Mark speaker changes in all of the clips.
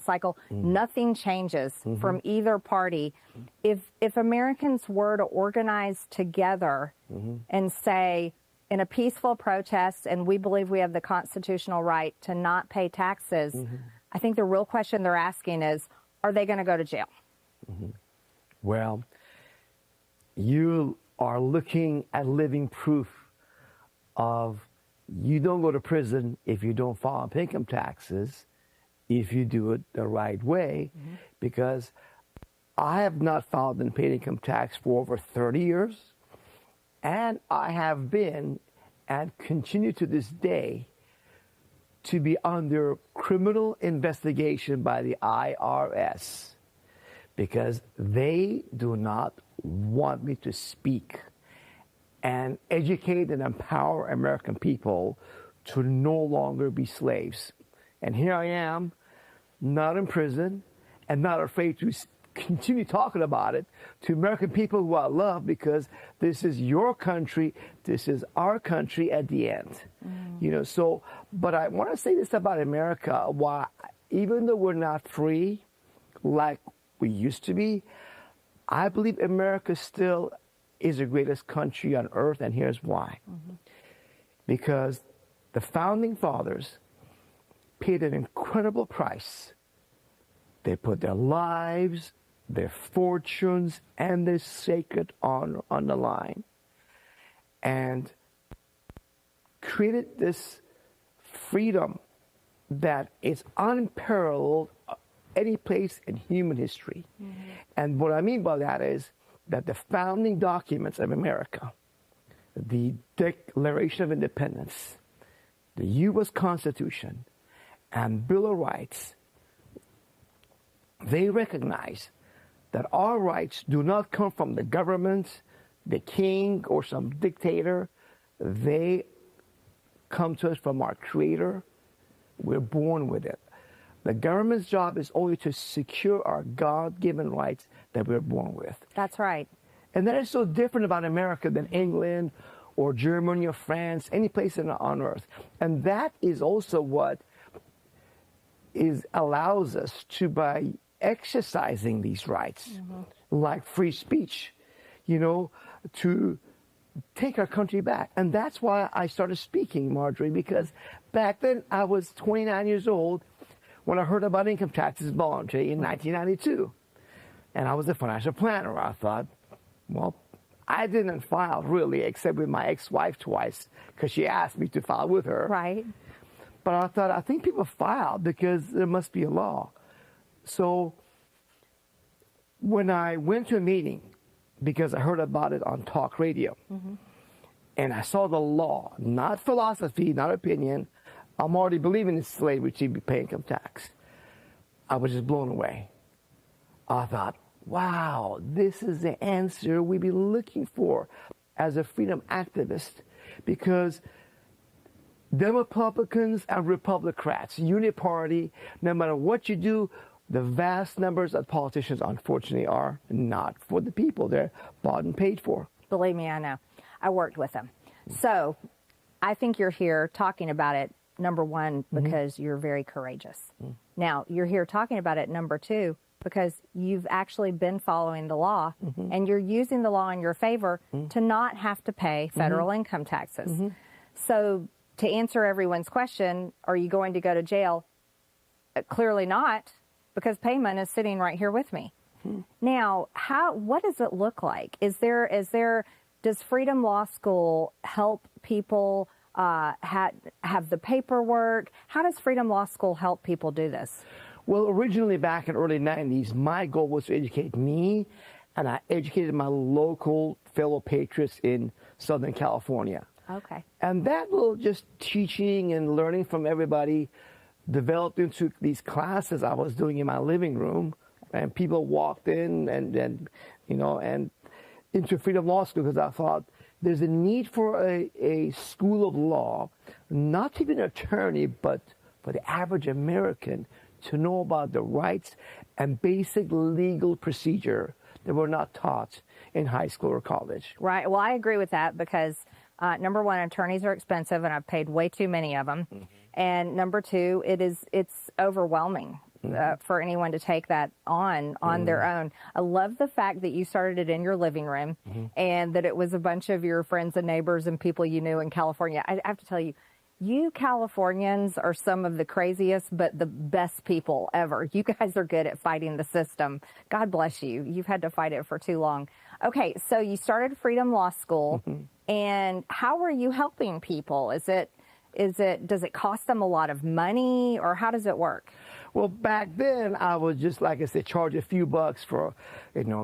Speaker 1: cycle. Nothing changes from either party. If Americans were to organize together and say, in a peaceful protest, and we believe we have the constitutional right to not pay taxes, I think the real question they're asking is, are they going to go to jail?
Speaker 2: Well, you are looking at living proof of you don't go to prison if you don't file income taxes, if you do it the right way, because I have not filed and paid income tax for over 30 years, and I have been and continue to this day to be under criminal investigation by the IRS because they do not want me to speak and educate and empower American people to no longer be slaves. And here I am, not in prison and not afraid to continue talking about it to American people who I love, because this is your country, this is our country at the end. You know, so, but I want to say this about America. Why, even though we're not free like we used to be, I believe America still is the greatest country on earth, and here's why. Because the founding fathers paid an incredible price. They put their lives, their fortunes, and their sacred honor on the line, and created this freedom that is unparalleled any place in human history. And what I mean by that is that the founding documents of America, the Declaration of Independence, the U.S. Constitution, and Bill of Rights, they recognize that our rights do not come from the government, the king, or some dictator. They come to us from our Creator. We're born with it. The government's job is only to secure our God-given rights that we're born with.
Speaker 1: That's right.
Speaker 2: And that is so different about America than England or Germany or France, any place on earth. And that is also what allows us to, by exercising these rights, like free speech, you know, to take our country back. And that's why I started speaking, Marjorie, because back then I was 29 years old when I heard about income taxes voluntary in 1992. And I was a financial planner. I thought, well, I didn't file really, except with my ex-wife twice, because she asked me to file with her.
Speaker 1: Right.
Speaker 2: But I thought, I think people file because there must be a law. So when I went to a meeting, because I heard about it on talk radio, and I saw the law, not philosophy, not opinion, I'm already believing in slavery to be paying income tax. I was just blown away. I thought, wow, this is the answer we've been looking for as a freedom activist, because Republicans and Republicrats, uniparty, no matter what you do, the vast numbers of politicians, unfortunately, are not for the people. They're bought and paid for.
Speaker 1: Believe me, I know. I worked with them. So I think you're here talking about it, number one, because you're very courageous. Now, you're here talking about it, number two, because you've actually been following the law, and you're using the law in your favor to not have to pay federal income taxes. So to answer everyone's question, are you going to go to jail? Clearly not, because Peymon is sitting right here with me. Now, what does it look like? Does Freedom Law School help people have the paperwork? How does Freedom Law School help people do this?
Speaker 2: Well, originally back in the early 90s, my goal was to educate me, and I educated my local fellow patriots in Southern California.
Speaker 1: Okay.
Speaker 2: And that little just teaching and learning from everybody developed into these classes I was doing in my living room, and people walked in and into Freedom Law School, because I thought there's a need for a school of law, not to be an attorney, but for the average American to know about the rights and basic legal procedure that were not taught in high school or college.
Speaker 1: Right. Well, I agree with that, because number one, attorneys are expensive, and I've paid way too many of them. And number two, it's overwhelming. for anyone to take that on their own. I love the fact that you started it in your living room and that it was a bunch of your friends and neighbors and people you knew in California. I have to tell you, you Californians are some of the craziest, but the best people ever. You guys are good at fighting the system. God bless you. You've had to fight it for too long. Okay, so you started Freedom Law School, and how are you helping people? Does it cost them a lot of money, or how does it work?
Speaker 2: Well, back then, I was just, like I said, charge a few bucks for,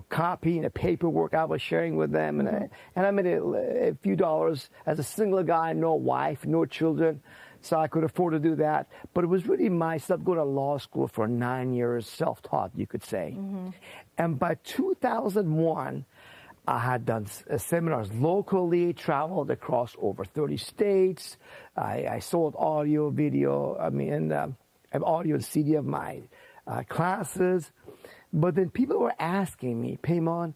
Speaker 2: copying the paperwork I was sharing with them. And I made a few dollars as a single guy, no wife, no children, so I could afford to do that. But it was really my stuff, going to law school for 9 years, self-taught, you could say. And by 2001, I had done seminars locally, traveled across over 30 states. I sold audio, video, audio and CD of my classes. But then people were asking me, Peymon,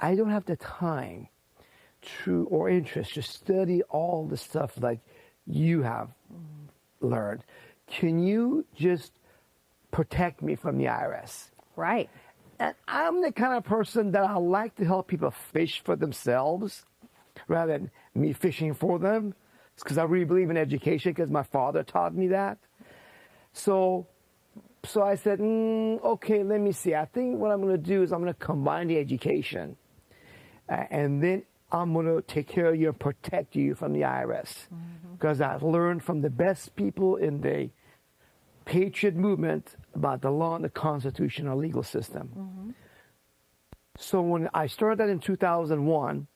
Speaker 2: I don't have the time or interest to study all the stuff like you have learned. Can you just protect me from the IRS?
Speaker 1: Right.
Speaker 2: And I'm the kind of person that I like to help people fish for themselves rather than me fishing for them. It's because I really believe in education, because my father taught me that. So I said, okay, let me see. I think what I'm going to do is I'm going to combine the education, and then I'm going to take care of you and protect you from the IRS, because I've learned from the best people in the patriot movement about the law and the Constitution, our legal system. So when I started that in 2001,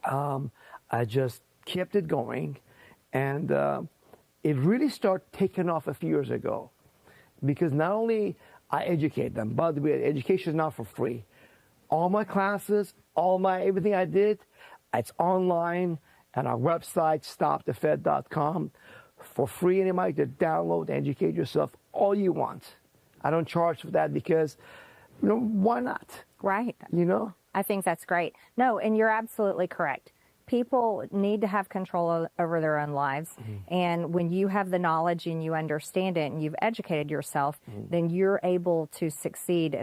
Speaker 2: I just kept it going, and it really started taking off a few years ago, because not only I educate them, by the way, education is not for free. All my classes, everything I did, it's online at our website, stopthefed.com, for free. Anybody to download and educate yourself all you want. I don't charge for that because, why not?
Speaker 1: Right. I think that's great. No, and you're absolutely correct. People need to have control over their own lives. And when you have the knowledge and you understand it and you've educated yourself, then you're able to succeed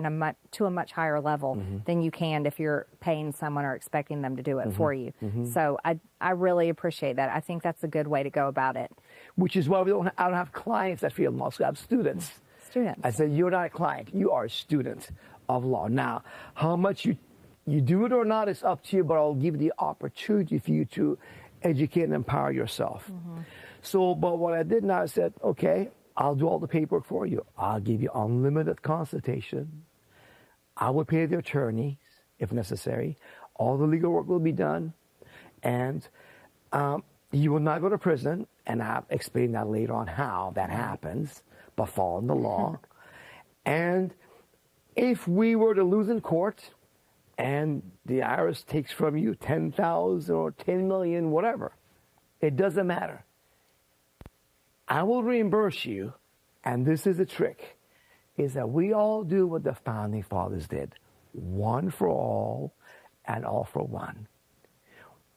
Speaker 1: to a much higher level than you can if you're paying someone or expecting them to do it for you. So I really appreciate that. I think that's a good way to go about it.
Speaker 2: Which is why I don't have clients that feel law school. I have students. I say, you're not a client. You are a student of law. Now, how much you do it or not, it's up to you, but I'll give you the opportunity for you to educate and empower yourself. So, but what I did now, I said, okay, I'll do all the paperwork for you. I'll give you unlimited consultation. I will pay the attorneys if necessary. All the legal work will be done. And you will not go to prison. And I'll explain that later on how that happens, by following the law. And if we were to lose in court, and the IRS takes from you $10,000 or $10 million, whatever, it doesn't matter. I will reimburse you, and this is the trick, is that we all do what the Founding Fathers did. One for all, and all for one.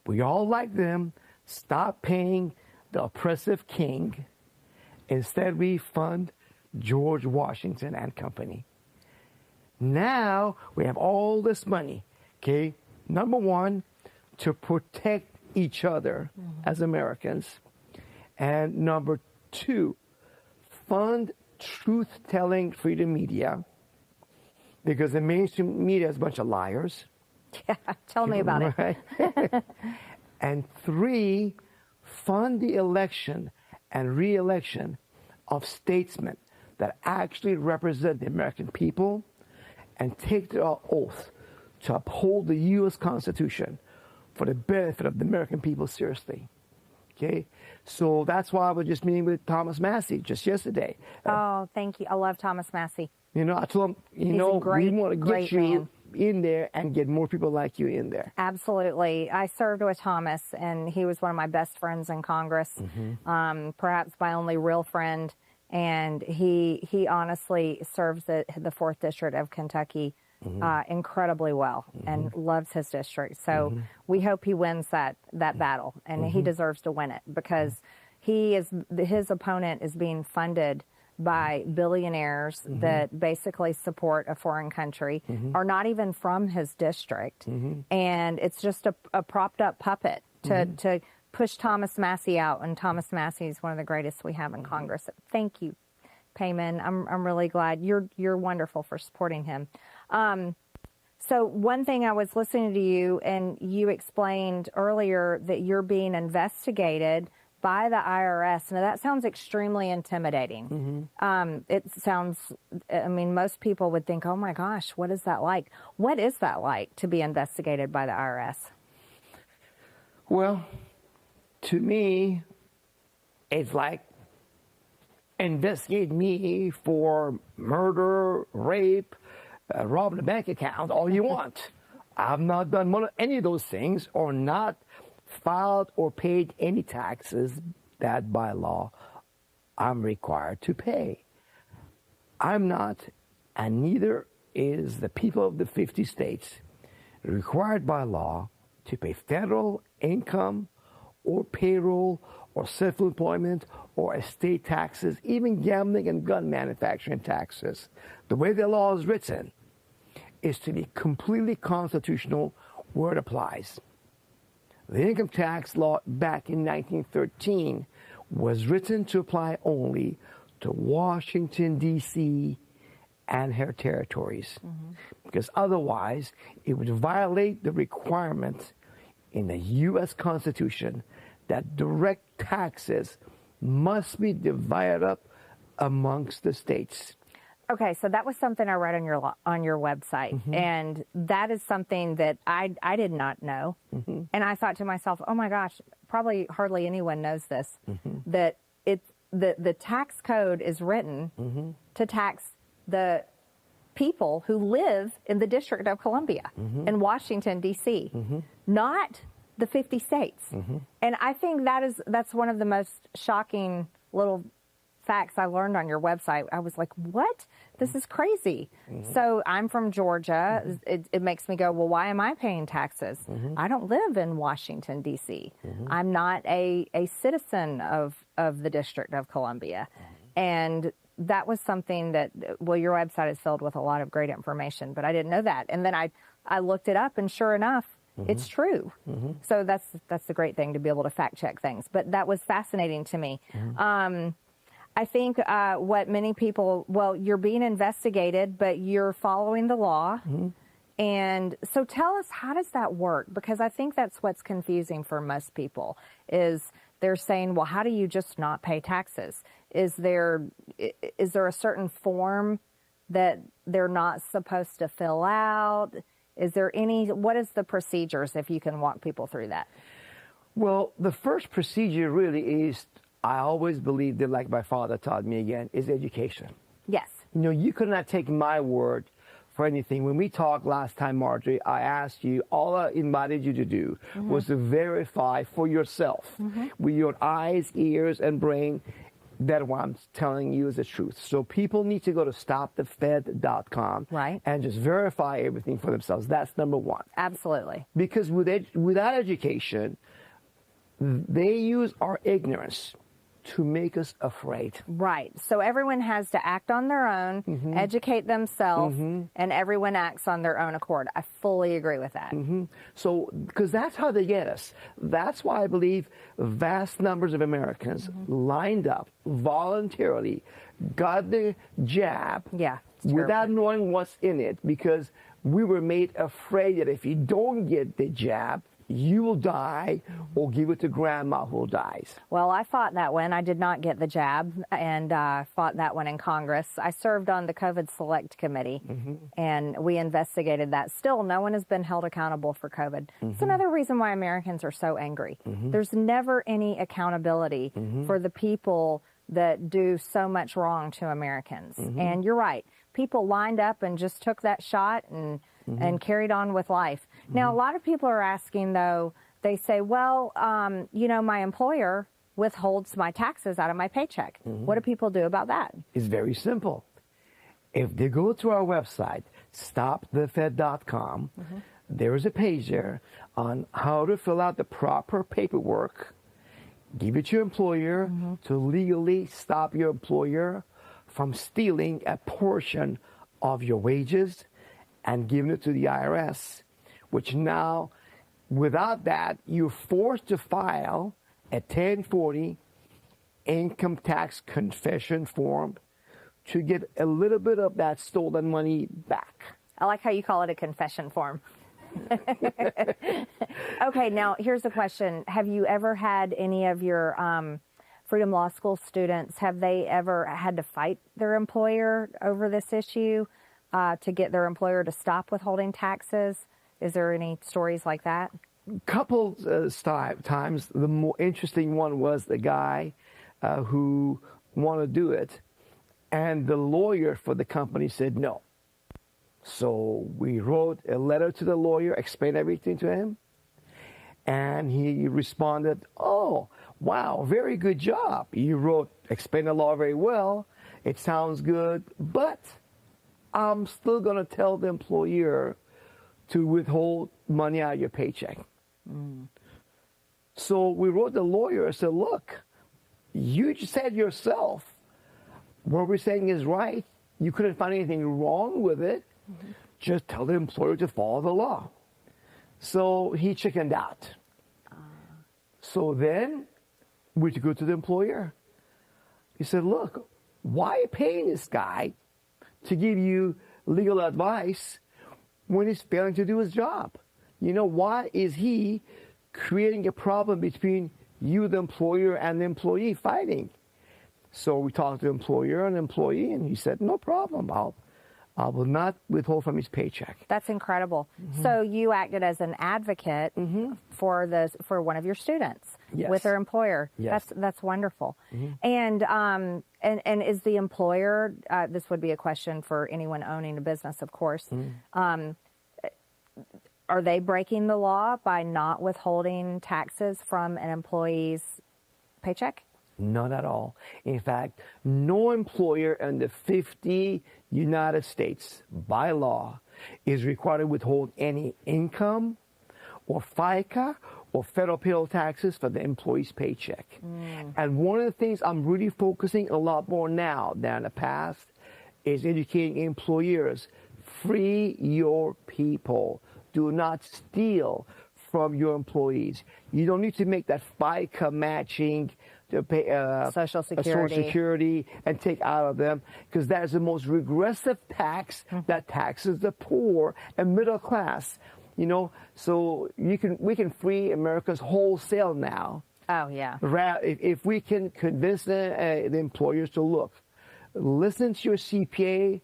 Speaker 2: We all, like them, stop paying the oppressive king. Instead, we fund George Washington and company. Now we have all this money, okay? Number one, to protect each other as Americans. And number two, fund truth-telling freedom media, because the mainstream media is a bunch of liars.
Speaker 1: Yeah, tell me about it.
Speaker 2: And three, fund the election and re-election of statesmen that actually represent the American people and take their oath to uphold the U.S. Constitution for the benefit of the American people seriously. Okay? So that's why I was just meeting with Thomas Massey just yesterday.
Speaker 1: Oh, thank you. I love Thomas Massey.
Speaker 2: I told him, we want to get you in there and get more people like you in there.
Speaker 1: Absolutely. I served with Thomas, and he was one of my best friends in Congress, perhaps my only real friend. And he honestly serves the 4th District of Kentucky incredibly well and loves his district. So we hope he wins that battle, and he deserves to win it, because his opponent is being funded by billionaires that basically support a foreign country, are not even from his district. And it's just a propped up puppet to push Thomas Massie out. And Thomas Massie is one of the greatest we have in Congress. Thank you, Peymon. I'm really glad. You're wonderful for supporting him. So one thing, I was listening to you, and you explained earlier that you're being investigated by the IRS. Now, that sounds extremely intimidating. It sounds, I mean, most people would think, oh my gosh, what is that like? What is that like to be investigated by the IRS?
Speaker 2: Well, to me, it's like investigate me for murder, rape, robbing a bank account, all you want. I've not done any of those things, or not filed or paid any taxes that by law I'm required to pay. I'm not, and neither is the people of the 50 states, required by law to pay federal income or payroll or self-employment or estate taxes, even gambling and gun manufacturing taxes. The way the law is written is to be completely constitutional where it applies. The income tax law back in 1913 was written to apply only to Washington, D.C. and her territories, because otherwise it would violate the requirement in the U.S. Constitution that direct taxes must be divided up amongst the states.
Speaker 1: Okay, so that was something I read on your website, and that is something that I did not know. And I thought to myself, oh my gosh, probably hardly anyone knows this, that the tax code is written to tax the people who live in the District of Columbia in Washington, D.C., not the 50 states. And I think that's one of the most shocking little facts I learned on your website. I was like, what? This is crazy. So I'm from Georgia. It makes me go, well, why am I paying taxes? I don't live in Washington, D.C. I'm not a citizen of the District of Columbia. And that was something that, well, your website is filled with a lot of great information, but I didn't know that. And then I looked it up, and sure enough, it's true. So that's the great thing, to be able to fact check things. But that was fascinating to me. I think what many people, well, you're being investigated, but you're following the law. And so tell us, how does that work? Because I think that's what's confusing for most people, is they're saying, well, how do you just not pay taxes? Is there a certain form that they're not supposed to fill out? Is there what is the procedures, if you can walk people through that?
Speaker 2: Well, the first procedure really is, I always believed that, like my father taught me again, is education.
Speaker 1: Yes.
Speaker 2: You know, you could not take my word for anything. When we talked last time, Marjorie, I asked you, all I invited you to do was to verify for yourself with your eyes, ears, and brain that what I'm telling you is the truth. So people need to go to stopthefed.com and just verify everything for themselves. That's number one.
Speaker 1: Absolutely.
Speaker 2: Because without education, they use our ignorance to make us afraid. Right.
Speaker 1: So everyone has to act on their own, educate themselves, and everyone acts on their own accord. I fully agree with that.
Speaker 2: So, because that's how they get us. That's why I believe vast numbers of Americans lined up voluntarily, got the jab without knowing what's in it, because we were made afraid that if you don't get the jab, you will die, or give it to grandma who dies.
Speaker 1: Well, I fought that one. I did not get the jab, and fought that one in Congress. I served on the COVID Select Committee, and we investigated that. Still, no one has been held accountable for COVID. It's another reason why Americans are so angry. There's never any accountability for the people that do so much wrong to Americans. And you're right. People lined up and just took that shot and carried on with life. Now, a lot of people are asking, though, they say, well, you know, my employer withholds my taxes out of my paycheck. What do people do about that?
Speaker 2: It's very simple. If they go to our website, stopthefed.com, there is a page there on how to fill out the proper paperwork, give it to your employer to legally stop your employer from stealing a portion of your wages and giving it to the IRS, which now, without that, you're forced to file a 1040 income tax confession form to get a little bit of that stolen money back.
Speaker 1: I like how you call it a confession form. Okay, now here's the question. Have you ever had any of your Freedom Law School students, have they ever had to fight their employer over this issue to get their employer to stop withholding taxes? Is there any stories like that?
Speaker 2: Couple times. The more interesting one was the guy who wanted to do it, and the lawyer for the company said no. So we wrote a letter to the lawyer, explained everything to him, and he responded, "Oh, wow, very good job. You explained the law very well. It sounds good, but I'm still going to tell the employer to withhold money out of your paycheck." So we wrote the lawyer and said, "Look, you said yourself what we're saying is right. You couldn't find anything wrong with it. Just tell the employer to follow the law." So he chickened out. So then we go to the employer. He said, "Look, why are you paying this guy to give you legal advice when he's failing to do his job? You know, why is he creating a problem between you, the employer, and the employee fighting?" So we talked to the employer and the employee, and he said, "No problem. I will not withhold from his paycheck."
Speaker 1: That's incredible. So you acted as an advocate for one of your students with their employer.
Speaker 2: Yes.
Speaker 1: That's wonderful. And is the employer? This would be a question for anyone owning a business, of course. Are they breaking the law by not withholding taxes from an employee's paycheck?
Speaker 2: Not at all. In fact, no employer in the 50 United States by law is required to withhold any income or FICA or federal payroll taxes for the employee's paycheck. And one of the things I'm really focusing a lot more now than in the past is educating employers. Free your people. Do not steal from your employees. You don't need to make that FICA matching to pay
Speaker 1: Social
Speaker 2: Social
Speaker 1: Security.
Speaker 2: Security and take out of them, because that is the most regressive tax that taxes the poor and middle class. You know, so we can free Americans wholesale now.
Speaker 1: Oh, yeah.
Speaker 2: If we can convince the employers to listen to your CPA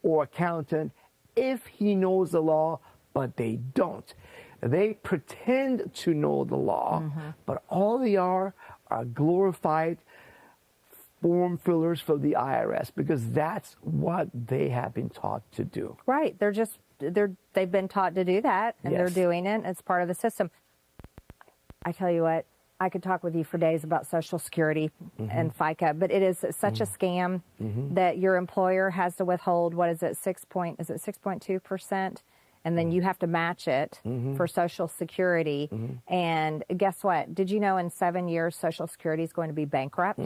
Speaker 2: or accountant if he knows the law, but they don't. They pretend to know the law, but all they are glorified form fillers for the IRS, because that's what they have been taught to do.
Speaker 1: Right. They've been taught to do that, and they're doing it. It's part of the system. I tell you what, I could talk with you for days about Social Security and FICA, but it is such a scam that your employer has to withhold, what is it, 6.2%? And then you have to match it for Social Security. And guess what? Did you know in 7 years, Social Security is going to be bankrupt?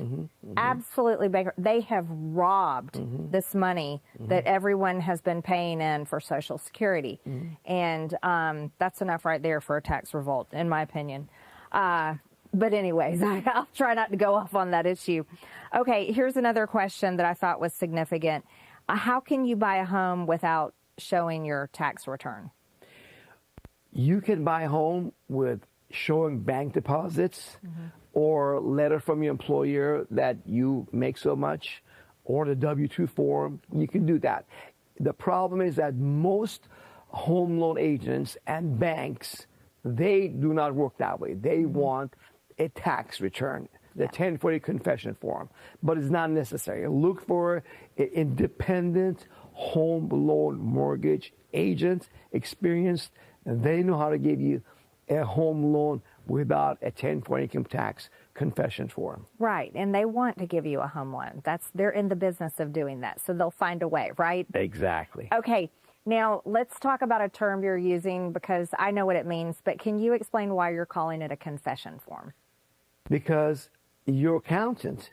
Speaker 1: Absolutely bankrupt. They have robbed this money that everyone has been paying in for Social Security. And that's enough right there for a tax revolt, in my opinion. But anyways, I'll try not to go off on that issue. Okay, here's another question that I thought was significant. How can you buy a home without showing your tax return?
Speaker 2: You can buy a home with showing bank deposits or letter from your employer that you make so much, or the W-2 form. You can do that. The problem is that most home loan agents and banks, they do not work that way. They want a tax return, the 1040 confession form, but it's not necessary. Look for an independent home loan mortgage agent, experienced, and they know how to give you a home loan without a 1040 income tax confession form.
Speaker 1: Right, and they want to give you a home loan. They're in the business of doing that, so they'll find a way, right?
Speaker 2: Exactly.
Speaker 1: Okay, now let's talk about a term you're using, because I know what it means, but can you explain why you're calling it a confession form?
Speaker 2: Because your accountant,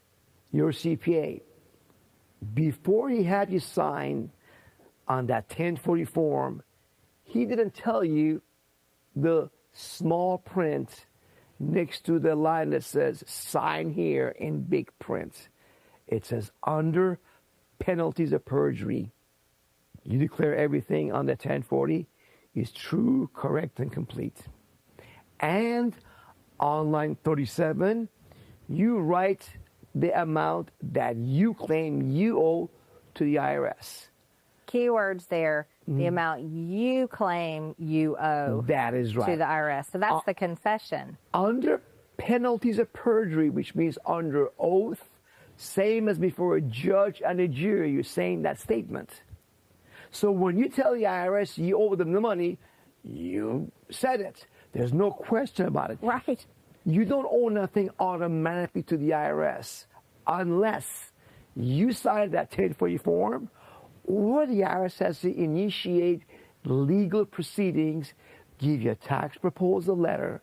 Speaker 2: your CPA, before he had you sign on that 1040 form, he didn't tell you the small print next to the line that says sign here in big print. It says under penalties of perjury, you declare everything on the 1040 is true, correct, and complete. And on line 37, you write the amount that you claim you owe to the IRS.
Speaker 1: Keywords there, the amount you claim you owe.
Speaker 2: That is right.
Speaker 1: To the IRS. So that's the confession.
Speaker 2: Under penalties of perjury, which means under oath, same as before a judge and a jury, you're saying that statement. So when you tell the IRS you owe them the money, you said it. There's no question about it.
Speaker 1: Right.
Speaker 2: You don't owe nothing automatically to the IRS unless you sign that 1040 form or the IRS has to initiate legal proceedings, give you a tax proposal letter,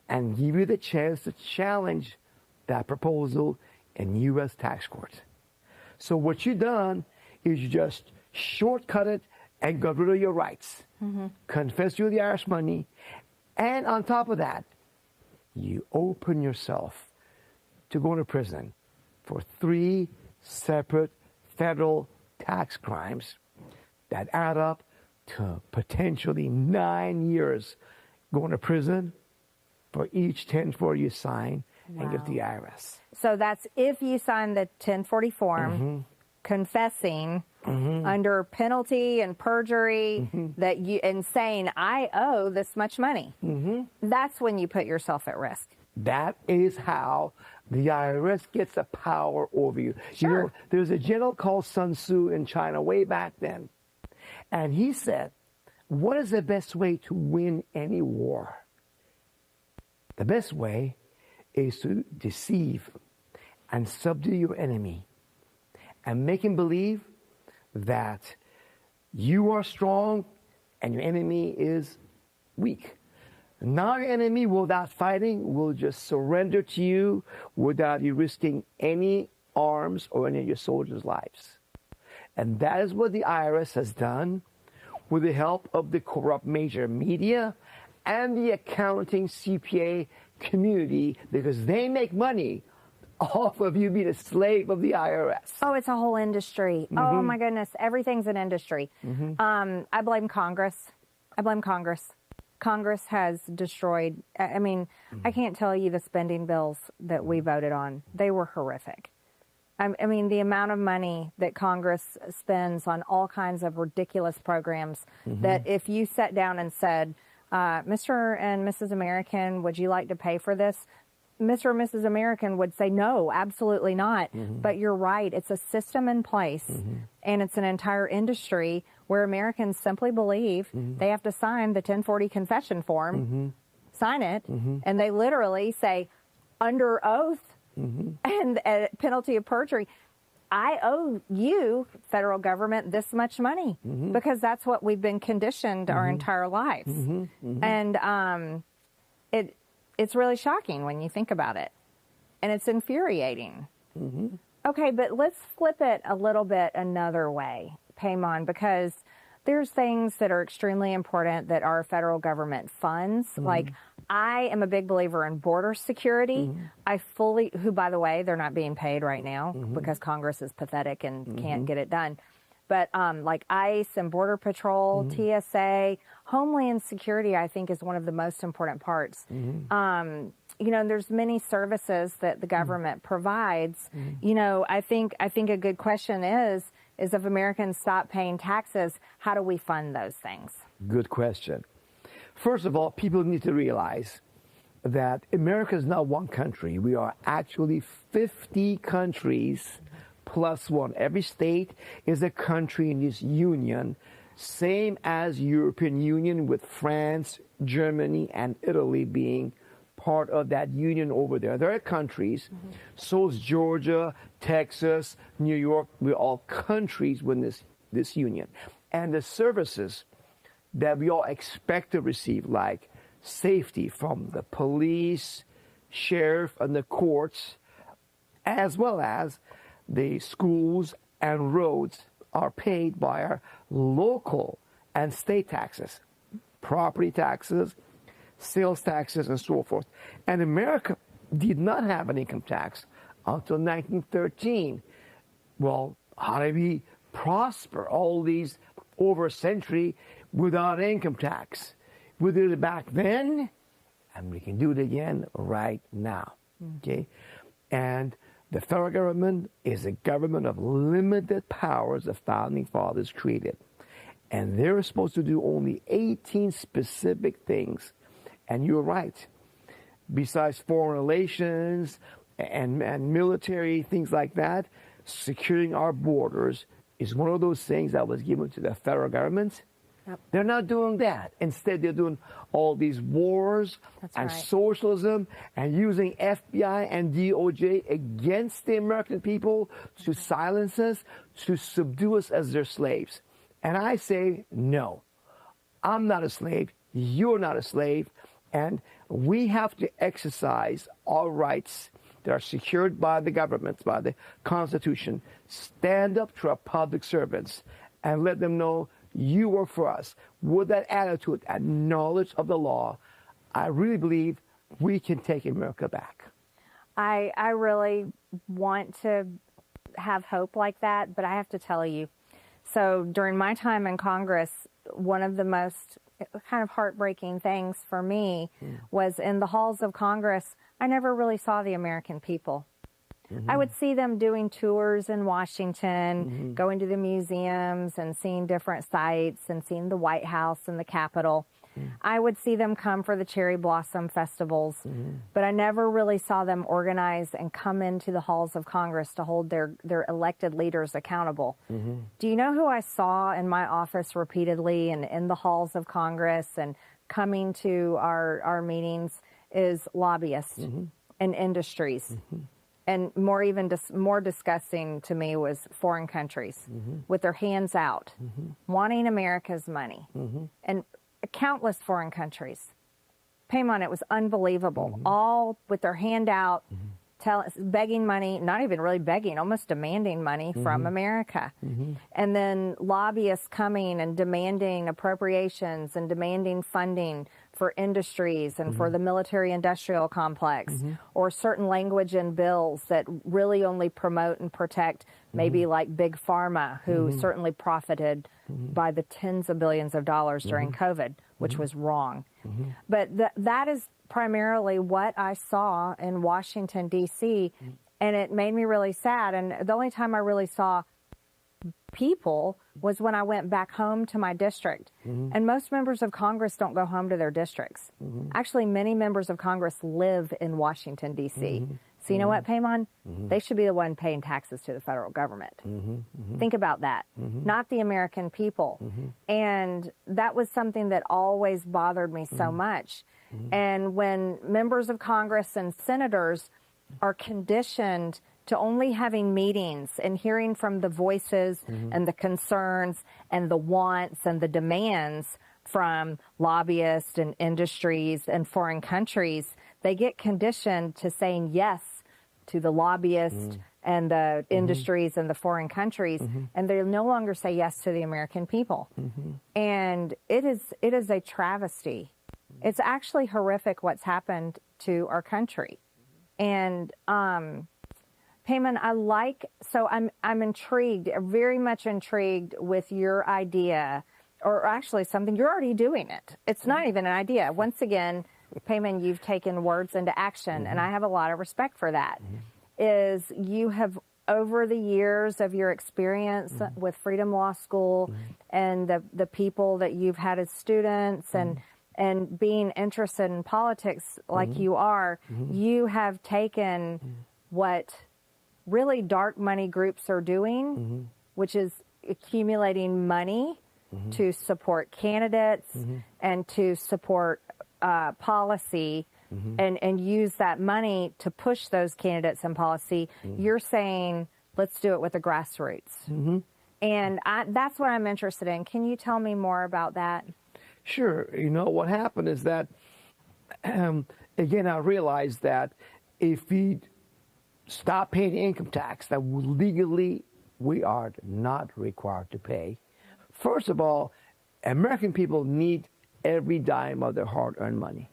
Speaker 2: and give you the chance to challenge that proposal in U.S. tax court. So what you've done is you just shortcut it and got rid of your rights. Confess you the IRS money, and on top of that, you open yourself to going to prison for 3 separate federal tax crimes that add up to potentially 9 years going to prison for each 1040 you sign and give the IRS.
Speaker 1: So that's if you sign the 1040 form, confessing under penalty and perjury that you and saying I owe this much money. That's when you put yourself at risk.
Speaker 2: That is how the IRS gets the power over you.
Speaker 1: Sure.
Speaker 2: You know, there's a general called Sun Tzu in China way back then, and he said, what is the best way to win any war? The best way is to deceive and subdue your enemy and make him believe that you are strong and your enemy is weak. Now your enemy, without fighting, will just surrender to you without you risking any arms or any of your soldiers' lives. And that is what the IRS has done with the help of the corrupt major media and the accounting CPA community, because they make money off of you being a slave of the IRS.
Speaker 1: Oh, it's a whole industry. Oh, my goodness. Everything's an industry. I blame Congress. Congress has destroyed, I mean, I can't tell you the spending bills that we voted on. They were horrific. I mean, the amount of money that Congress spends on all kinds of ridiculous programs that if you sat down and said, Mr. and Mrs. American, would you like to pay for this? Mr. and Mrs. American would say, no, absolutely not. But you're right. It's a system in place, and it's an entire industry where Americans simply believe they have to sign the 1040 confession form, sign it, and they literally say, under oath and penalty of perjury, I owe you, federal government, this much money, because that's what we've been conditioned our entire lives. And it's really shocking when you think about it, and it's infuriating. Okay, but let's flip it a little bit another way, Peymon, because there's things that are extremely important that our federal government funds. Like, I am a big believer in border security. Who, by the way, they're not being paid right now because Congress is pathetic and can't get it done. But like ICE and Border Patrol, TSA, Homeland Security, I think, is one of the most important parts. You know, there's many services that the government provides. You know, I think a good question is if Americans stop paying taxes, how do we fund those things?
Speaker 2: Good question. First of all, people need to realize that America is not one country. We are actually 50 countries plus one. Every state is a country in this union, same as European Union, with France, Germany, and Italy being part of that union over there. There are countries. So is Georgia, Texas, New York. We're all countries within this union. And the services that we all expect to receive, like safety from the police, sheriff, and the courts, as well as the schools and roads are paid by our local and state taxes, property taxes, sales taxes, and so forth. And America did not have an income tax until 1913. Well, how did we prosper all these over a century without income tax? We did it back then, and we can do it again right now. Okay? And the federal government is a government of limited powers the founding fathers created. And they're supposed to do only 18 specific things. And you're right. Besides foreign relations and military, things like that, securing our borders is one of those things that was given to the federal government. Yep. They're not doing that. Instead, they're doing all these wars and socialism and using FBI and DOJ against the American people to silence us, to subdue us as their slaves. And I say, no, I'm not a slave. You're not a slave. And we have to exercise our rights that are secured by the government, by the Constitution. Stand up to our public servants and let them know you work for us. With that attitude and knowledge of the law, I really believe we can take America back.
Speaker 1: I really want to have hope like that, but I have to tell you, so during my time in Congress, one of the most kind of heartbreaking things for me was in the halls of Congress, I never really saw the American people. I would see them doing tours in Washington, going to the museums and seeing different sites and seeing the White House and the Capitol. I would see them come for the cherry blossom festivals, but I never really saw them organize and come into the halls of Congress to hold their elected leaders accountable. Do you know who I saw in my office repeatedly and in the halls of Congress and coming to our meetings is lobbyists and industries. And more disgusting to me was foreign countries with their hands out, wanting America's money. And countless foreign countries. Peymon, it was unbelievable. All with their hand out, begging money, not even really begging, almost demanding money from America. And then lobbyists coming and demanding appropriations and demanding funding for industries and for the military-industrial complex, or certain language in bills that really only promote and protect maybe like Big Pharma, who certainly profited by the tens of billions of dollars during COVID, which was wrong. But that is primarily what I saw in Washington, D.C., and it made me really sad. And the only time I really saw people was when I went back home to my district. And most members of Congress don't go home to their districts. Actually, many members of Congress live in Washington, D.C. So you know what, Peymon? They should be the one paying taxes to the federal government. Think about that. Not the American people. And that was something that always bothered me so much. And when members of Congress and senators are conditioned to only having meetings and hearing from the voices and the concerns and the wants and the demands from lobbyists and industries and foreign countries, they get conditioned to saying yes to the lobbyists and the industries and the foreign countries, and they no longer say yes to the American people. And it is a travesty. It's actually horrific what's happened to our country. And Peymon, I'm intrigued, very much intrigued with your idea, or actually something, you're already doing it. It's not even an idea. Once again, Peymon, you've taken words into action, and I have a lot of respect for that. Is you have, over the years of your experience with Freedom Law School and the people that you've had as students and being interested in politics like you are, you have taken what really dark money groups are doing, which is accumulating money to support candidates and to support policy and use that money to push those candidates and policy. You're saying, let's do it with the grassroots. And that's what I'm interested in. Can you tell me more about that?
Speaker 2: Sure. You know, what happened is that, again, I realized that if we stop paying income tax that we legally we are not required to pay. First of all, American people need every dime of their hard-earned money.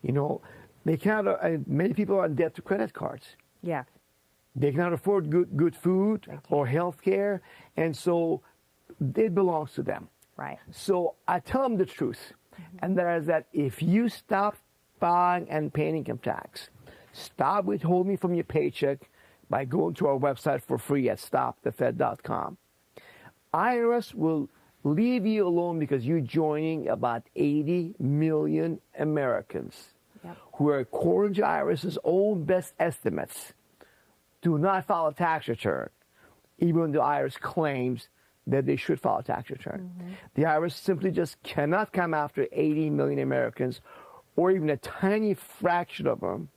Speaker 2: You know, they cannot. Many people are in debt to credit cards.
Speaker 1: Yeah.
Speaker 2: They cannot afford good food or health care, and so it belongs to them.
Speaker 1: Right.
Speaker 2: So I tell them the truth, and that is that if you stop filing and paying income tax, stop withholding from your paycheck by going to our website for free at stopthefed.com. IRS will leave you alone because you're joining about 80 million Americans who are, according to IRS's own best estimates, do not file a tax return, even though IRS claims that they should file a tax return. The IRS simply just cannot come after 80 million Americans, or even a tiny fraction of them,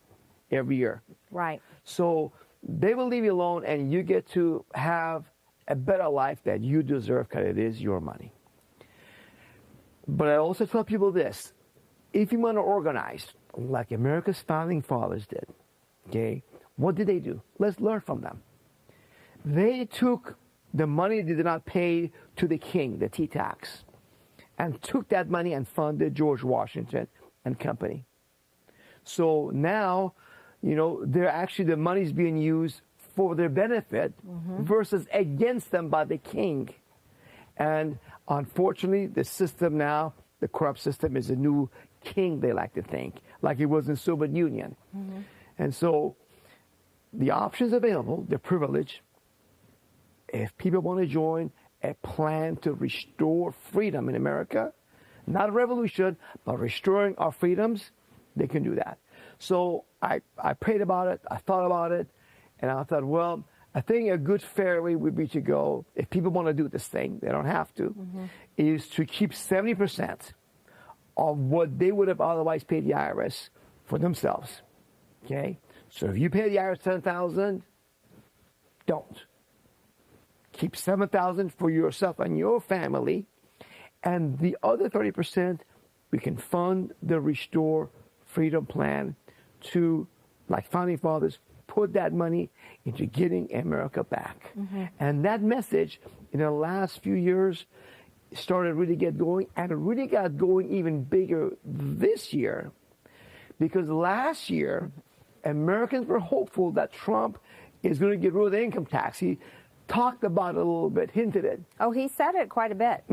Speaker 2: every year.
Speaker 1: Right.
Speaker 2: So they will leave you alone, and you get to have a better life that you deserve because it is your money. But I also tell people this: if you want to organize like America's founding fathers did, okay, what did they do? Let's learn from them. They took the money they did not pay to the king, the tea tax, and took that money and funded George Washington and company. So now, you know, they're actually, the money's being used for their benefit versus against them by the king. And unfortunately, the system now, the corrupt system, is a new king, they like to think, like it was in Soviet Union. And so the options available, the privilege, if people want to join a plan to restore freedom in America, not a revolution, but restoring our freedoms, they can do that. So I prayed about it, I thought about it, and I thought, well, I think a good fair way would be to go, if people want to do this thing, they don't have to, is to keep 70% of what they would have otherwise paid the IRS for themselves. Okay? So if you pay the IRS $10,000, don't. Keep $7,000 for yourself and your family, and the other 30%, we can fund the Restore Freedom Plan to, like founding fathers, put that money into getting America back. And that message, in the last few years, started really get going, and it really got going even bigger this year, because last year, Americans were hopeful that Trump is going to get rid of the income tax. He talked about it a little bit, hinted it.
Speaker 1: Oh, he said it quite a bit.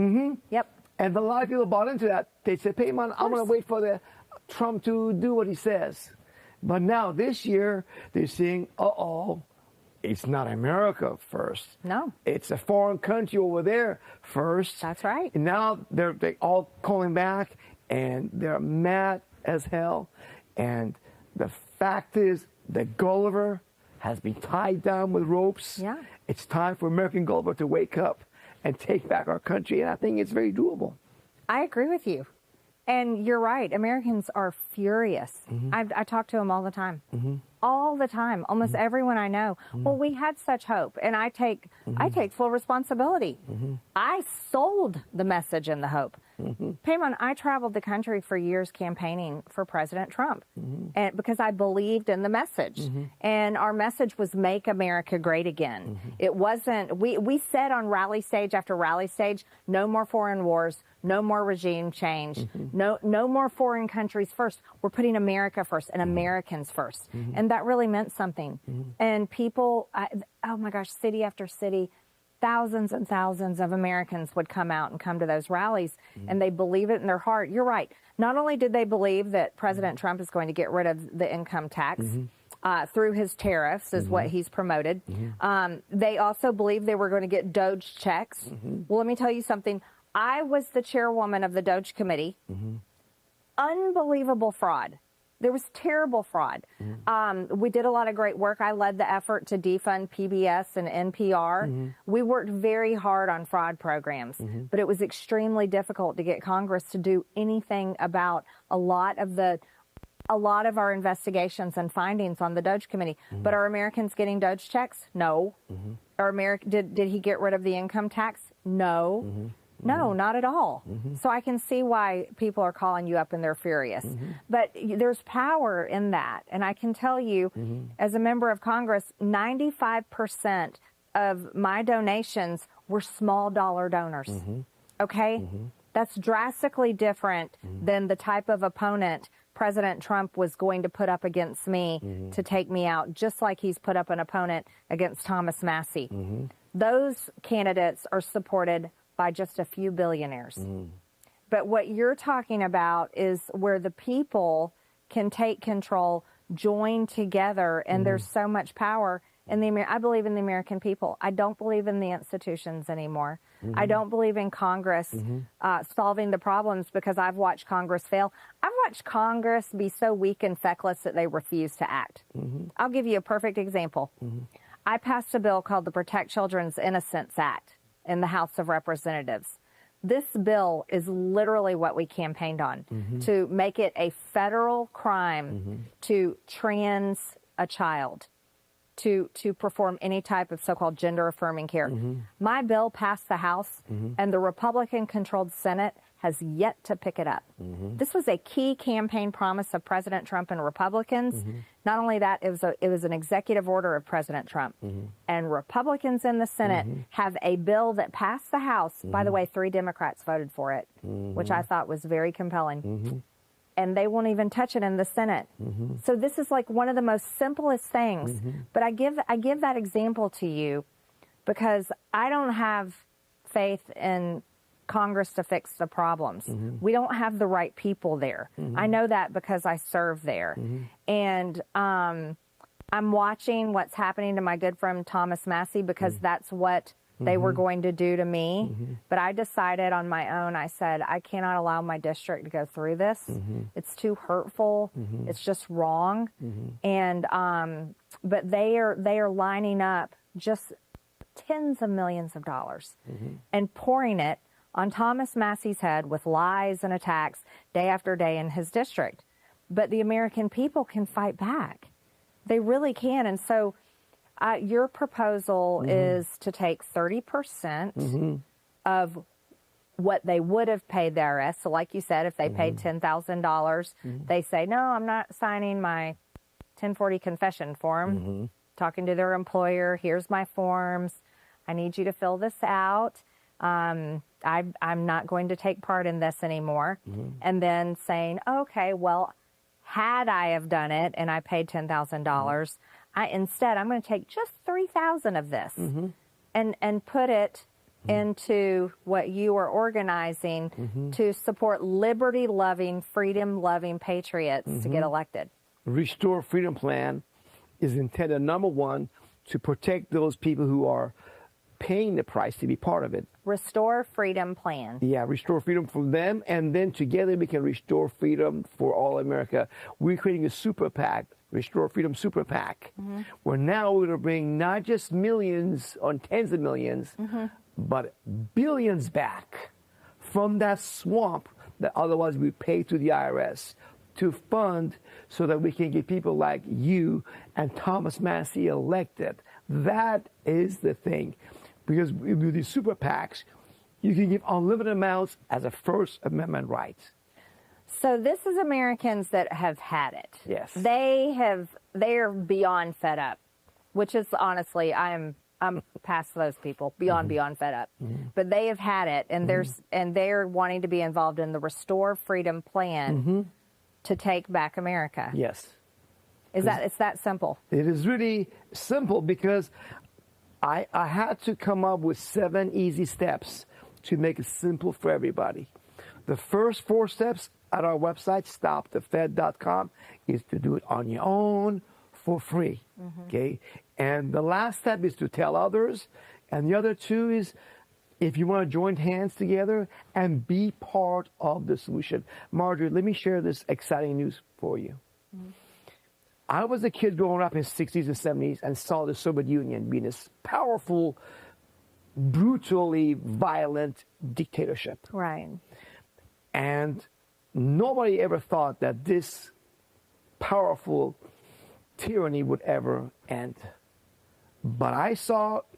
Speaker 1: Yep.
Speaker 2: And a lot of people bought into that. They said, Peymon, I'm going to wait for the Trump to do what he says. But now this year, they're saying, uh-oh, it's not America first.
Speaker 1: No.
Speaker 2: It's a foreign country over there first.
Speaker 1: That's right.
Speaker 2: And now they're all calling back, and they're mad as hell. And the fact is, the Gulliver has been tied down with ropes.
Speaker 1: Yeah.
Speaker 2: It's time for American Gulliver to wake up and take back our country, and I think it's very doable.
Speaker 1: I agree with you. And you're right. Americans are furious. I talk to them all the time. All the time. Almost everyone I know. Well, we had such hope, and I take full responsibility. I sold the message and the hope. Peymon, I traveled the country for years campaigning for President Trump, and because I believed in the message. And our message was "Make America Great Again." It wasn't. We said on rally stage after rally stage, no more foreign wars, no more regime change, no more foreign countries first. We're putting America first and Americans first, and that really meant something. And people, oh my gosh, city after city, thousands and thousands of Americans would come out and come to those rallies, and they believe it in their heart. You're right. Not only did they believe that President Trump is going to get rid of the income tax through his tariffs, is what he's promoted, they also believed they were going to get DOGE checks. Well, let me tell you something. I was the chairwoman of the DOGE committee. Unbelievable fraud. There was terrible fraud. We did a lot of great work. I led the effort to defund PBS and NPR. We worked very hard on fraud programs, but it was extremely difficult to get Congress to do anything about a lot of our investigations and findings on the DOGE committee. But are Americans getting DOGE checks? No. Did he get rid of the income tax? No. No, not at all. So I can see why people are calling you up and they're furious. But there's power in that. And I can tell you, as a member of Congress, 95% of my donations were small dollar donors. Okay? That's drastically different than the type of opponent President Trump was going to put up against me to take me out, just like he's put up an opponent against Thomas Massie. Those candidates are supported by just a few billionaires. But what you're talking about is where the people can take control, join together, and there's so much power. I believe in the American people. I don't believe in the institutions anymore. I don't believe in Congress solving the problems, because I've watched Congress fail. I've watched Congress be so weak and feckless that they refuse to act. I'll give you a perfect example. I passed a bill called the Protect Children's Innocence Act in the House of Representatives. This bill is literally what we campaigned on, to make it a federal crime to trans a child, to perform any type of so-called gender-affirming care. My bill passed the House, and the Republican-controlled Senate has yet to pick it up. This was a key campaign promise of President Trump and Republicans. Not only that, it was an executive order of President Trump. And Republicans in the Senate have a bill that passed the House. By the way, 3 Democrats voted for it, which I thought was very compelling. And they won't even touch it in the Senate. So this is like one of the most simplest things. But I give that example to you because I don't have faith in Congress to fix the problems. We don't have the right people there. I know that because I serve there. And I'm watching what's happening to my good friend Thomas Massie, because that's what they were going to do to me. But I decided on my own, I said, I cannot allow my district to go through this. It's too hurtful. It's just wrong. And but they are lining up just tens of millions of dollars and pouring it on Thomas Massie's head with lies and attacks day after day in his district. But the American people can fight back. They really can. And so your proposal is to take 30% of what they would have paid the IRS. So like you said, if they paid $10,000, they say, no, I'm not signing my 1040 confession form, talking to their employer, here's my forms, I need you to fill this out. I'm not going to take part in this anymore. And then saying, okay, well, had I have done it and I paid $10,000, instead I'm going to take just $3,000 of this and put it into what you are organizing to support liberty-loving, freedom-loving patriots to get elected.
Speaker 2: Restore Freedom Plan is intended, number one, to protect those people who are paying the price to be part of it.
Speaker 1: Restore Freedom Plan.
Speaker 2: Yeah, restore freedom for them, and then together we can restore freedom for all America. We're creating a super PAC, Restore Freedom Super PAC, where now we're going to bring not just millions or tens of millions, but billions back from that swamp that otherwise we pay to the IRS to fund so that we can get people like you and Thomas Massie elected. That is the thing. Because with these super PACs, you can give unlimited amounts as a First Amendment right.
Speaker 1: So this is Americans that have had it.
Speaker 2: Yes.
Speaker 1: They're beyond fed up, which is honestly, I'm past those people, beyond fed up. But they have had it, and they're wanting to be involved in the Restore Freedom Plan to take back America.
Speaker 2: Yes.
Speaker 1: It's that simple?
Speaker 2: It is really simple because I had to come up with 7 easy steps to make it simple for everybody. The first 4 steps at our website, stopthefed.com, is to do it on your own for free. Okay? And the last step is to tell others. And the other 2 is if you want to join hands together and be part of the solution. Marjorie, let me share this exciting news for you. I was a kid growing up in the 60s and 70s and saw the Soviet Union being this powerful, brutally violent dictatorship.
Speaker 1: Right.
Speaker 2: And nobody ever thought that this powerful tyranny would ever end. But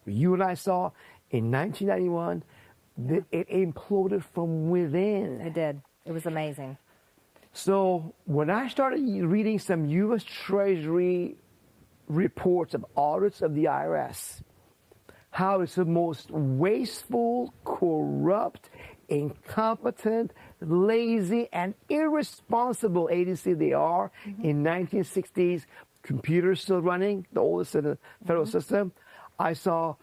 Speaker 2: you and I saw, in 1991, that it imploded from within.
Speaker 1: It did. It was amazing.
Speaker 2: So when I started reading some U.S. Treasury reports of audits of the IRS, how it's the most wasteful, corrupt, incompetent, lazy, and irresponsible agency they are. In 1960s, computers still running, the oldest in the federal system. I saw,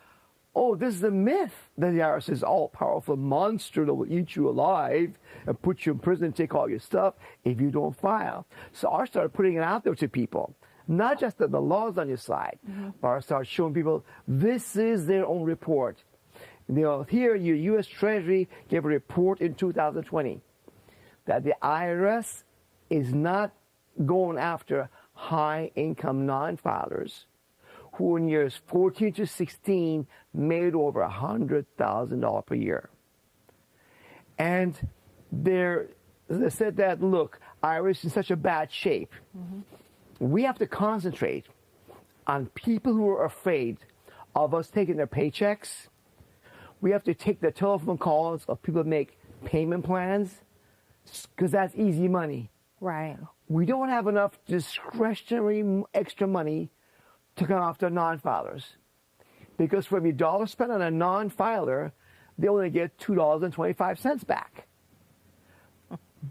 Speaker 2: oh, this is a myth that the IRS is all-powerful monster that will eat you alive and put you in prison and take all your stuff if you don't file. So I started putting it out there to people. Not just that the law's on your side, but I started showing people this is their own report. You know, here, your U.S. Treasury gave a report in 2020 that the IRS is not going after high-income non-filers who in years 14 to 16 made over $100,000 per year. And they said that, look, IRS is in such a bad shape. We have to concentrate on people who are afraid of us taking their paychecks. We have to take the telephone calls of people who make payment plans because that's easy money.
Speaker 1: Right.
Speaker 2: We don't have enough discretionary extra money to come after non-filers. Because for every dollar spent on a non-filer, they only get $2.25 back.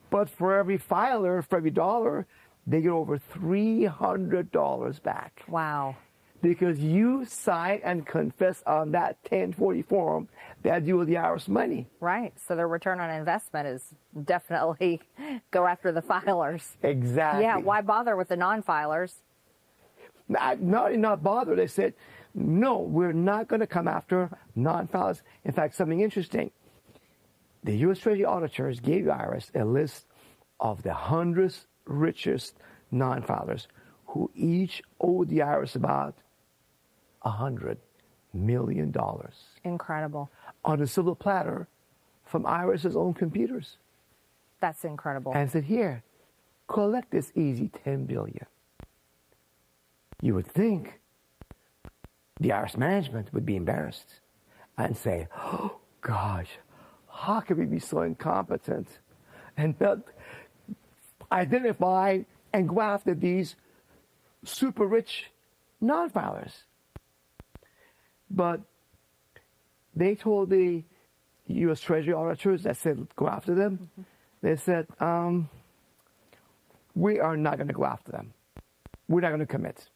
Speaker 2: But for every filer, for every dollar, they get over $300 back.
Speaker 1: Wow.
Speaker 2: Because you sign and confess on that 1040 form that deal with the IRS money.
Speaker 1: Right. So their return on investment is definitely go after the filers.
Speaker 2: Exactly.
Speaker 1: Yeah. Why bother with the non-filers?
Speaker 2: Not bother. They said, no, we're not going to come after non-filers. In fact, something interesting. The U.S. Treasury auditors gave the IRS a list of the 100 richest non-filers who each owed the IRS about $100 million.
Speaker 1: Incredible.
Speaker 2: On a silver platter from IRS's own computers.
Speaker 1: That's incredible.
Speaker 2: And said, here, collect this easy $10 billion. You would think the IRS management would be embarrassed and say, oh, gosh, how can we be so incompetent and not identify and go after these super rich non-filers? But they told the U.S. Treasury auditors that said go after them, they said, we are not going to go after them. We're not going to commit.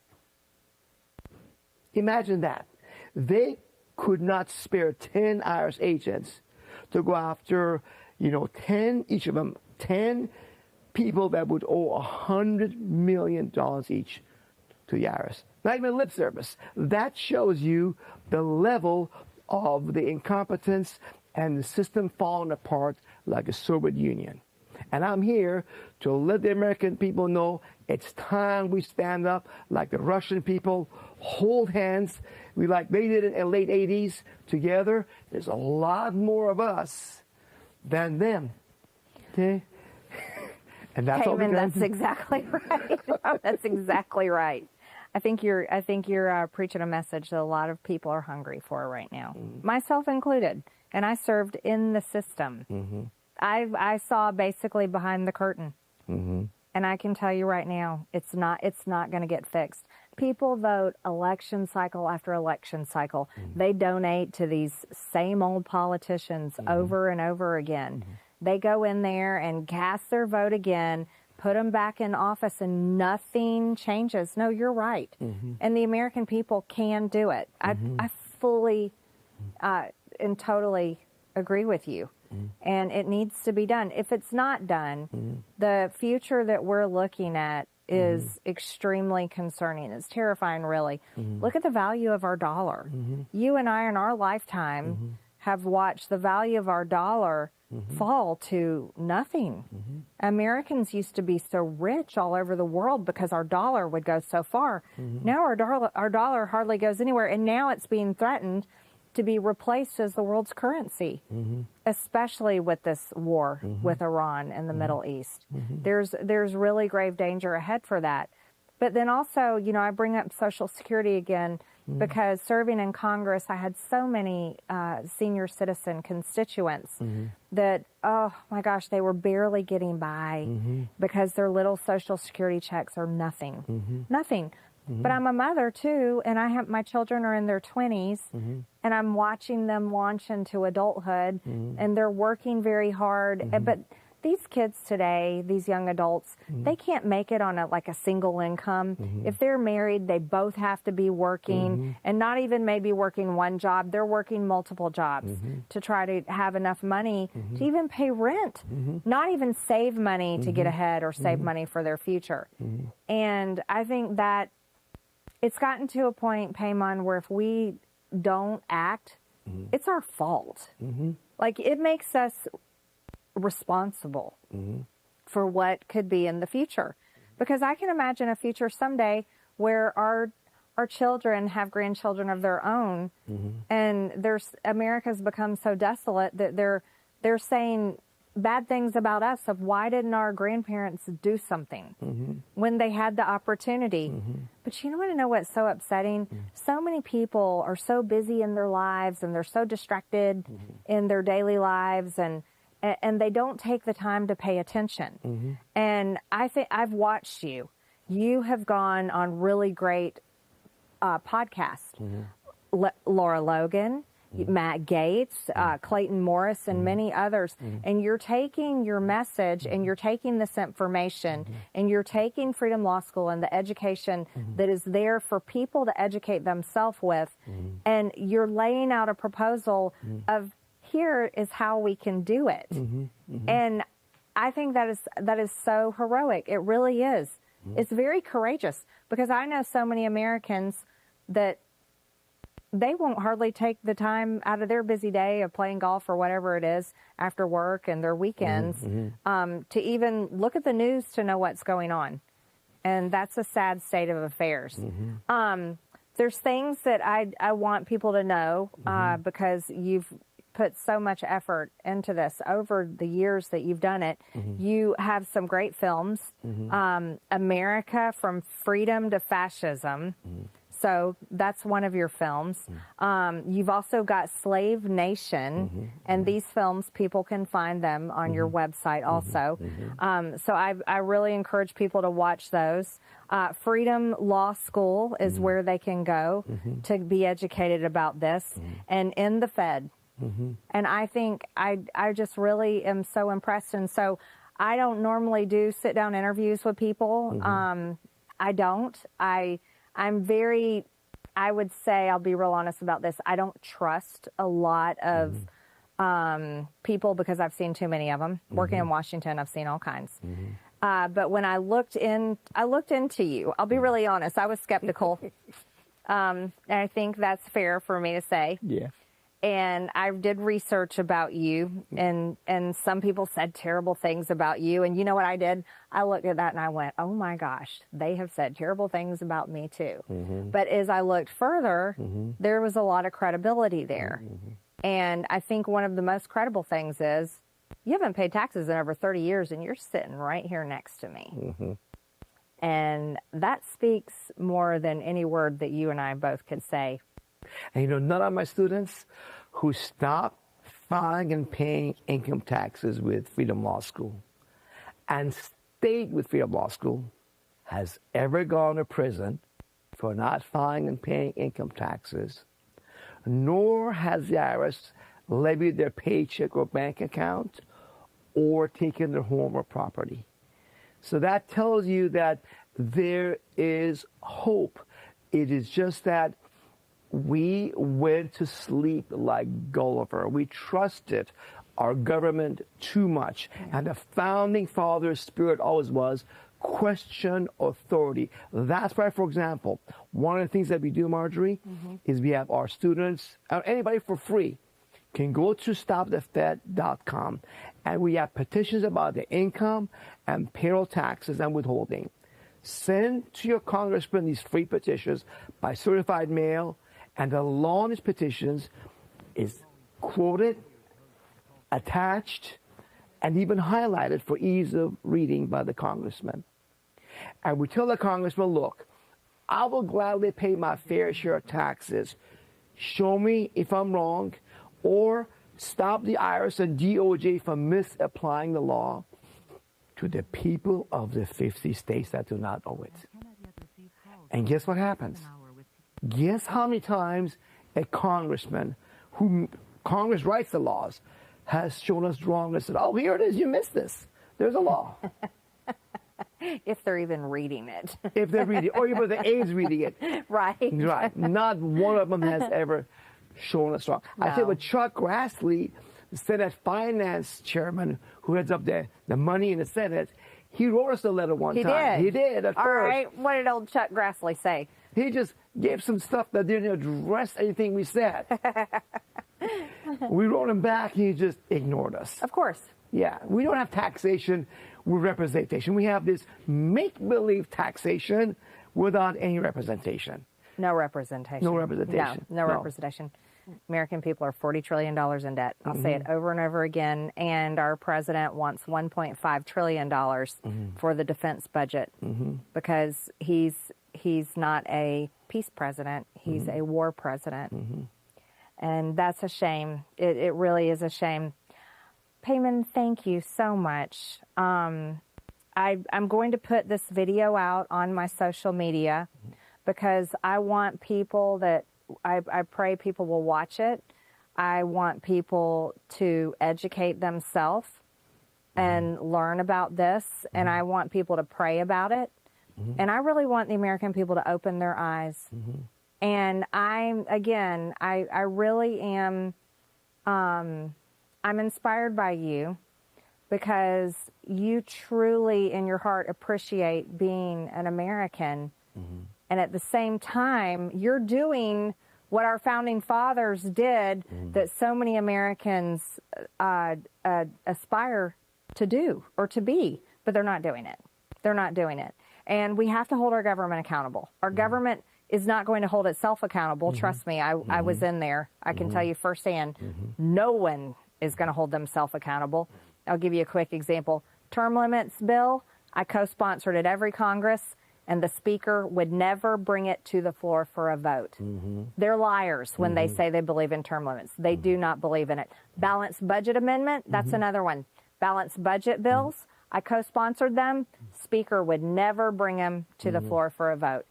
Speaker 2: Imagine that. They could not spare 10 IRS agents to go after, 10, each of them, 10 people that would owe $100 million each to the IRS. Not even lip service. That shows you the level of the incompetence and the system falling apart like a Soviet Union. And I'm here to let the American people know it's time we stand up like the Russian people, hold hands. Like they did in the late 80s together. There's a lot more of us than them. Okay? And that's all
Speaker 1: Peymon, that's exactly right. That's exactly right. I think you're preaching a message that a lot of people are hungry for right now, myself included. And I served in the system. I saw basically behind the curtain, and I can tell you right now, it's not going to get fixed. People vote election cycle after election cycle. They donate to these same old politicians over and over again. They go in there and cast their vote again, put them back in office, and nothing changes. No, you're right. And the American people can do it. I fully and totally agree with you. And it needs to be done. If it's not done, the future that we're looking at is extremely concerning. It's terrifying, really. Look at the value of our dollar. You and I, in our lifetime, have watched the value of our dollar fall to nothing. Americans used to be so rich all over the world because our dollar would go so far. Now our dollar hardly goes anywhere, and now it's being threatened to be replaced as the world's currency, especially with this war with Iran and the Middle East. There's really grave danger ahead for that. But then also, I bring up Social Security again because serving in Congress, I had so many senior citizen constituents that, oh my gosh, they were barely getting by because their little Social Security checks are nothing. Nothing. But I'm a mother too, and my children are in their 20s, and I'm watching them launch into adulthood, and they're working very hard. But these kids today, these young adults, they can't make it on a single income. If they're married, they both have to be working, and not even maybe working one job. They're working multiple jobs to try to have enough money to even pay rent, not even save money to get ahead or save money for their future. And I think that it's gotten to a point, Peymon, where if we don't act, it's our fault. Like, it makes us responsible for what could be in the future, because I can imagine a future someday where our children have grandchildren of their own, and America's become so desolate that they're saying bad things about us of why didn't our grandparents do something when they had the opportunity. But you want to know what's so upsetting? So many people are so busy in their lives, and they're so distracted in their daily lives, and they don't take the time to pay attention. And I think I've watched you. You have gone on really great podcasts. Laura Logan, Matt Gaetz, Clayton Morris, and many others. And you're taking your message, and you're taking this information, and you're taking Freedom Law School and the education that is there for people to educate themselves with, and you're laying out a proposal of, here is how we can do it. And I think that is so heroic. It really is. It's very courageous, because I know so many Americans that they won't hardly take the time out of their busy day of playing golf or whatever it is after work and their weekends to even look at the news to know what's going on. And that's a sad state of affairs. There's things that I want people to know because you've put so much effort into this over the years that you've done it. You have some great films, America from Freedom to Fascism. So that's one of your films. You've also got Slave Nation, and these films, people can find them on your website also. So I really encourage people to watch those. Freedom Law School is where they can go to be educated about this, and In the Fed. And I think I just really am so impressed. And so I don't normally do sit-down interviews with people. I don't. I'm very, I would say, I'll be real honest about this, I don't trust a lot of people, because I've seen too many of them. Working in Washington, I've seen all kinds. But when I looked into you, I'll be really honest, I was skeptical. And I think that's fair for me to say.
Speaker 2: Yeah.
Speaker 1: And I did research about you, and some people said terrible things about you. And you know what I did? I looked at that and I went, oh my gosh, they have said terrible things about me too. But as I looked further, there was a lot of credibility there. And I think one of the most credible things is, you haven't paid taxes in over 30 years, and you're sitting right here next to me. And that speaks more than any word that you and I both could say.
Speaker 2: And none of my students who stopped filing and paying income taxes with Freedom Law School and stayed with Freedom Law School has ever gone to prison for not filing and paying income taxes, nor has the IRS levied their paycheck or bank account or taken their home or property. So that tells you that there is hope. It is just that we went to sleep like Gulliver. We trusted our government too much. And the founding fathers' spirit always was question authority. That's why, for example, one of the things that we do, Marjorie, is we have our students, anybody for free, can go to stopthefed.com, and we have petitions about the income and payroll taxes and withholding. Send to your congressman these free petitions by certified mail, and the law on these petitions is quoted, attached, and even highlighted for ease of reading by the congressman. And we tell the congressman, look, I will gladly pay my fair share of taxes. Show me if I'm wrong, or stop the IRS and DOGE from misapplying the law to the people of the 50 states that do not owe it. And guess what happens? Guess how many times a congressman who Congress writes the laws has shown us wrong and said, oh, here it is, you missed this. There's a law.
Speaker 1: If they're even reading it.
Speaker 2: If they're reading it, or even the aides reading it.
Speaker 1: Right.
Speaker 2: Right. Not one of them has ever shown us wrong.
Speaker 1: No.
Speaker 2: I tell you what, Chuck Grassley, the Senate Finance Chairman, who heads up the money in the Senate, he wrote us a letter one time. He did at
Speaker 1: All
Speaker 2: first.
Speaker 1: right. What did old Chuck Grassley say?
Speaker 2: He just gave some stuff that didn't address anything we said. We wrote him back, and he just ignored us.
Speaker 1: Of course.
Speaker 2: Yeah, we don't have taxation with representation. We have this make-believe taxation without any representation.
Speaker 1: No representation.
Speaker 2: No representation.
Speaker 1: No representation. American people are $40 trillion in debt. I'll say it over and over again. And our president wants $1.5 trillion for the defense budget because he's not a peace president. He's a war president. And that's a shame. It really is a shame. Peymon, thank you so much. I'm going to put this video out on my social media because I want people that, I pray people will watch it. I want people to educate themselves and learn about this, and I want people to pray about it. And I really want the American people to open their eyes. And I really am, I'm inspired by you because you truly in your heart appreciate being an American. And at the same time, you're doing what our founding fathers did that so many Americans aspire to do or to be, but they're not doing it. They're not doing it. And we have to hold our government accountable. Our government is not going to hold itself accountable. Trust me, I was in there. I can tell you firsthand, no one is going to hold themselves accountable. I'll give you a quick example. Term limits bill, I co-sponsored at every Congress, and the speaker would never bring it to the floor for a vote. They're liars when they say they believe in term limits. They do not believe in it. Balanced budget amendment, that's another one. Balanced budget bills, I co-sponsored them. Speaker would never bring them to the floor for a vote.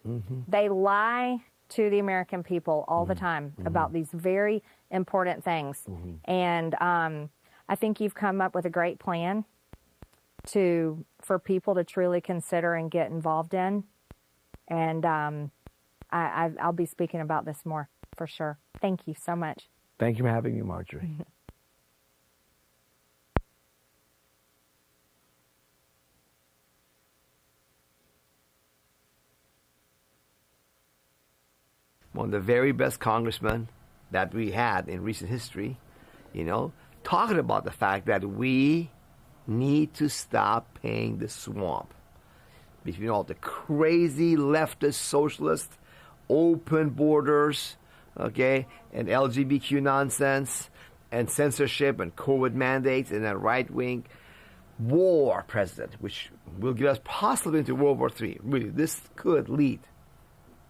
Speaker 1: They lie to the American people all the time about these very important things. And I think you've come up with a great plan for people to truly consider and get involved in. And I'll be speaking about this more for sure. Thank you so much.
Speaker 2: Thank you for having me, Marjorie. One of the very best congressmen that we had in recent history, talking about the fact that we need to stop paying the swamp between all the crazy leftist, socialist, open borders, and LGBTQ nonsense, and censorship, and COVID mandates, and a right-wing war president, which will get us possibly into World War III. Really, this could lead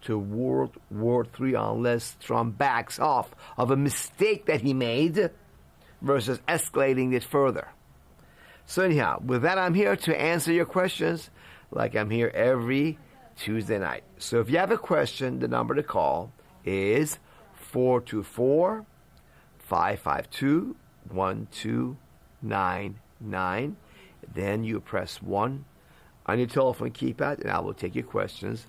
Speaker 2: to World War III unless Trump backs off of a mistake that he made versus escalating it further. So anyhow, with that, I'm here to answer your questions like I'm here every Tuesday night. So if you have a question, the number to call is 424-552-1299. Then you press 1 on your telephone keypad, and I will take your questions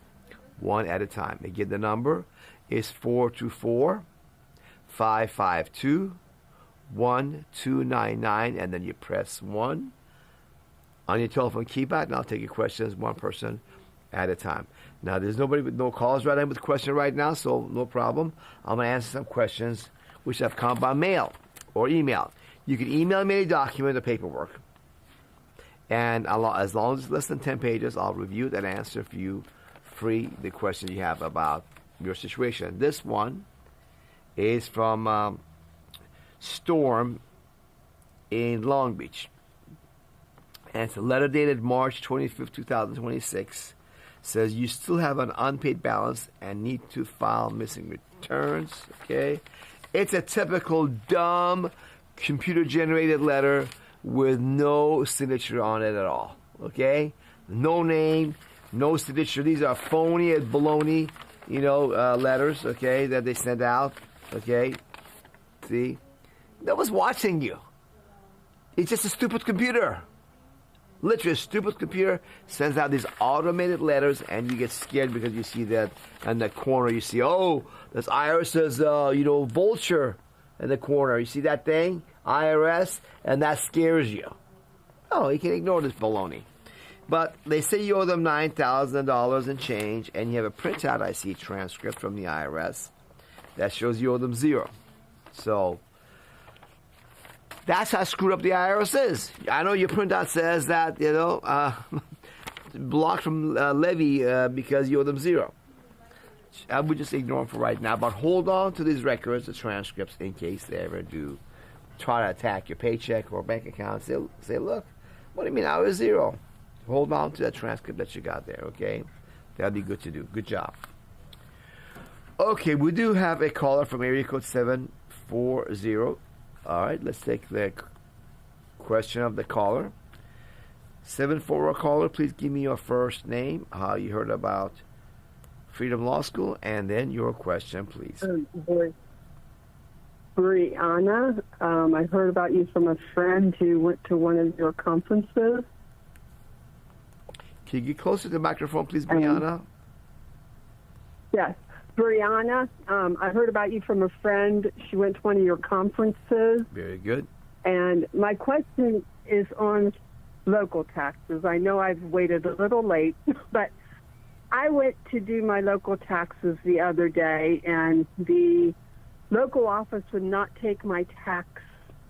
Speaker 2: one at a time. Again, the number is 424-552-1299, and then you press 1 on your telephone keypad, and I'll take your questions one person at a time. Now, there's nobody with no calls right in with a question right now, so no problem. I'm going to answer some questions which have come by mail or email. You can email me a document or paperwork, and as long as it's less than 10 pages, I'll review it and answer for you free the question you have about your situation. This one is from Storm in Long Beach. And it's a letter dated March 25th, 2026. Says you still have an unpaid balance and need to file missing returns. Okay. It's a typical dumb computer-generated letter with no signature on it at all. Okay. No name, No signature. These are phony and baloney, letters, okay, that they send out, okay? See? No one's watching you. It's just a stupid computer. Literally, a stupid computer sends out these automated letters, and you get scared because you see that in the corner. You see, oh, this IRS's, vulture in the corner. You see that thing? IRS, and that scares you. Oh, you can ignore this baloney. But they say you owe them $9,000 and change, and you have a printout, I see, transcript from the IRS that shows you owe them zero. So that's how screwed up the IRS is. I know your printout says that, blocked from levy because you owe them zero. I would just ignore them for right now, but hold on to these records, the transcripts, in case they ever do try to attack your paycheck or bank account. Say, look, what do you mean I was zero? Hold on to that transcript that you got there, okay? That'd be good to do. Good job. Okay, we do have a caller from area code 740. All right, let's take the question of the caller. 740 caller, please give me your first name, how you heard about Freedom Law School, and then your question, please.
Speaker 3: Brianna, I heard about you from a friend who went to one of your conferences.
Speaker 2: Can you get closer to the microphone, please, Brianna?
Speaker 3: Yes. Brianna, I heard about you from a friend. She went to one of your conferences.
Speaker 2: Very good.
Speaker 3: And my question is on local taxes. I know I've waited a little late, but I went to do my local taxes the other day, and the local office would not take my tax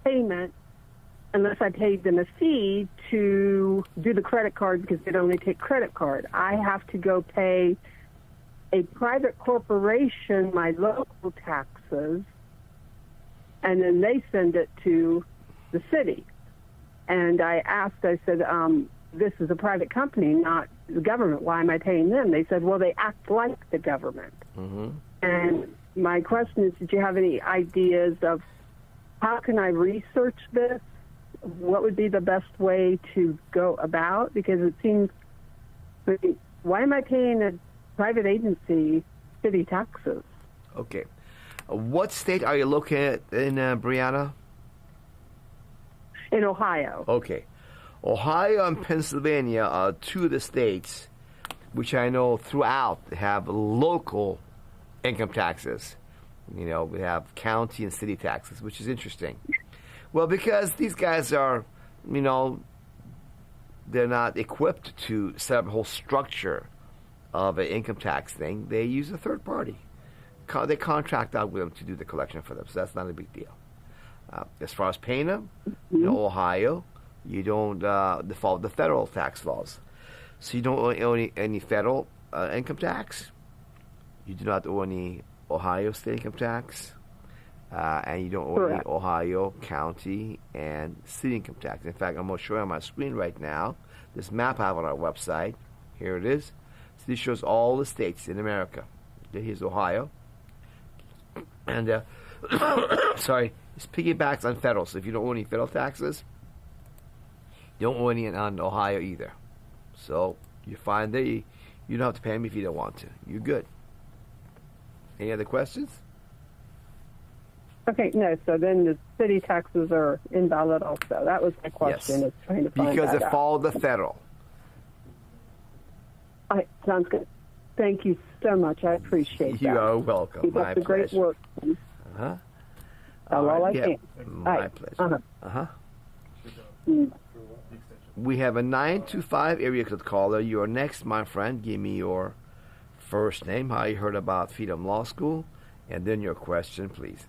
Speaker 3: payment unless I paid them a fee to do the credit card, because they'd only take credit card. I have to go pay a private corporation my local taxes, and then they send it to the city. And I asked, I said, this is a private company, not the government. Why am I paying them? They said, well, they act like the government. Mm-hmm. And my question is, did you have any ideas of how can I research this? What would be the best way to go about? Because it seems, why am I paying a private agency city taxes?
Speaker 2: Okay. What state are you located in, Brianna?
Speaker 3: In Ohio.
Speaker 2: Okay. Ohio and Pennsylvania are two of the states which I know throughout have local income taxes. We have county and city taxes, which is interesting. Well, because these guys are, they're not equipped to set up a whole structure of an income tax thing. They use a third party. They contract out with them to do the collection for them, so that's not a big deal. As far as paying them, in Ohio, you don't follow the federal tax laws. So you don't owe any federal income tax. You do not owe any Ohio state income tax. And you don't owe any Ohio county and city income tax. In fact, I'm going to show you on my screen right now this map I have on our website. Here it is. So this shows all the states in America. Here's Ohio. And, sorry, it's piggybacks on federal. So if you don't owe any federal taxes, you don't owe any on Ohio either. So you find that you don't have to pay them if you don't want to. You're good. Any other questions?
Speaker 3: Okay, no, so then the city taxes are invalid also. That was my question.
Speaker 2: Yes,
Speaker 3: is trying to find
Speaker 2: because
Speaker 3: that
Speaker 2: it followed the federal.
Speaker 3: All right, sounds good. Thank you so much. I appreciate that.
Speaker 2: You are welcome.
Speaker 3: Keep
Speaker 2: My
Speaker 3: up the
Speaker 2: pleasure.
Speaker 3: great work.
Speaker 2: Uh-huh.
Speaker 3: All I can.
Speaker 2: My pleasure. Uh-huh. We have a 925 area code caller. You're next, my friend. Give me your first name, how you heard about Freedom Law School, and then your question, please.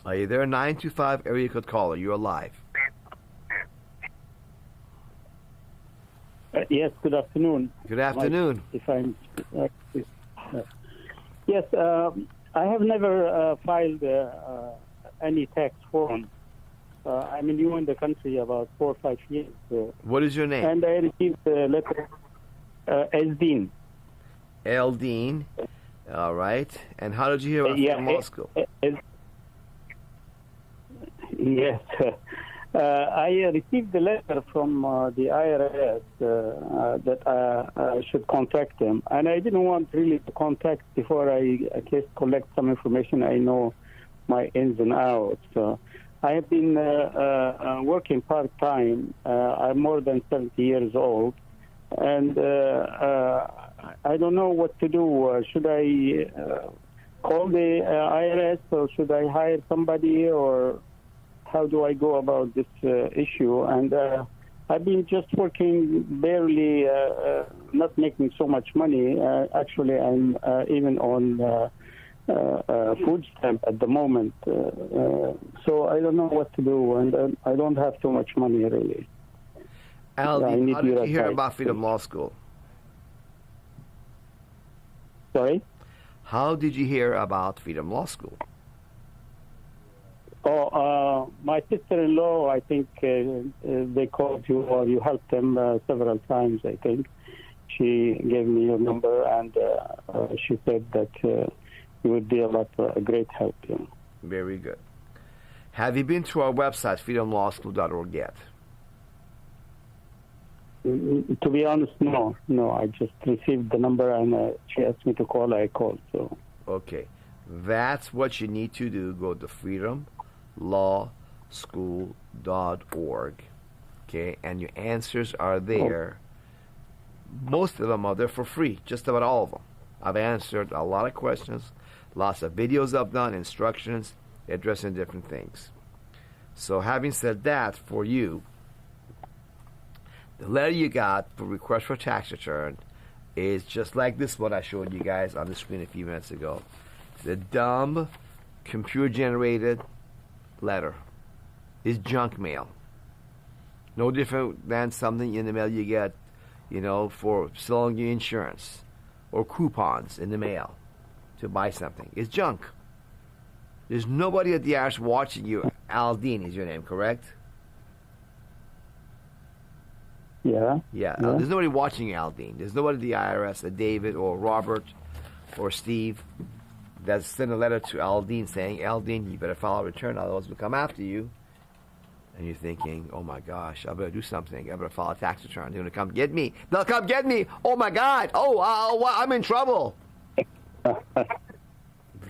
Speaker 2: Are you there? 925 area code caller. You're live.
Speaker 4: Yes, good afternoon.
Speaker 2: Good afternoon.
Speaker 4: Yes, I have never filed any tax form. I'm new in the country about 4 or 5 years.
Speaker 2: What is your name?
Speaker 4: And I received a letter, Eldeen.
Speaker 2: Eldeen. All right. And how did you hear about Freedom Law School?
Speaker 4: Yes. I received a letter from the IRS that I should contact them, and I didn't want really to contact before I at least collect some information. I know my ins and outs. I have been working part-time. I'm more than 70 years old, and I don't know what to do. Should I call the IRS, or should I hire somebody, or how do I go about this issue? And I've been just working barely, not making so much money. Actually, I'm even on food stamp at the moment. So I don't know what to do, and I don't have too much money, really.
Speaker 2: Aldi, how did you hear about Freedom Law School?
Speaker 4: Sorry?
Speaker 2: How did you hear about Freedom Law School?
Speaker 4: Oh, my sister-in-law, I think they called you, or you helped them several times, I think. She gave me your number, and she said that you would be a great help. Yeah.
Speaker 2: Very good. Have you been to our website, freedomlawschool.org yet?
Speaker 4: To be honest, no. I just received the number, and she asked me to call. I called. So.
Speaker 2: Okay. That's what you need to do. Go to freedomlawschool.org. Okay? And your answers are there. Most of them are there for free. Just about all of them. I've answered a lot of questions. Lots of videos I've done, instructions, addressing different things. So having said that, for you, the letter you got for request for tax return is just like this one I showed you guys on the screen a few minutes ago. It's a dumb, computer-generated letter. It's junk mail. No different than something in the mail you get, for selling you insurance or coupons in the mail to buy something. It's junk. There's nobody at the IRS watching you. Aldine is your name, correct?
Speaker 4: Yeah.
Speaker 2: There's nobody watching you, Aldine. There's nobody at the IRS, David or Robert or Steve, that's sent a letter to Aldine saying, Aldine, you better file a return, otherwise we'll come after you. And you're thinking, oh my gosh, I better do something. I better file a tax return. They're going to come get me. They'll come get me. Oh my God. I'm in trouble.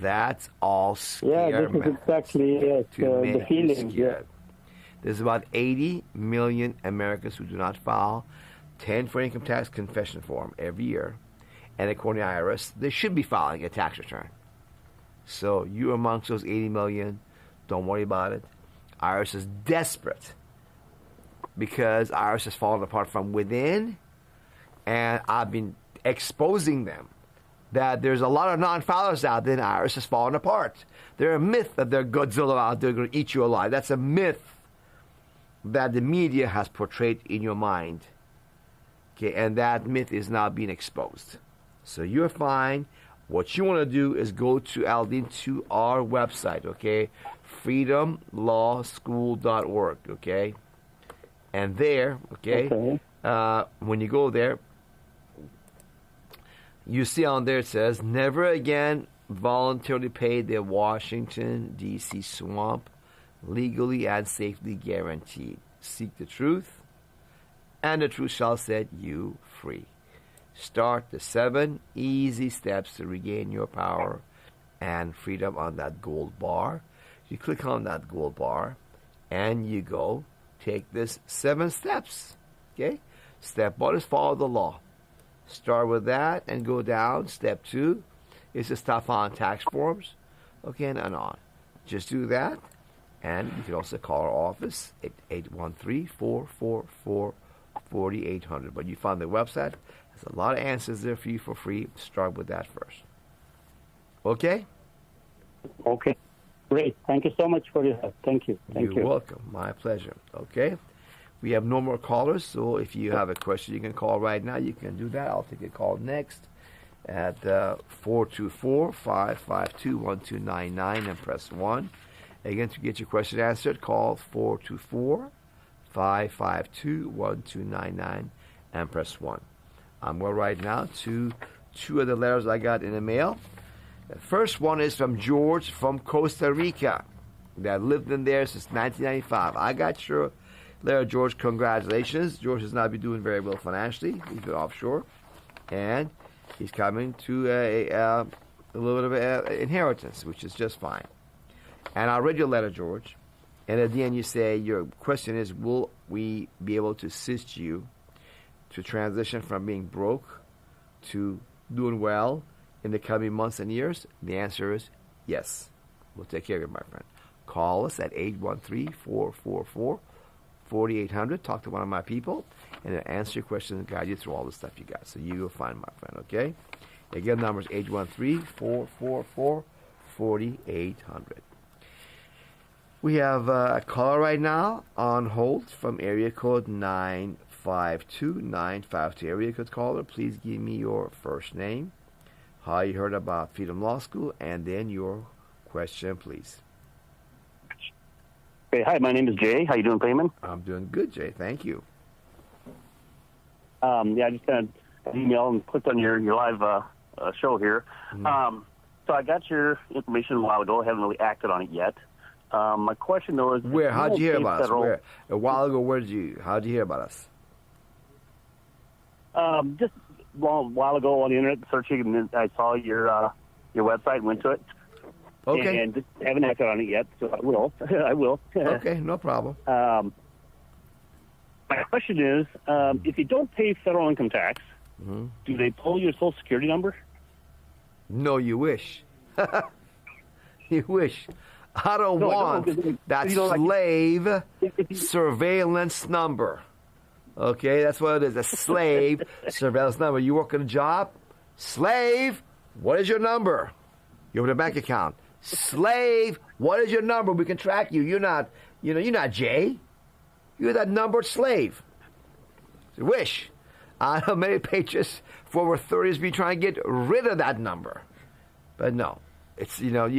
Speaker 2: That's all scare.
Speaker 4: Yeah, this is exactly it. The feeling. Yeah.
Speaker 2: There's about 80 million Americans who do not file 10 for income tax confession form every year. And according to the IRS, they should be filing a tax return. So you're amongst those 80 million. Don't worry about it. IRS is desperate because IRS is falling apart from within. And I've been exposing them that there's a lot of non-filers out there and IRS is falling apart. They're a myth that they're Godzilla out there going to eat you alive. That's a myth that the media has portrayed in your mind. Okay, and that myth is now being exposed. So you're fine. What you want to do is go to Aldine to our website, okay? freedomlawschool.org, okay? And there, okay. When you go there, you see on there it says, never again voluntarily pay the Washington D.C. swamp, legally and safely guaranteed. Seek the truth, and the truth shall set you free. Start the 7 easy steps to regain your power and freedom on that gold bar. You click on that gold bar, and you go take this 7 steps. Okay? Step 1 is follow the law. Start with that and go down. Step 2 is to stop filing tax forms. Okay, and on. Just do that. And you can also call our office at 813-444-4800. But you find the website. There's a lot of answers there for you for free. Start with that first. Okay?
Speaker 4: Okay. Great. Thank you so much for your help. Thank you.
Speaker 2: You're welcome. My pleasure. Okay? We have no more callers, so if you have a question you can call right now, you can do that. I'll take a call next at 424-552-1299 and press 1. Again, to get your question answered, call 424-552-1299 and press 1. I'm going right now to 2 of the letters I got in the mail. The first one is from George from Costa Rica. that lived in there since 1995. I got your letter, George. Congratulations. George has not been doing very well financially. He's been offshore, and he's coming to a little bit of inheritance, which is just fine. And I read your letter, George, and at the end you say your question is, will we be able to assist you to transition from being broke to doing well in the coming months and years? The answer is yes. We'll take care of you, my friend. Call us at 813-444-4800. Talk to one of my people, and they'll answer your questions and guide you through all the stuff you got. So you will find, my friend, okay? Again, number is 813-444-4800. We have a caller right now on hold from area code 952. Area code caller, please give me your first name, how you heard about Freedom Law School, and then your question, please.
Speaker 5: Hey, hi, my name is Jay. How you doing, Peymon?
Speaker 2: I'm doing good, Jay. Thank you.
Speaker 5: I just kind of emailed and clicked on your live show here.
Speaker 2: Mm-hmm.
Speaker 5: So I got your information a while ago. I haven't really acted on it yet. My question, though, is...
Speaker 2: Where? How'd you hear about us? Where? A while ago, how'd you hear about us?
Speaker 5: Just a while ago on the internet, searching, and then I saw your website and went to it.
Speaker 2: Okay.
Speaker 5: And just haven't acted on it yet, so I will. I will.
Speaker 2: Okay, no problem.
Speaker 5: My question is, if you don't pay federal income tax, do they pull your Social Security number?
Speaker 2: No, you wish. You wish. I don't want that slave surveillance number. Okay, that's what it is, a slave surveillance number. You work at a job, slave, what is your number? You open a bank account. Slave, what is your number? We can track you. You're not Jay. You're that numbered slave. Wish. I know many patriots for over 30 years be trying to get rid of that number. But no, it's, you don't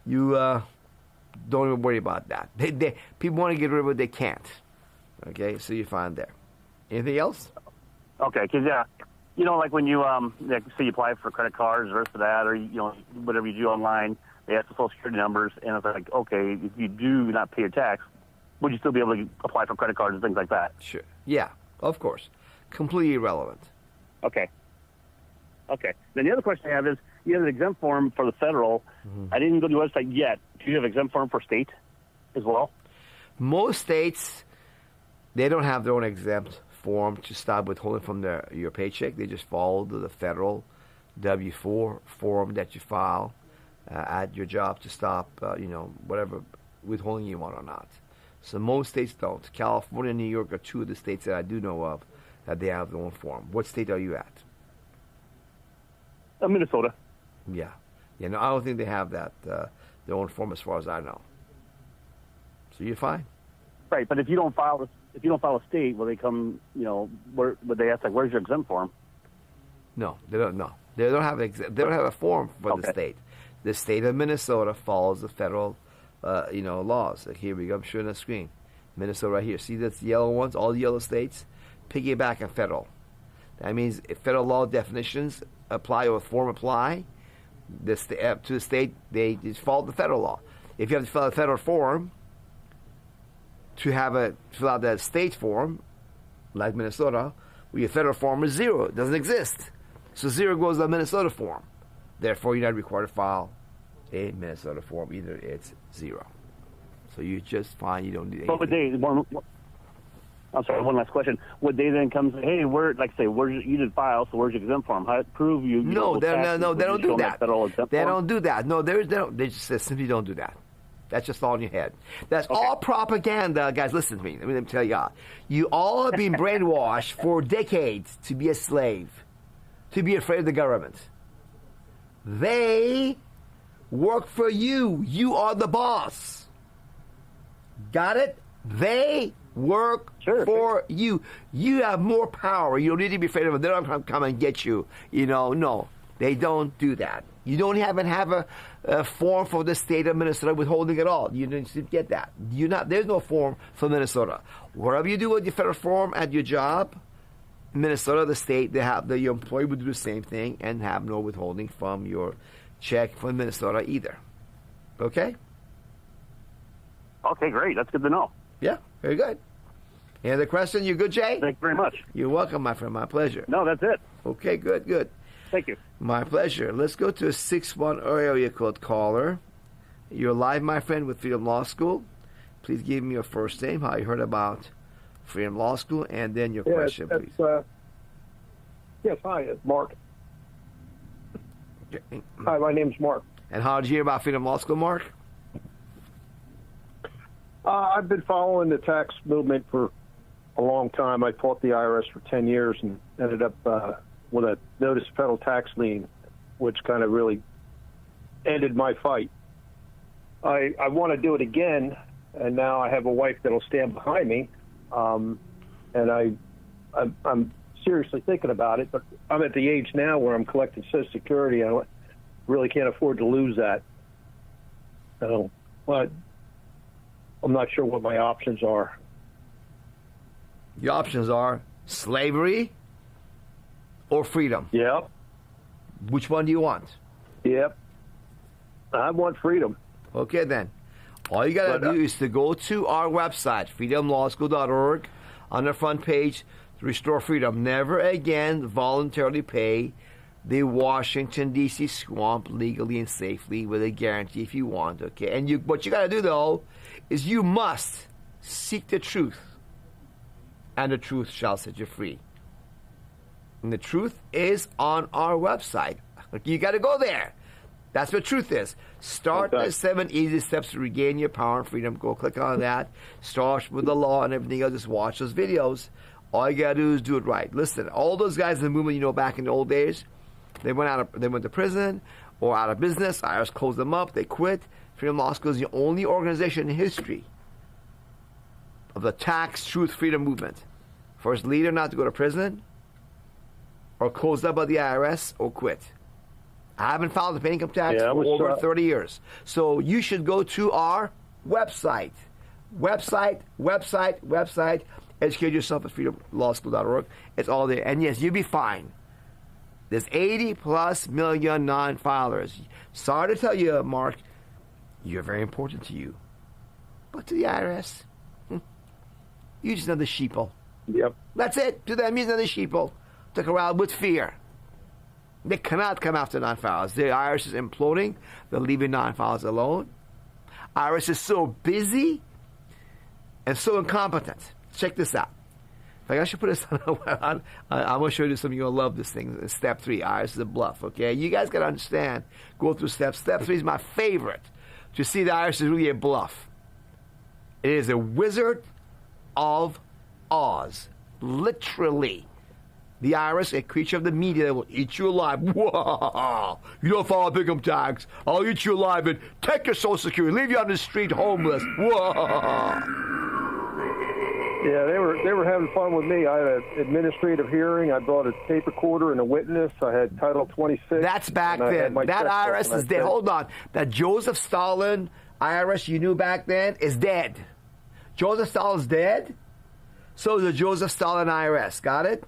Speaker 2: even worry about that. People want to get rid of it, they can't. Okay, so you find there. Anything else?
Speaker 5: Okay, because, like when you, say you apply for credit cards or for that, or, whatever you do online, they ask the Social Security numbers, and it's like, okay, if you do not pay your tax, would you still be able to apply for credit cards and things like that?
Speaker 2: Sure. Yeah, of course. Completely irrelevant.
Speaker 5: Okay. Then the other question I have is, you have an exempt form for the federal. I didn't go to your website yet. Do you have an exempt form for state as well?
Speaker 2: Most states, they don't have their own exempt form to stop withholding from your paycheck. They just follow the federal W-4 form that you file at your job to stop, whatever withholding you want or not. So most states don't. California and New York are two of the states that I do know of that they have their own form. What state are you at?
Speaker 5: Minnesota.
Speaker 2: Yeah. No, I don't think they have that their own form as far as I know. So you're fine.
Speaker 5: Right, but if you don't file a state, will they come? Would they ask where's your exempt form?
Speaker 2: No, they don't. No, they don't have they don't have a form for the state. The state of Minnesota follows the federal, laws. Like here we go. I'm showing the screen. Minnesota right here. See those yellow ones? All the yellow states piggyback on federal. That means if federal law definitions apply or form apply, to the state, they just follow the federal law. If you have to fill out a federal form to fill out that state form, like Minnesota, well, your federal form is zero. It doesn't exist. So zero goes to the Minnesota form. Therefore, you're not required to file a Minnesota form either. It's zero. So you're just fine. You don't need anything.
Speaker 5: I'm sorry, one last question. Would they then come and say, hey, you didn't file, so where's your exempt form? How prove you?
Speaker 2: No, they don't do that. They don't do that. No, they just simply don't do that. That's just all in your head. That's all propaganda. Guys, listen to me. Let me tell you all. You all have been brainwashed for decades to be a slave, to be afraid of the government. They work for you. You are the boss. Got it? They work for you. You have more power. You don't need to be afraid of them. They don't come and get you. No. They don't do that. You don't even have a form for the state of Minnesota withholding at all. You didn't get that. There's no form for Minnesota. Whatever you do with your federal form at your job, Minnesota, the state, your employee would do the same thing and have no withholding from your check from Minnesota either. Okay?
Speaker 5: Okay, great. That's good to know.
Speaker 2: Yeah, very good. Any other question? You good, Jay?
Speaker 5: Thank you very much.
Speaker 2: You're welcome, my friend. My pleasure.
Speaker 5: No, that's it.
Speaker 2: Okay, good.
Speaker 5: Thank you.
Speaker 2: My pleasure. Let's go to a 6-1 area code caller. You're live, my friend, with Freedom Law School. Please give me your first name, how you heard about Freedom Law School, and then your question, please.
Speaker 6: Yes, hi, it's Mark.
Speaker 2: Okay.
Speaker 6: Hi, my name's Mark.
Speaker 2: And how did you hear about Freedom Law School, Mark?
Speaker 6: I've been following the tax movement for a long time. I fought the IRS for 10 years and ended up with a notice of federal tax lien, which kind of really ended my fight. I want to do it again, and now I have a wife that'll stand behind me, and I'm seriously thinking about it, but I'm at the age now where I'm collecting Social Security. I really can't afford to lose that. So, but I'm not sure what my options are.
Speaker 2: Your options are slavery or freedom.
Speaker 6: Yep.
Speaker 2: Which one do you want?
Speaker 6: Yep. I want freedom.
Speaker 2: Okay, then. All you got to do is to go to our website, freedomlawschool.org, on the front page, to restore freedom. Never again voluntarily pay the Washington, D.C. swamp legally and safely with a guarantee if you want, okay? And what you got to do, though, is you must seek the truth, and the truth shall set you free. And the truth is on our website. You got to go there. That's what truth is. Start the 7 easy steps to regain your power and freedom. Go click on that. Start with the law and everything else. Just watch those videos. All you got to do is do it right. Listen, all those guys in the movement, back in the old days, they went to prison or out of business. IRS closed them up. They quit. Freedom Law School is the only organization in history of the tax, truth, freedom movement. First leader not to go to prison or closed up by the IRS or quit. I haven't filed the income tax for over 30 years. So you should go to our website. Educate yourself at freedomlawschool.org. It's all there. And yes, you'll be fine. There's 80+ million non-filers. Sorry to tell you, Mark, you're very important to you. But to the IRS, you're just another sheeple.
Speaker 6: Yep.
Speaker 2: That's it. To them, you're another sheeple. Took around with fear. They cannot come after non-filers. The IRS is imploding. They're leaving non-filers alone. IRS is so busy and so incompetent. Check this out. In fact, I should put this on. I'm going to show you something. You're going to love this thing. Step 3, IRS is a bluff, okay? You guys got to understand. Go through steps. Step 3 is my favorite. To see the IRS is really a bluff. It is a Wizard of Oz. Literally. The IRS, a creature of the media that will eat you alive. Whoa! You don't file income tax. I'll eat you alive and take your Social Security, leave you on the street homeless. Whoa!
Speaker 6: Yeah, they were having fun with me. I had an administrative hearing. I brought a tape recorder and a witness. I had Title 26.
Speaker 2: That's back then. That IRS is dead. Hold on. That Joseph Stalin IRS you knew back then is dead. Joseph Stalin's dead. So is the Joseph Stalin IRS. Got it?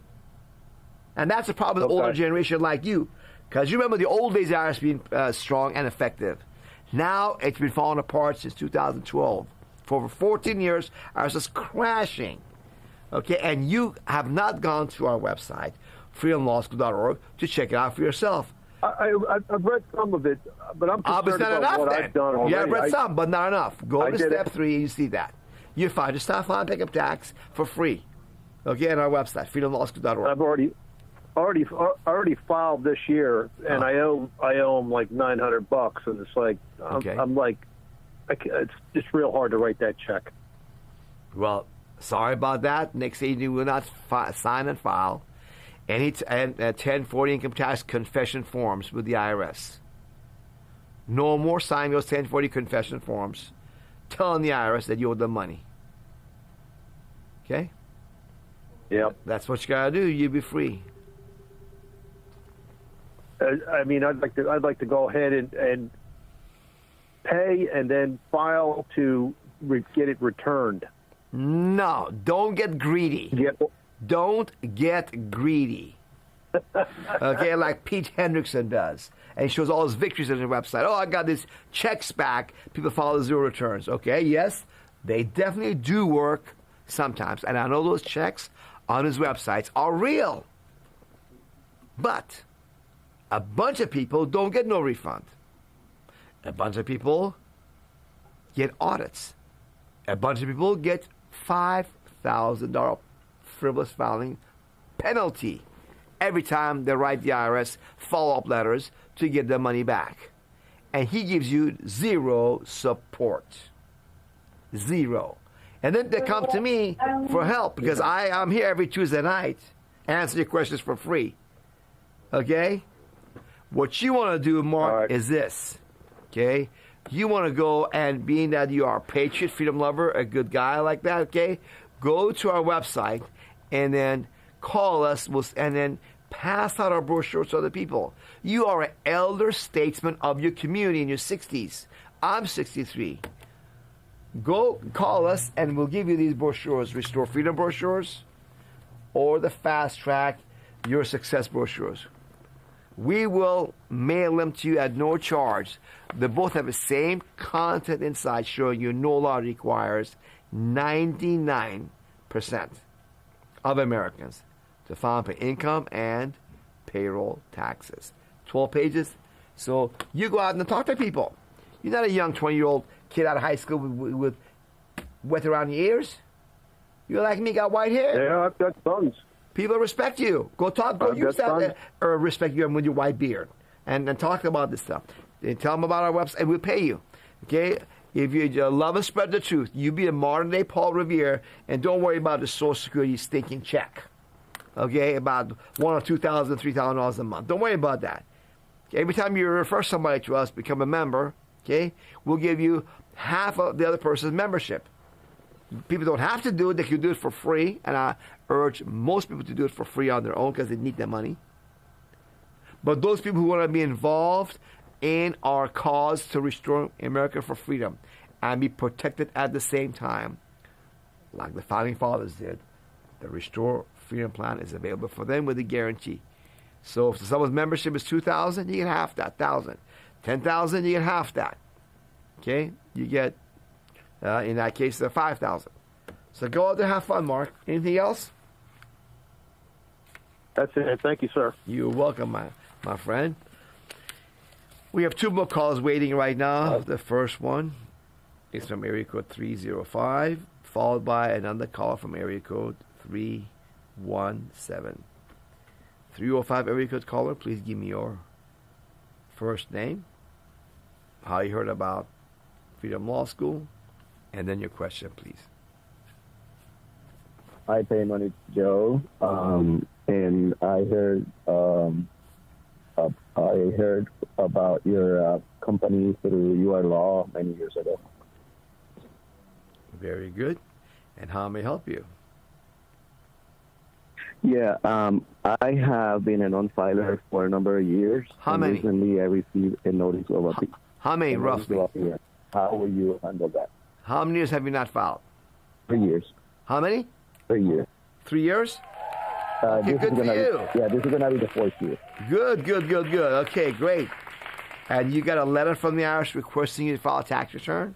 Speaker 2: And that's the problem with older generation like you. Because you remember the old days of IRS being strong and effective. Now it's been falling apart since 2012. For over 14 years, IRS is crashing. Okay, and you have not gone to our website, freedomlawschool.org, to check it out for yourself.
Speaker 6: I've read some of it, but I'm concerned about what I've done already.
Speaker 2: Yeah, I've read some, but not enough. Go to step 3 and you see that. You're fine. Just start filing pickup tax for free. Okay, on our website, freedomlawschool.org.
Speaker 6: I've already filed this year, and I owe them like $900, and it's like I'm like, it's just real hard to write that check.
Speaker 2: Well, sorry about that. Next thing you will not sign and file any 1040 income tax confession forms with the IRS. No more signing those 1040 confession forms, telling the IRS that you owe them money. Okay?
Speaker 6: Yep.
Speaker 2: That's what you gotta do. You'll be free.
Speaker 6: I mean, I'd like to go ahead and pay and then file to get it returned.
Speaker 2: No, don't get greedy. Don't get greedy. Okay, like Pete Hendrickson does. And he shows all his victories on his website. Oh, I got these checks back. People follow 0 returns. Okay, yes, They definitely do work sometimes. And I know those checks on his websites are real. But a bunch of people don't get no refund. A bunch of people get audits. A bunch of people get $5,000 frivolous filing penalty every time they write the IRS follow-up letters to get their money back. And he gives you zero support. Zero. And then they come to me for help because I'm here every Tuesday night answer your questions for free. Okay? What you want to do, Mark, is this. Okay? You want to go and being that you are a patriot, freedom lover, a good guy like that, okay? Go to our website and then call us and then pass out our brochures to other people. You are an elder statesman of your community in your 60s. I'm 63. Go call us and we'll give you these brochures, Restore Freedom brochures or the Fast Track Your Success brochures. We will mail them to you at no charge. They both have the same content inside showing you no law requires 99% of Americans to file and pay income and payroll taxes. 12 pages. So you go out and talk to people. You're not a young 20-year-old kid out of high school with wet around your ears. You're like me, got white hair.
Speaker 6: Yeah, I've got sons.
Speaker 2: People respect you. Go talk, go use that, or respect you with your white beard. And talk about this stuff. And tell them about our website, and we'll pay you. Okay? If you love and spread the truth, you be a modern-day Paul Revere, and don't worry about the Social Security stinking check. Okay? About $1,000 or $2,000, $3,000 a month. Don't worry about that. Okay? Every time you refer somebody to us, become a member, okay, we'll give you half of the other person's membership. People don't have to do it. They can do it for free, and I urge most people to do it for free on their own because they need the money. But those people who want to be involved in our cause to restore America for freedom and be protected at the same time, like the Founding Fathers did, the Restore Freedom Plan is available for them with a guarantee. So if someone's membership is $2,000, you get half that. $1,000, $10,000, you get half that. Okay, you get. In that case, they're $5,000. So go out there, have fun, Mark. Anything else?
Speaker 6: That's it. Thank you, sir.
Speaker 2: You're welcome, my friend. We have two more calls waiting right now. The first one is from area code 305, followed by another call from area code 317. 305 area code caller, please give me your first name, how you heard about Freedom Law School, and then your question, please.
Speaker 7: Hi, Peymon, it's Joe. And I heard about your company through UR Law many years ago.
Speaker 2: Very good. And how may I help you?
Speaker 7: Yeah, I have been a non-filer for a number of years.
Speaker 2: How many?
Speaker 7: Recently, I received a notice of appeal.
Speaker 2: How many, roughly?
Speaker 7: How will you handle that?
Speaker 2: How many years have you not filed?
Speaker 7: 3 years.
Speaker 2: How many?
Speaker 7: 3 years.
Speaker 2: 3 years? Okay, good for you.
Speaker 7: Yeah, this is going to be the 4th year.
Speaker 2: Good. Okay, great. And you got a letter from the IRS requesting you to file a tax return?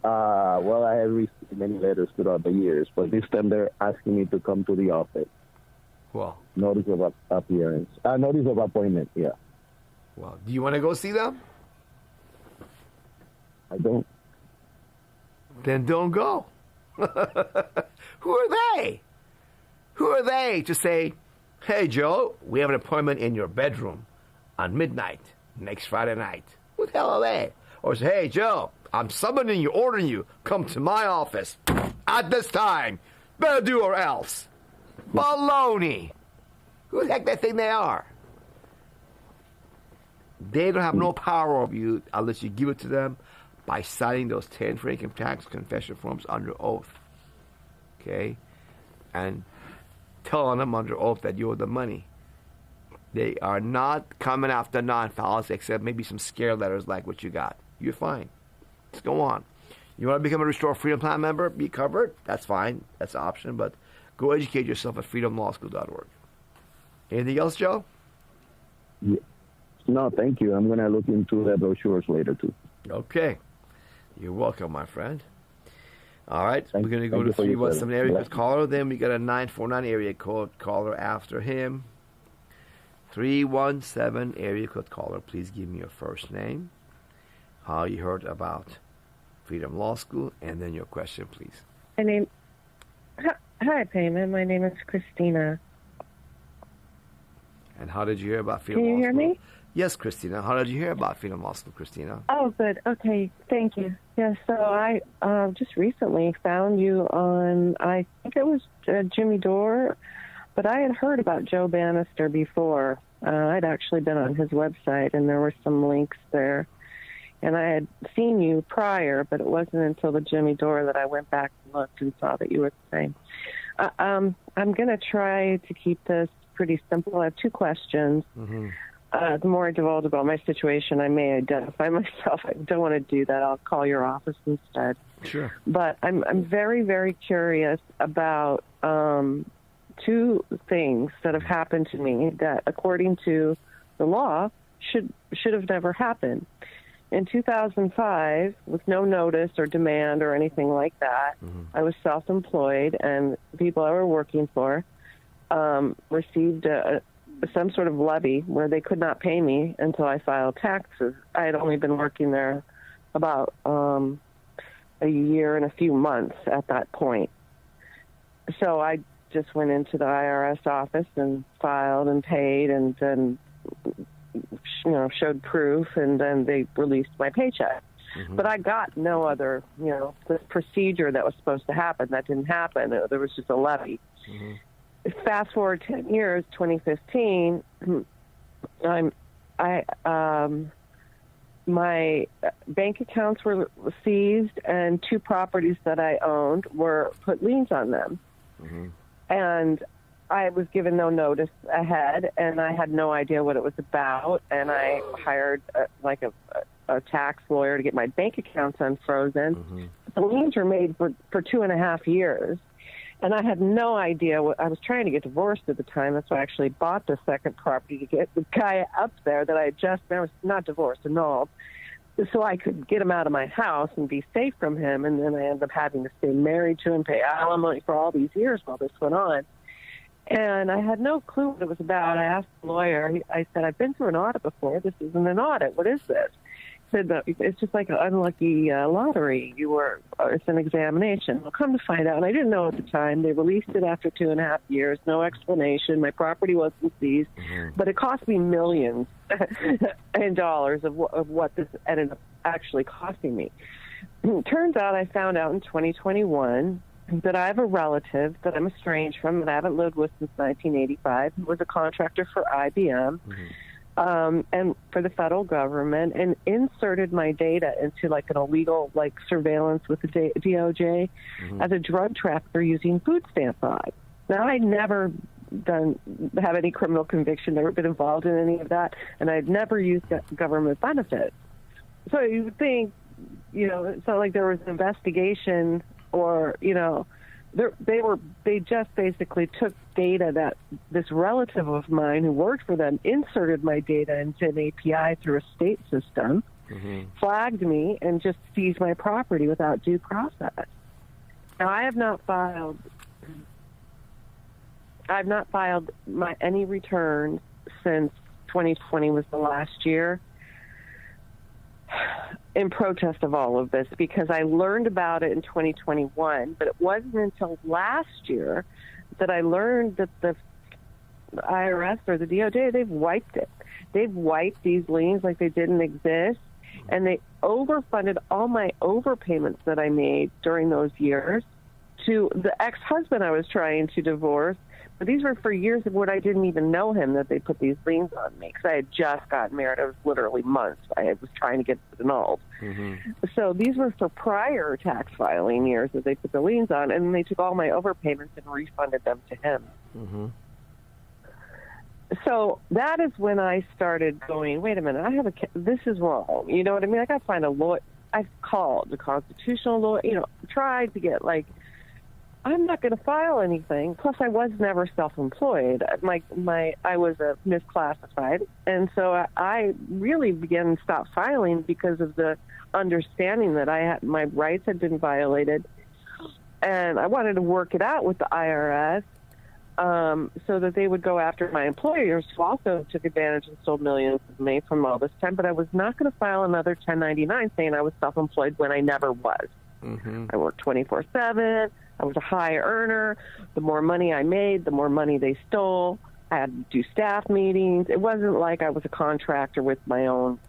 Speaker 7: Well, I have received many letters throughout the years, but this time they're asking me to come to the office.
Speaker 2: Well.
Speaker 7: Notice of appearance. Notice of appointment, yeah.
Speaker 2: Well, do you want to go see them?
Speaker 7: I don't.
Speaker 2: Then don't go. Who are they? Who are they to say, hey, Joe, we have an appointment in your bedroom on midnight next Friday night? Who the hell are they? Or say, hey, Joe, I'm summoning you, ordering you, come to my office at this time. Better do or else. Baloney. Who the heck they think they are? They don't have no power over you unless you give it to them by signing those 10 for income tax confession forms under oath. Okay? And telling them under oath that you owe the money. They are not coming after non-filers except maybe some scare letters like what you got. You're fine. Let's go on. You want to become a Restore Freedom Plan member, be covered? That's fine. That's an option. But go educate yourself at freedomlawschool.org. Anything else, Joe?
Speaker 7: Yeah. No, thank you. I'm going to look into the brochures later, too.
Speaker 2: Okay. You're welcome, my friend. All right,
Speaker 7: Thank-
Speaker 2: we're going to go
Speaker 7: thank
Speaker 2: to
Speaker 7: you for your
Speaker 2: 317 area
Speaker 7: service.
Speaker 2: code caller. Then we got a 949 area code caller after him. 317 area code caller. Please give me your first name, how you heard about Freedom Law School, and then your question, please.
Speaker 8: Hi, Peymon. My name is Christina.
Speaker 2: And how did you hear about Freedom
Speaker 8: Can you
Speaker 2: Law
Speaker 8: hear
Speaker 2: School?
Speaker 8: me?
Speaker 2: Yes, Christina. How did you hear about Freedom Law School, Christina?
Speaker 8: Oh, good. Okay, thank you. Yeah, so I just recently found you on, I think it was Jimmy Dore, but I had heard about Joe Bannister before. I'd actually been on his website, and there were some links there. And I had seen you prior, but it wasn't until the Jimmy Dore that I went back and looked and saw that you were the same. I'm going to try to keep this pretty simple. I have two questions.
Speaker 2: Mm-hmm.
Speaker 8: The more I divulge about my situation, I may identify myself. I don't want to do that. I'll call your office instead.
Speaker 2: Sure.
Speaker 8: But I'm very, very curious about two things that have happened to me that, according to the law, should have never happened. In 2005, with no notice or demand or anything like that, I was self-employed, and the people I were working for received some sort of levy where they could not pay me until I filed taxes. I had only been working there about a year and a few months at that point. So I just went into the IRS office and filed and paid, and then showed proof, and then they released my paycheck. But I got no other, this procedure that was supposed to happen. That didn't happen. There was just a levy. Fast forward 10 years, 2015, my bank accounts were seized, and two properties that I owned were put liens on them. And I was given no notice ahead, and I had no idea what it was about, and I hired a tax lawyer to get my bank accounts unfrozen. The liens were made for 2.5 years, and I had no idea what I was trying to get divorced at the time. That's why I actually bought the second property, to get the guy up there that I was not divorced, annulled, so I could get him out of my house and be safe from him. And then I ended up having to stay married to him, pay alimony for all these years while this went on. And I had no clue what it was about. I asked the lawyer. I said, I've been through an audit before. This isn't an audit. What is this? He said, no, it's just like an unlucky lottery. It's an examination. Well, come to find out, and I didn't know at the time. They released it after 2.5 years. No explanation. My property wasn't seized. But it cost me millions in dollars of what this ended up actually costing me. Turns out I found out in 2021 that I have a relative that I'm estranged from, that I haven't lived with since 1985, who was a contractor for IBM and for the federal government, and inserted my data into an illegal surveillance with the DOJ as a drug trafficker using food stamp fraud. Now, I'd never have any criminal conviction, never been involved in any of that, and I'd never used government benefits. So you would think, it's not like there was an investigation, or they just basically took data that this relative of mine who worked for them inserted my data into an API through a state system, flagged me, and just seized my property without due process. Now, I have not filed any returns since 2020 was the last year, in protest of all of this, because I learned about it in 2021, but it wasn't until last year that I learned that the IRS or the DOJ, they've wiped it. They've wiped these liens like they didn't exist, and they overfunded all my overpayments that I made during those years to the ex-husband I was trying to divorce. But these were for years of what I didn't even know him, that they put these liens on me, because I had just gotten married. It was literally months. I was trying to get it annulled. So these were for prior tax filing years that they put the liens on, and they took all my overpayments and refunded them to him. So that is when I started going, wait a minute, this is wrong. You know what I mean? I got to find a lawyer. I've called the constitutional lawyer, tried to get I'm not going to file anything. Plus, I was never self-employed. I was misclassified, and so I really began to stop filing because of the understanding that my rights had been violated, and I wanted to work it out with the IRS so that they would go after my employers, who also took advantage and stole millions of me from all this time. But I was not going to file another 1099 saying I was self-employed when I never was. Mm-hmm. I worked 24/7. I was a high earner. The more money I made, the more money they stole. I had to do staff meetings. It wasn't like I was a contractor with my own,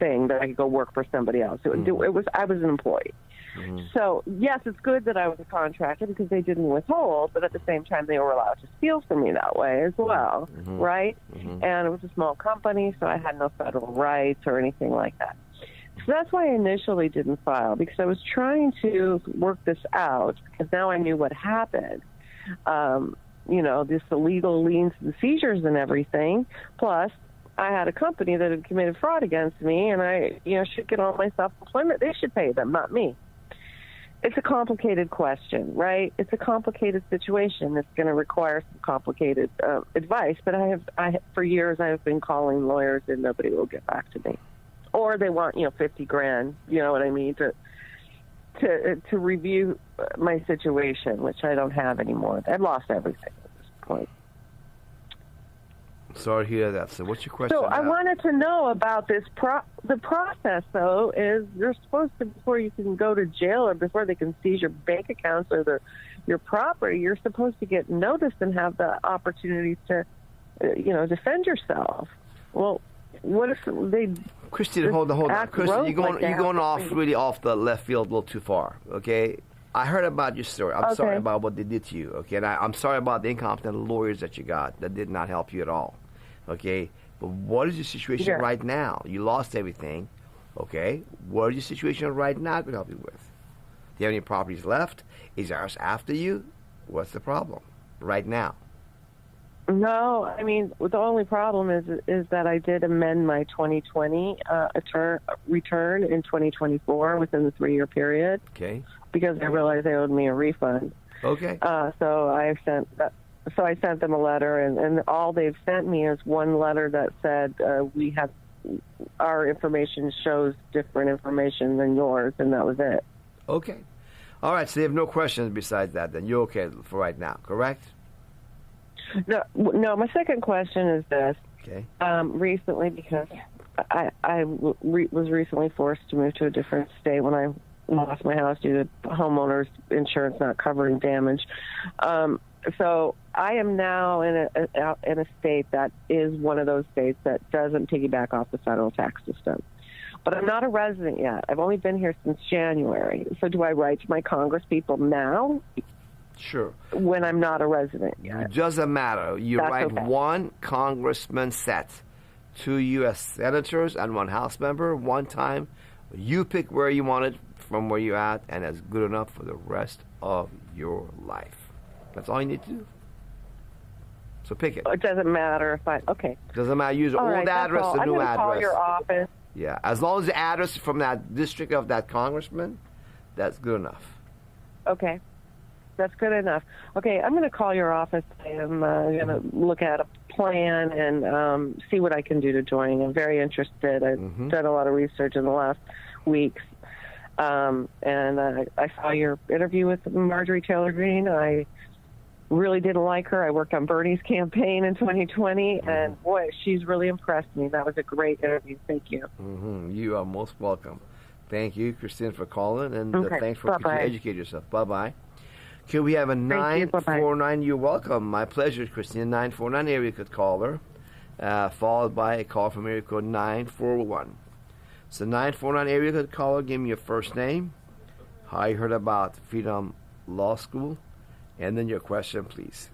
Speaker 8: thing that I could go work for somebody else. I was an employee. Mm-hmm. So, yes, it's good that I was a contractor because they didn't withhold, but at the same time, they were allowed to steal from me that way as well, mm-hmm. right? Mm-hmm. And it was a small company, so I had no federal rights or anything like that. So that's why I initially didn't file, because I was trying to work this out, because now I knew what happened. This illegal liens and seizures and everything. Plus, I had a company that had committed fraud against me, and I, should get all my self-employment. They should pay them, not me. It's a complicated question, right? It's a complicated situation. It's going to require some complicated advice. But for years, I have been calling lawyers, and nobody will get back to me. Or they want, $50,000, you know what I mean, to review my situation, which I don't have anymore. I've lost everything at this point.
Speaker 2: Sorry to hear that. So what's your question?
Speaker 8: So I wanted to know about this. The process, though, is you're supposed to, before you can go to jail or before they can seize your bank accounts or your property, you're supposed to get noticed and have the opportunity to, defend yourself. Well, what if they...
Speaker 2: Christine, hold on. Christine, you're going off the left field a little too far, okay? I heard about your story. I'm sorry about what they did to you, okay? And I'm sorry about the incompetent lawyers that you got that did not help you at all, okay? But what is your situation right now? You lost everything, okay? What is your situation right now I could help you with? Do you have any properties left? Is ours after you? What's the problem right now?
Speaker 8: No, I mean, the only problem is that I did amend my 2020 return in 2024 within the 3-year period.
Speaker 2: Okay.
Speaker 8: Because I realized they owed me a refund.
Speaker 2: Okay.
Speaker 8: So I sent them a letter, and all they've sent me is one letter that said our information shows different information than yours, and that was it.
Speaker 2: Okay. All right. So they have no questions besides that. Then you're okay for right now, correct?
Speaker 8: No. My second question is this.
Speaker 2: Okay.
Speaker 8: Recently, because I was recently forced to move to a different state when I lost my house due to homeowners insurance not covering damage. So I am now in a state that is one of those states that doesn't piggyback off the federal tax system. But I'm not a resident yet. I've only been here since January. So do I write to my Congress people now?
Speaker 2: Sure.
Speaker 8: When I'm not a resident yet.
Speaker 2: It doesn't matter. You write one congressman set, 2 U.S. senators, and 1 House member, one time. You pick where you want it from where you're at, and that's good enough for the rest of your life. That's all you need to do. So pick it.
Speaker 8: It doesn't matter if
Speaker 2: It doesn't matter. Use the old address, the new address.
Speaker 8: I'm going to call your office.
Speaker 2: Yeah. As long as the address from that district of that congressman, that's good enough.
Speaker 8: Okay. That's good enough. Okay, I'm going to call your office. I'm going to look at a plan and see what I can do to join. I'm very interested. I've done a lot of research in the last weeks. And I saw your interview with Marjorie Taylor Greene. I really didn't like her. I worked on Bernie's campaign in 2020, and boy, she's really impressed me. That was a great interview. Thank you.
Speaker 2: You are most welcome. Thank you, Christine, for calling, and thanks for educating yourself. Bye-bye. Okay, we have a 949. You're welcome. My pleasure, Christine. 949 area code caller, followed by a call from area code 941. So 949 area code caller, give me your first name, how you heard about Freedom Law School, and then your question, please.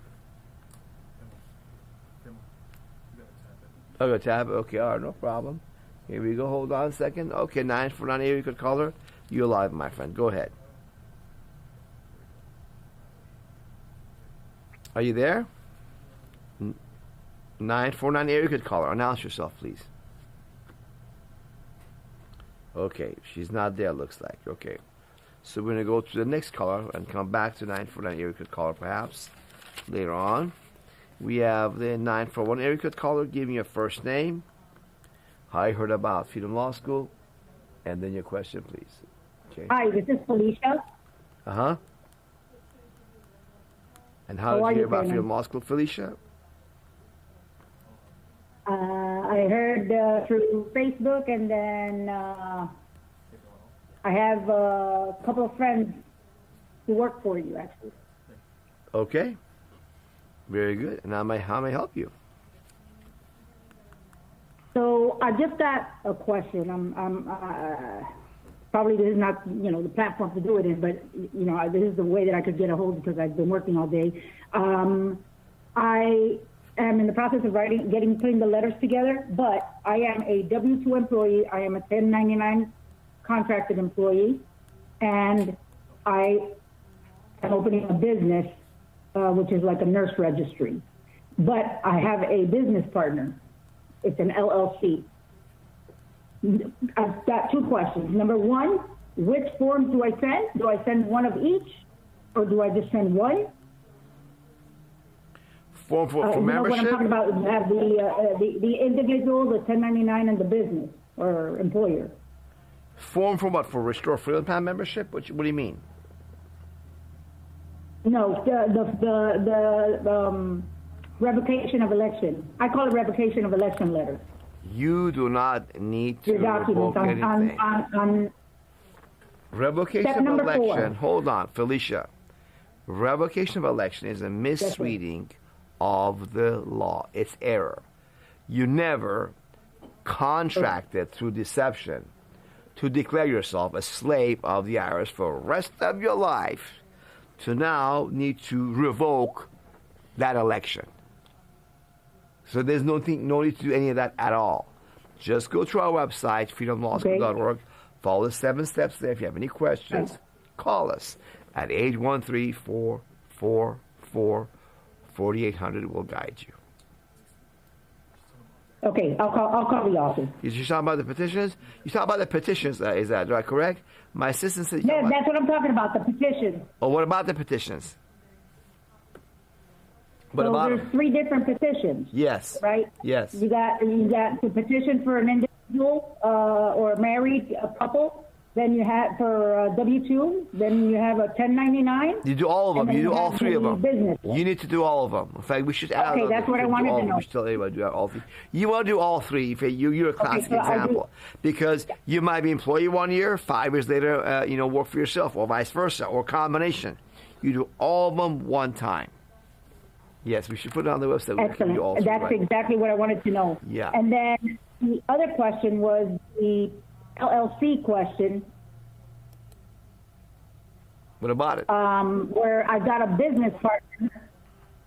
Speaker 2: Oh, tab. Okay, all right, no problem. Here we go. Hold on a second. Okay, 949 area code caller, you're live, my friend. Go ahead. Are you there? 949 area code caller. Announce yourself, please. Okay, she's not there, looks like. Okay. So we're going to go to the next caller and come back to 949 area code caller perhaps later on. We have the 941 area code caller. Give me your first name, how you heard about Freedom Law School, and then your question, please. Okay.
Speaker 9: Hi, this is Felicia.
Speaker 2: Uh-huh. And how did you hear about Freedom Law School, Felicia?
Speaker 9: I heard through Facebook, and then I have a couple of friends who work for you, actually.
Speaker 2: Okay. Very good. And how may I help you?
Speaker 9: So I just got a question. Probably this is not, the platform to do it in, but, this is the way that I could get a hold because I've been working all day. I am in the process of putting the letters together, but I am a W-2 employee. I am a 1099 contracted employee, and I am opening a business, which is like a nurse registry. But I have a business partner. It's an LLC. I've got two questions. Number one, which form do I send? Do I send one of each, or do I just send one?
Speaker 2: Form for membership?
Speaker 9: What I'm talking about, you have the individual, the 1099, and the business or employer.
Speaker 2: Form for what? For Restore Freedom Plan membership? What do you mean?
Speaker 9: No, the revocation of election. I call it revocation of election letter.
Speaker 2: You do not need to
Speaker 9: revoke anything. On
Speaker 2: revocation of election. 4. Hold on, Felicia. Revocation of election is a misreading of the law. It's error. You never contracted through deception to declare yourself a slave of the IRS for the rest of your life to now need to revoke that election. So there's no need to do any of that at all. Just go to our website, freedomlawschool.org. Follow the 7 steps there. If you have any questions, call us at 813-444-4800. We'll guide you.
Speaker 9: Okay, I'll call the office.
Speaker 2: You're talking about the petitions? You're talking about the petitions, is that right, correct? My assistant said...
Speaker 9: Yeah, that's what I'm talking about, the petitions.
Speaker 2: Oh, what about the petitions?
Speaker 9: There's 3 different petitions.
Speaker 2: Yes.
Speaker 9: Right?
Speaker 2: Yes.
Speaker 9: You got the petition for an individual or a married couple. Then you have for W-2. Then you have a 1099.
Speaker 2: You do all of them. You do all 3 of them.
Speaker 9: Business.
Speaker 2: You need to do all of them. In fact, we should add.
Speaker 9: Okay, that's what I wanted to know.
Speaker 2: We should tell everybody to do all 3. You want to do all 3. You're a classic example because you might be employee 1 year, 5 years later, work for yourself, or vice versa, or combination. You do all of them one time. Yes, we should put it on the website.
Speaker 9: Excellent. That's exactly what I wanted to know.
Speaker 2: Yeah.
Speaker 9: And then the other question was the LLC question.
Speaker 2: What about it?
Speaker 9: Where I've got a business partner.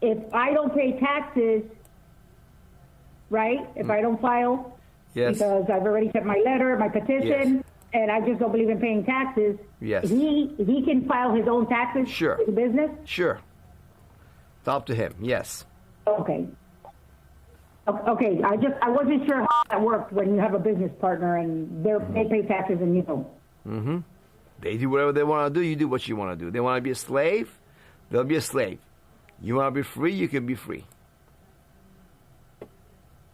Speaker 9: If I don't pay taxes, right? If I don't file,
Speaker 2: yes,
Speaker 9: because I've already sent my letter, my petition,
Speaker 2: yes,
Speaker 9: and I just don't believe in paying taxes.
Speaker 2: Yes.
Speaker 9: He can file his own taxes.
Speaker 2: Sure.
Speaker 9: For the business.
Speaker 2: Sure. It's up to him. Yes.
Speaker 9: Okay. Okay. I wasn't sure how that worked when you have a business partner and they pay taxes and you don't.
Speaker 2: Mm-hmm. They do whatever they want to do. You do what you want to do. They want to be a slave, they'll be a slave. You want to be free, you can be free.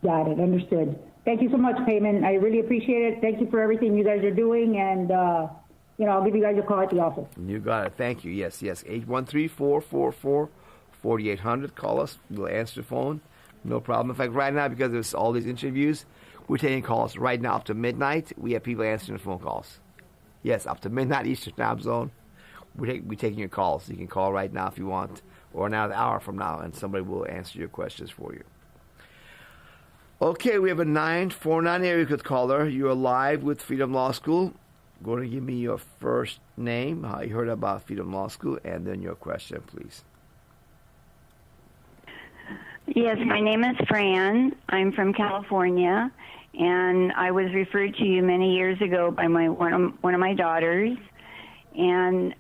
Speaker 9: Got it. Understood. Thank you so much, Peymon. I really appreciate it. Thank you for everything you guys are doing, and I'll give you guys a call at the office.
Speaker 2: You got it. Thank you. Yes. 813-444-4800. Call us. We'll answer the phone. No problem. In fact, right now, because there's all these interviews, we're taking calls right now up to midnight. We have people answering the phone calls. Yes, up to midnight Eastern Time Zone. We're taking your calls. You can call right now if you want, or another hour from now, and somebody will answer your questions for you. Okay, we have a 949 area code caller. You're live with Freedom Law School. Go to give me your first name, how you heard about Freedom Law School, and then your question, please.
Speaker 10: Yes, my name is Fran. I'm from California, and I was referred to you many years ago by one of my daughters. And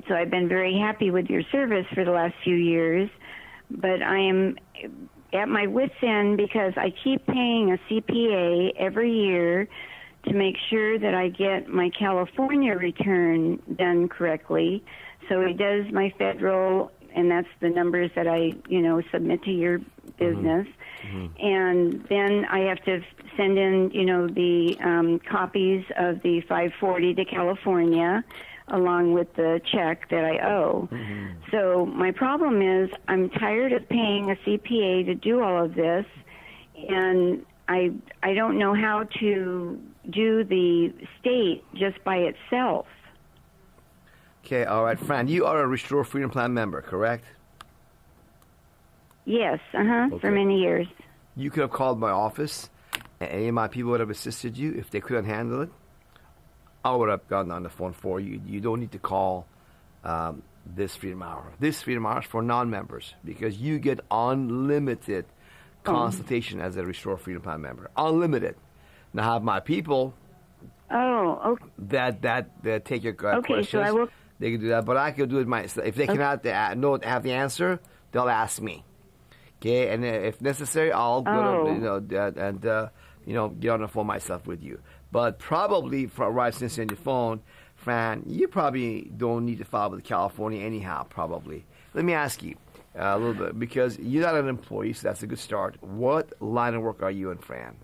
Speaker 10: so I've been very happy with your service for the last few years. But I am at my wit's end because I keep paying a CPA every year to make sure that I get my California return done correctly. So he does my federal, and that's the numbers that I, submit to your business. And then I have to send in, the copies of the 540 to California, along with the check that I owe. So my problem is I'm tired of paying a CPA to do all of this, and I don't know how to do the state just by itself.
Speaker 2: Okay, all right, Fran, you are a Restore Freedom Plan member, correct?
Speaker 10: Yes, for many years.
Speaker 2: You could have called my office, and any of my people would have assisted you if they couldn't handle it. I would have gotten on the phone for you. You don't need to call this Freedom Hour. This Freedom Hour is for non-members because you get unlimited consultation as a Restore Freedom Plan member. Unlimited. Now, I have my people that take your questions.
Speaker 10: So I will.
Speaker 2: They can do that, but I can do it myself. If they cannot have the answer, they'll ask me. Okay, and if necessary, I'll go to, get on the phone myself with you. But probably, right since you're on your phone, Fran, you probably don't need to file with California anyhow, probably. Let me ask you a little bit, because you're not an employee, so that's a good start. What line of work are you in, Fran?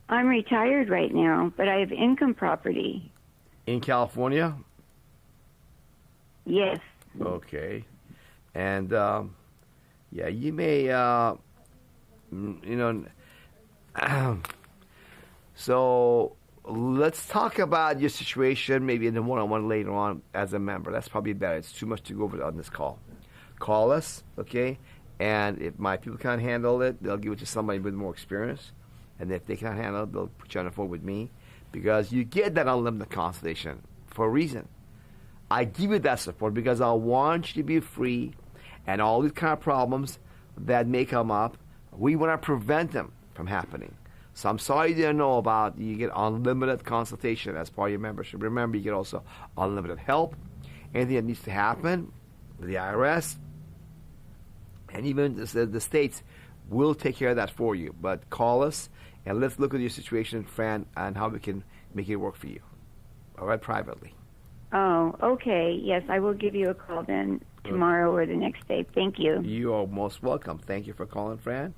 Speaker 10: I'm retired right now, but I have income property.
Speaker 2: In California?
Speaker 10: Yes.
Speaker 2: Okay. And, you may, so let's talk about your situation maybe in the one-on-one later on as a member. That's probably better. It's too much to go over on this call. Call us, okay? And if my people can't handle it, they'll give it to somebody with more experience. And if they can't handle it, they'll put you on the phone with me, because you get that unlimited consultation for a reason. I give you that support because I want you to be free, and all these kind of problems that may come up, we want to prevent them from happening. So I'm sorry you didn't know about, you get unlimited consultation as part of your membership. Remember, you get also unlimited help. Anything that needs to happen with the IRS, and even the states will take care of that for you. But call us, and let's look at your situation, Fran, and how we can make it work for you. All right, privately.
Speaker 10: Oh, okay. Yes, I will give you a call then tomorrow or the next day. Thank you.
Speaker 2: You are most welcome. Thank you for calling, Fran.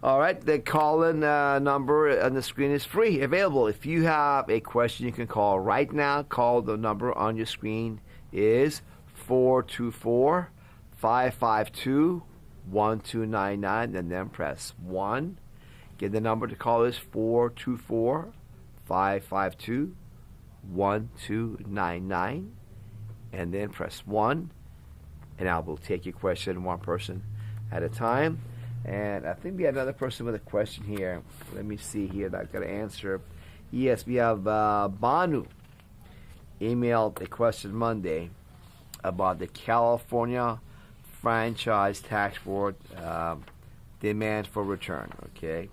Speaker 2: All right, the call-in number on the screen is free, available. If you have a question, you can call right now. Call the number on your screen is 424-552-1299, and then press 1. Again, the number to call is 424-552-1299, and then press 1, and I will take your question one person at a time. And I think we have another person with a question here. Let me see here that I've got to answer. Yes, we have Banu emailed a question Monday about the California Franchise Tax Board demand for return. Okay,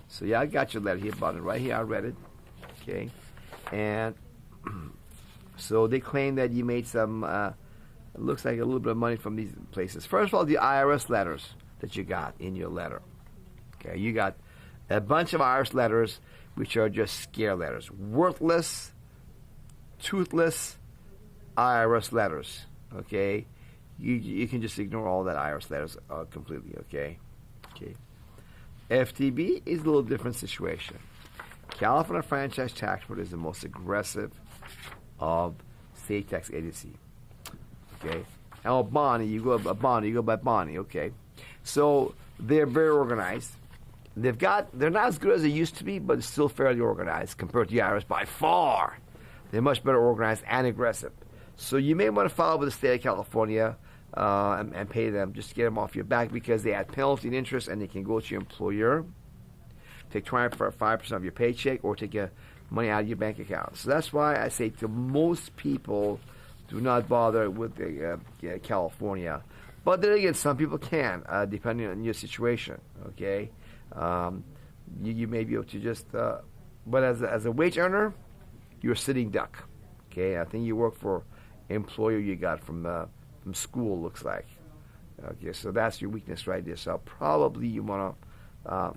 Speaker 2: so I got your letter here, Banu, right here. I read it. Okay, and so they claim that you made some, it looks like a little bit of money from these places. First of all, the IRS letters that you got in your letter. Okay, you got a bunch of IRS letters which are just scare letters. Worthless, toothless IRS letters. Okay? You can just ignore all that IRS letters completely, okay? Okay. FTB is a little different situation. California Franchise Tax Board is the most aggressive of state tax agency. Okay? Now Bonnie, you go by Bonnie, okay? So they're very organized. They're not as good as they used to be, but it's still fairly organized compared to the IRS by far. They're much better organized and aggressive. So you may want to file with the state of California and pay them just to get them off your back, because they add penalty and interest, and they can go to your employer, take 25% of your paycheck, or take your money out of your bank account. So that's why I say to most people, do not bother with California. But then again, some people can, depending on your situation. Okay, you may be able to just. But as a wage earner, you're a sitting duck. Okay, I think you work for employer you got from school. Looks like. Okay, so that's your weakness right there. So probably you want to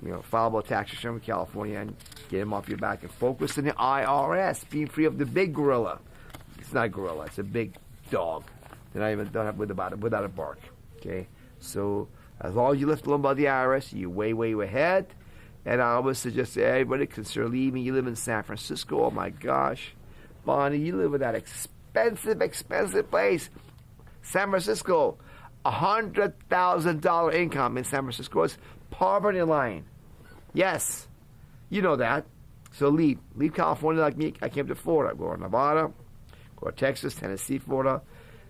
Speaker 2: filable tax return in California and get them off your back and focus on the IRS, being free of the big gorilla. It's not a gorilla, it's a big dog. They're not even without a bark. Okay? So as long as you lift alone by the IRS, you're way, way ahead. And I always suggest to everybody, consider leaving. You live in San Francisco. Oh my gosh. Bonnie, you live in that expensive place. San Francisco, $100,000 income in San Francisco is poverty line. Yes, you know that. So leave California like me. I came to Florida. Go to Nevada, go to Texas, Tennessee, Florida.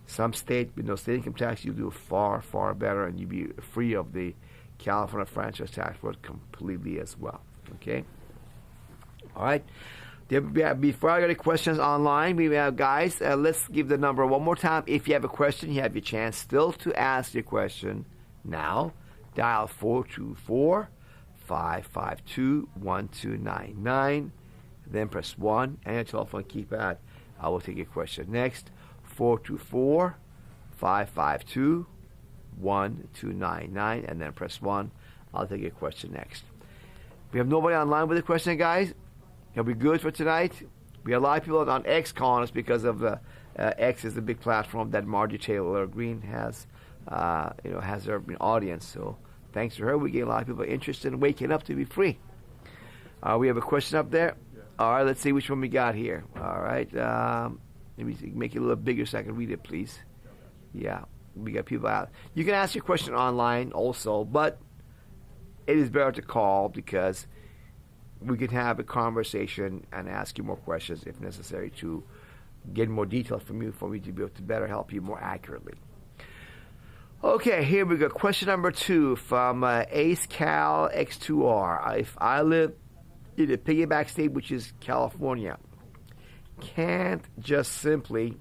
Speaker 2: Some state with no state income tax, you do far, far better, and you be free of the California franchise tax board completely as well. Okay? All right. Before I go to questions online, we have, guys, let's give the number one more time. If you have a question, you have your chance still to ask your question now. Dial 424-552-1299. Then press 1 and your telephone keypad. I will take your question next. 424-552-1299, and then press 1. I'll take your question next. We have nobody online with a question, guys. It'll be good for tonight. We have a lot of people on X calling us because of X is the big platform that Marjorie Taylor Greene has, has her audience. So thanks to her, we get a lot of people interested in waking up to be free. We have a question up there. All right, let's see which one we got here. All right. Let me make it a little bigger so I can read it, please. Yeah, we got people out. You can ask your question online also, but it is better to call because we can have a conversation and ask you more questions if necessary to get more details from you for me to be able to better help you more accurately. Okay, here we go. Question number 2 from Ace Cal X2R. If I live in a piggyback state, which is California, can't just simply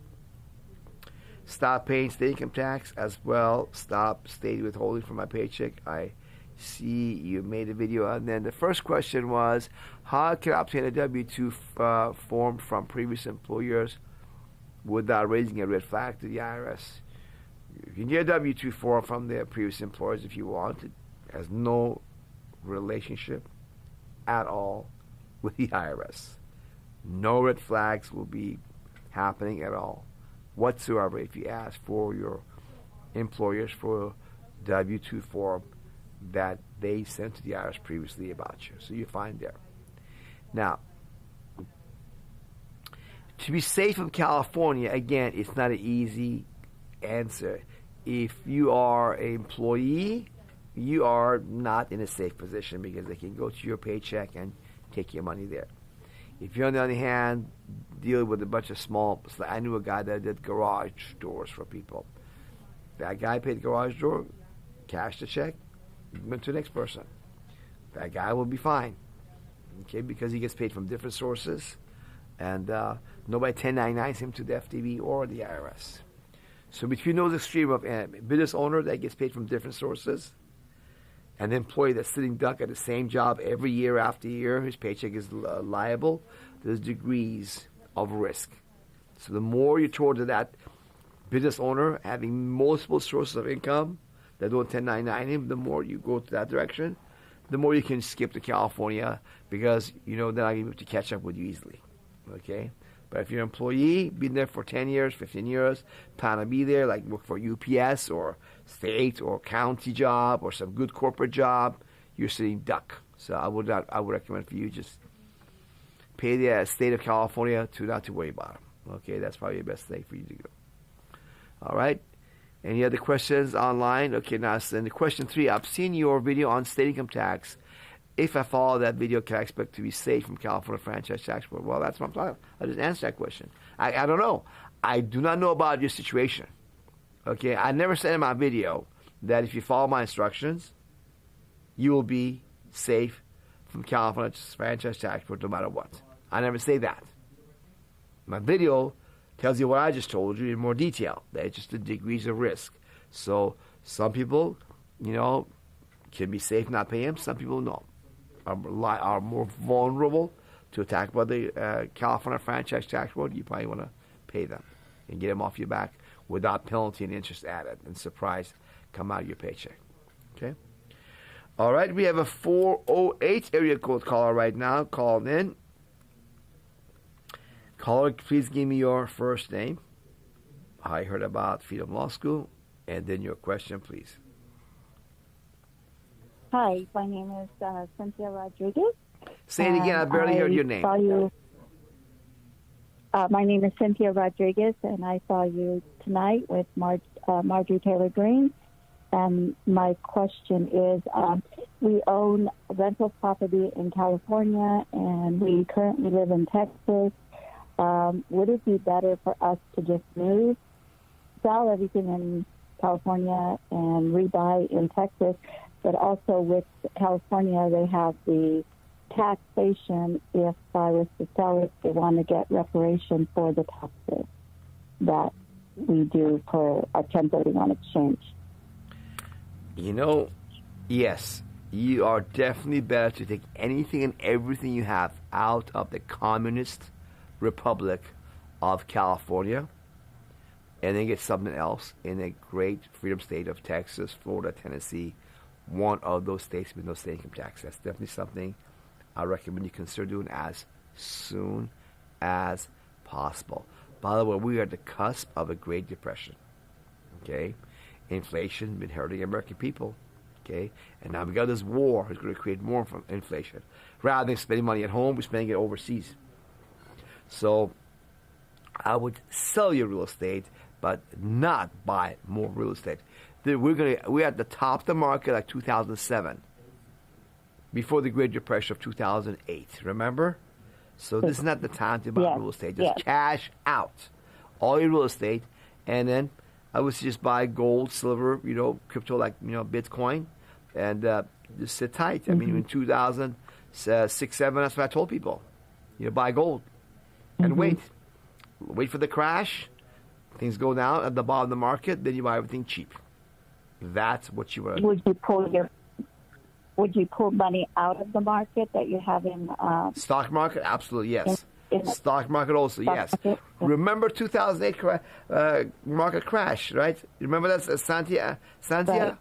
Speaker 2: stop paying state income tax as well, stop state withholding from my paycheck. I see you made a video, and then the first question was, how can I obtain a W-2 form from previous employers without raising a red flag to the IRS? You can get a W-2 form from the previous employers if you want. It has no relationship at all with the IRS. No red flags will be happening at all whatsoever if you ask for your employers for a W-2 form that they sent to the IRS previously about you. So you find there. Now, to be safe in California, again, it's not an easy answer. If you are an employee, you are not in a safe position because they can go to your paycheck and take your money there. If you're, on the other hand, dealing with a bunch of small, I knew a guy that did garage doors for people. That guy paid the garage door, cashed the check, went to the next person. That guy will be fine, okay, because he gets paid from different sources, and nobody 1099s him to the FTB or the IRS. So between those extremes of a business owner that gets paid from different sources, an employee that's sitting duck at the same job every year after year, his paycheck is liable, there's degrees of risk. So the more you're towards that business owner having multiple sources of income that don't 1099 him, the more you go to that direction, the more you can skip to California because, they're not going to be able to catch up with you easily. Okay? But if you're an employee, been there for 10 years, 15 years, plan to be there, like work for UPS or state or county job or some good corporate job, you're sitting duck. So I would recommend for you just pay the state of California to not to worry about them. Okay, that's probably the best thing for you to go. All right. Any other questions online? Okay, now in the question 3, I've seen your video on state income tax. If I follow that video, can I expect to be safe from California franchise tax board? Well, that's what I'm talking about. I just answered that question. I don't know. I do not know about your situation. Okay, I never said in my video that if you follow my instructions, you will be safe from California franchise tax board no matter what. I never say that. My video tells you what I just told you in more detail. That's just the degrees of risk. So some people, can be safe not paying them. Some people no. Are more vulnerable to attack by the California franchise tax board. You probably want to pay them and get them off your back without penalty and interest added, and surprise come out of your paycheck. Okay. All right, we have a 408 area code caller right now calling in. Caller, please give me your first name. I heard about Freedom Law School, and then your question, please.
Speaker 11: Hi, my name is Cynthia Rodriguez.
Speaker 2: Say it again. I barely heard your name.
Speaker 11: Saw you. My name is Cynthia Rodriguez, and I saw you tonight with Marjorie Taylor Greene. And my question is, we own rental property in California, and we currently live in Texas. Would it be better for us to just move, sell everything in California and rebuy in Texas? But also with California, they have the taxation. If I was to sell it, they want to get reparation for the taxes that we do for a 1031 exchange.
Speaker 2: You know, yes, you are definitely better to take anything and everything you have out of the Communist Republic of California and then get something else in a great freedom state of Texas, Florida, Tennessee, one of those states with no state income tax. That's definitely something I recommend you consider doing as soon as possible. By the way, we are at the cusp of a Great Depression. Okay? Inflation been hurting American people. Okay? And now we got this war that's going to create more inflation. Rather than spending money at home, we're spending it overseas. So I would sell your real estate, but not buy more real estate. We're at the top of the market like 2007, before the Great Depression of 2008. Remember? So this is not the time to buy real estate. Just cash out all your real estate, and then I would just buy gold, silver, crypto like Bitcoin, and just sit tight. I mean, in 2006, 7, that's what I told people. Buy gold and wait for the crash. Things go down at the bottom of the market, then you buy everything cheap. That's what you want to do.
Speaker 11: Would you pull money out of the market that you have in
Speaker 2: stock market? Absolutely, yes. Stock market also, yes. Remember 2008 market crash, right? Remember that, Santia? Right.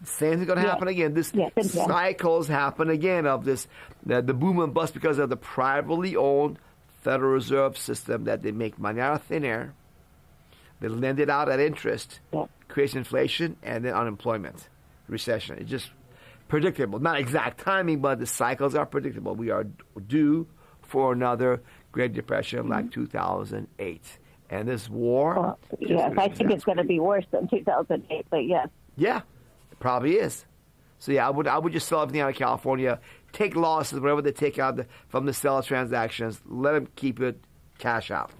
Speaker 2: Same thing's going to happen again. This cycles happen again of this the boom and bust because of the privately owned Federal Reserve System that they make money out of thin air. They lend it out at interest, creates inflation, and then unemployment, recession. It's just predictable. Not exact timing, but the cycles are predictable. We are due for another Great Depression like 2008. And this war...
Speaker 11: I think it's going to be worse than 2008, but yes.
Speaker 2: Yeah, it probably is. So I would just sell everything out of California, take losses, whatever they take out from the sale transactions, let them keep it cash out.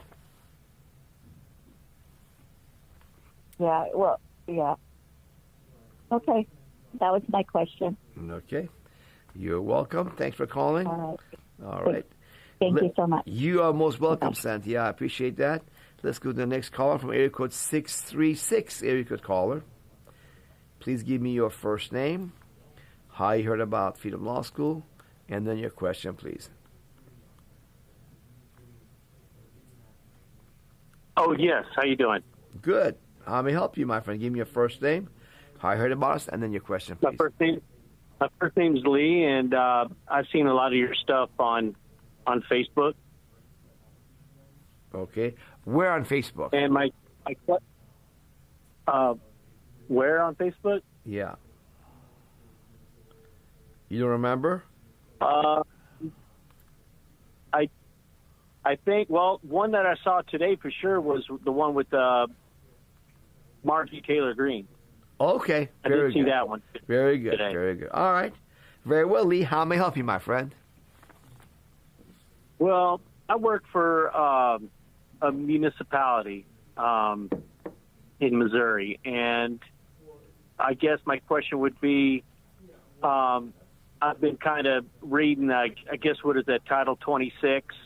Speaker 11: Okay, that was my question.
Speaker 2: Okay, you're welcome. Thanks for calling.
Speaker 11: All
Speaker 2: right.
Speaker 11: Thank you so much.
Speaker 2: You are most welcome, Santia. I appreciate that. Let's go to the next caller from area code 636. Area code caller. Please give me your first name, how you heard about Freedom Law School, and then your question, please.
Speaker 12: Oh, yes. How you doing?
Speaker 2: Good. How may I help you, my friend? Give me your first name, how you heard about us, and then your question, please.
Speaker 12: My first name's Lee, and I've seen a lot of your stuff on Facebook.
Speaker 2: Okay. Where on Facebook?
Speaker 12: And where on Facebook?
Speaker 2: Yeah. You don't remember?
Speaker 12: I think, one that I saw today for sure was the one with Marjorie Taylor Greene.
Speaker 2: Okay.
Speaker 12: I did see that one.
Speaker 2: Very good.
Speaker 12: Today.
Speaker 2: Very good. All right. Very well, Lee. How may I help you, my friend?
Speaker 12: Well, I work for a municipality in Missouri, and I guess my question would be, I've been kind of reading, I guess, what is that, Title 26,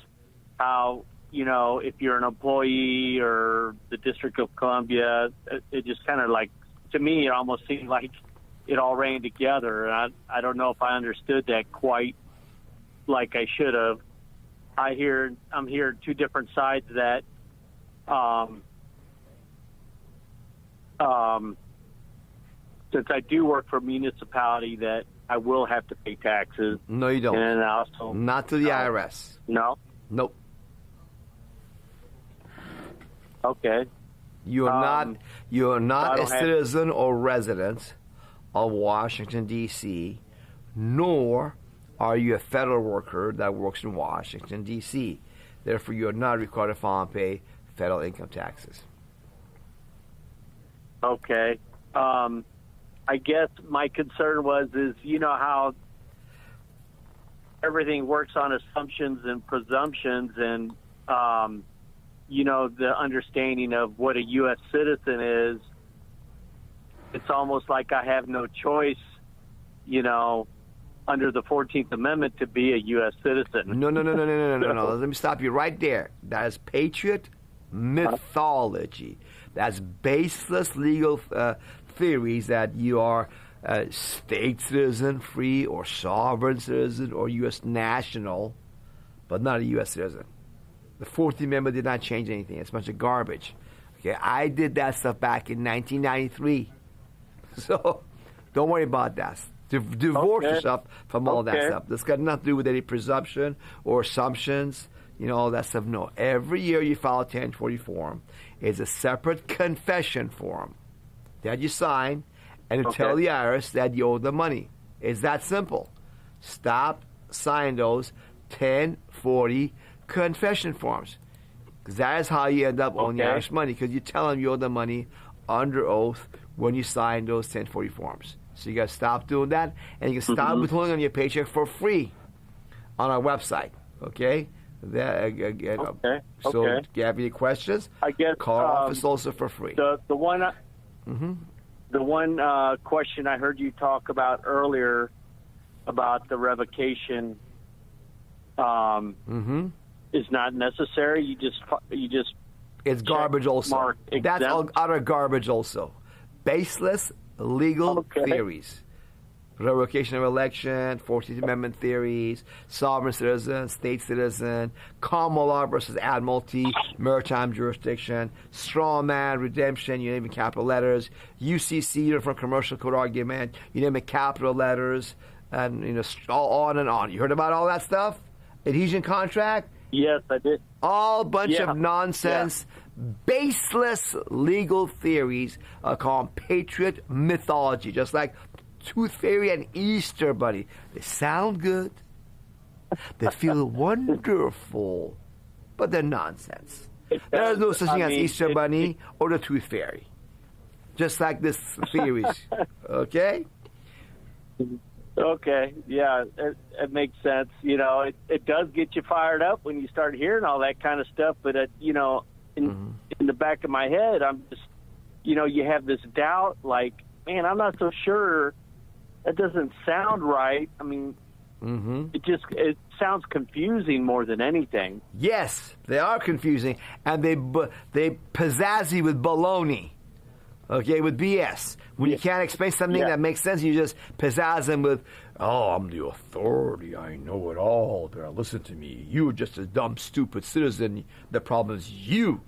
Speaker 12: how, if you're an employee or the District of Columbia, it just kind of like, to me, it almost seemed like it all ran together. And I don't know if I understood that quite like I should have. I'm hearing two different sides of that. Since I do work for a municipality that I will have to pay taxes.
Speaker 2: No, you don't.
Speaker 12: And also
Speaker 2: not to the IRS.
Speaker 12: No.
Speaker 2: Nope.
Speaker 12: Okay.
Speaker 2: You're not a citizen or resident of Washington D.C., nor are you a federal worker that works in Washington D.C. Therefore, you're not required to file and pay federal income taxes.
Speaker 12: Okay. I guess my concern is you know how everything works on assumptions and presumptions, and you know, the understanding of what a U.S. citizen is. It's almost like I have no choice, you know, under the 14th Amendment to be a U.S. citizen.
Speaker 2: No. Let me stop you right there. That is patriot mythology. That's baseless legal theories that you are a state citizen, free or sovereign citizen, or U.S. national, but not a U.S. citizen. The 14th Amendment did not change anything. It's a bunch of garbage. Okay, I did that stuff back in 1993. So don't worry about that. Divorce yourself from all that stuff. This got nothing to do with any presumption or assumptions, you know, all that stuff. No. Every year you file a 1040 form. It's a separate confession form that you sign and to tell the IRS that you owe the money. It's that simple. Stop signing those 1040 confession forms, because that is how you end up owing the IRS money, because you tell them you owe the money under oath when you sign those 1040 forms. So you got to stop doing that, and you can stop withholding on your paycheck for free on our website. Okay? So if you have any questions,
Speaker 12: I guess,
Speaker 2: call our office also for free.
Speaker 12: The one question I heard you talk about earlier about the revocation is not necessary. You just
Speaker 2: it's garbage also. That's all utter garbage also. Baseless legal theories. Revocation of election, 14th Amendment theories, sovereign citizen, state citizen, common law versus admiralty, maritime jurisdiction, straw man, redemption, you name it, capital letters, UCC, Uniform Commercial Code argument, you name it, capital letters, and you know, all on and on. You heard about all that stuff? Adhesion contract?
Speaker 12: Yes, I did.
Speaker 2: All bunch of nonsense, baseless legal theories called patriot mythology, just like Tooth Fairy and Easter Bunny. They sound good. They feel wonderful, but they're nonsense. There's no such thing as Easter Bunny or the Tooth Fairy. Just like this theories. Okay?
Speaker 12: Okay, yeah, it makes sense. You know, it does get you fired up when you start hearing all that kind of stuff. But, you know, in the back of my head, I'm just, you know, you have this doubt, like, man, I'm not so sure. That doesn't sound right. I mean, it sounds confusing more than anything.
Speaker 2: Yes, they are confusing, and they pizzazz you with baloney. Okay, with BS. When you can't explain something that makes sense, you just pizzazz them with, oh, I'm the authority. I know it all. They're listen to me. You're just a dumb, stupid citizen. The problem is you.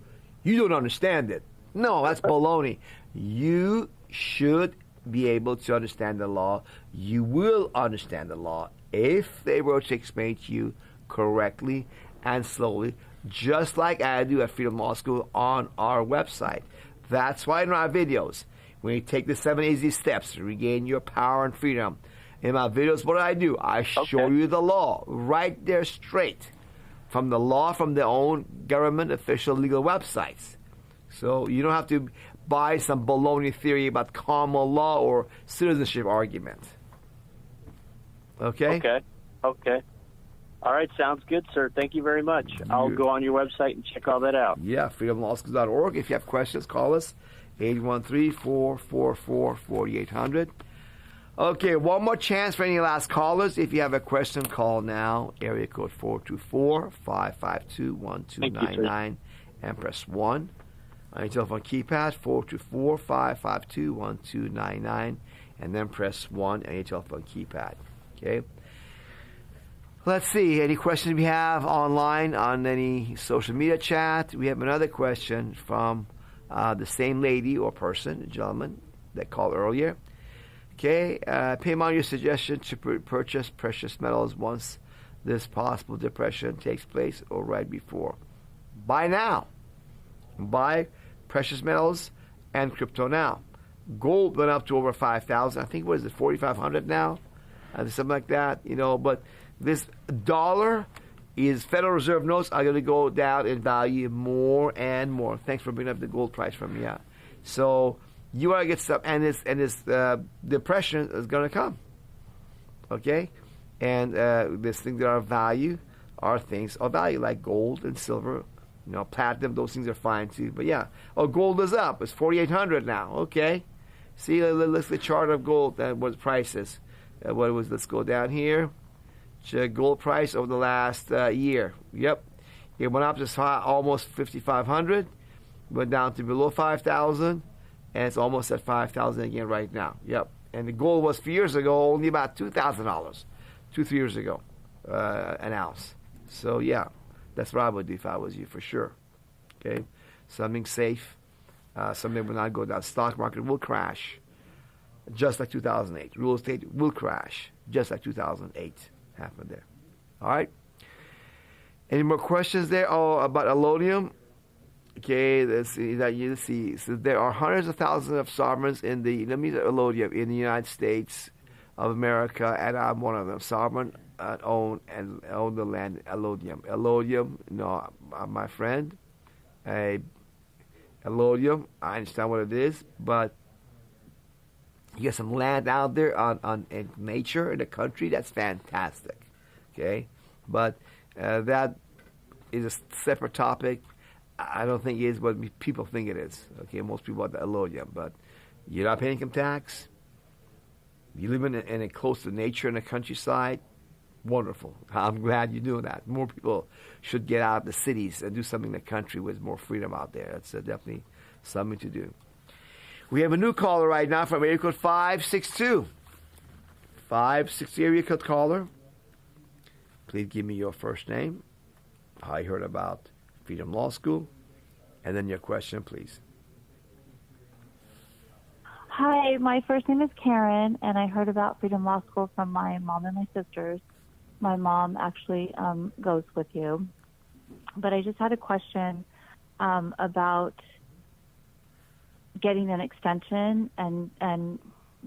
Speaker 2: You don't understand it. No, that's baloney. You should be able to understand the law. You will understand the law if they were to explain to you correctly and slowly, just like I do at Freedom Law School on our website. That's why in our videos, when you take the 7 easy steps to regain your power and freedom, in my videos, what do? I show you the law right there straight from the law from their own government official legal websites. So you don't have to buy some baloney theory about common law or citizenship argument. Okay?
Speaker 12: Okay. All right, sounds good, sir. Thank you very much. I'll go on your website and check all that out.
Speaker 2: Yeah, freedomlawschools.org. If you have questions, call us, 813-444-4800. Okay, one more chance for any last callers. If you have a question, call now. Area code 424-552-1299 and press 1. On your telephone keypad, 424-552-1299 and then press 1 on your telephone keypad. Okay? Let's see, any questions we have online on any social media chat? We have another question from the same lady or person, gentleman, that called earlier. Okay, Peymon, your suggestion to purchase precious metals once this possible depression takes place or right before. Buy now. Buy precious metals and crypto now. Gold went up to over 5,000. I think, what is it, 4,500 now? Something like that, but this dollar is Federal Reserve notes are going to go down in value more and more. Thanks for bringing up the gold price for me. Yeah. So you want to get stuff, and this depression is going to come. Okay? And this thing that are value are things of value, like gold and silver, platinum, those things are fine too. But yeah, gold is up. It's 4,800 now. Okay. See, let's the chart of gold and what price is. Let's go down here. Gold price over the last year. Yep. It went up to almost 5,500, went down to below 5,000, and it's almost at 5,000 again right now. Yep. And the gold was a few years ago only about $2,000, 2-3 years ago, an ounce. So yeah, that's what I would do if I was you, for sure. Okay, something safe, something will not go down. Stock market will crash, just like 2008. Real estate will crash, just like 2008 happened there. All right. Any more questions there? Oh, about allodium. Okay, let's see. So there are hundreds of thousands of sovereigns in the allodium in the United States of America, and I'm one of them. Sovereign own the land. Allodium. My friend. Allodium. I understand what it is, but you get some land out there in nature in the country. That's fantastic. Okay, but that is a separate topic. I don't think it is what people think it is. Okay, most people are the allodium, but you're not paying income tax. You live in a close to nature in the countryside. Wonderful. I'm glad you're doing that. More people should get out of the cities and do something in the country with more freedom out there. That's definitely something to do. We have a new caller right now from area code 562. 560 area code caller. Please give me your first name, how you heard about Freedom Law School, and then your question, please.
Speaker 13: Hi, my first name is Karen, and I heard about Freedom Law School from my mom and my sisters. My mom actually goes with you. But I just had a question about getting an extension and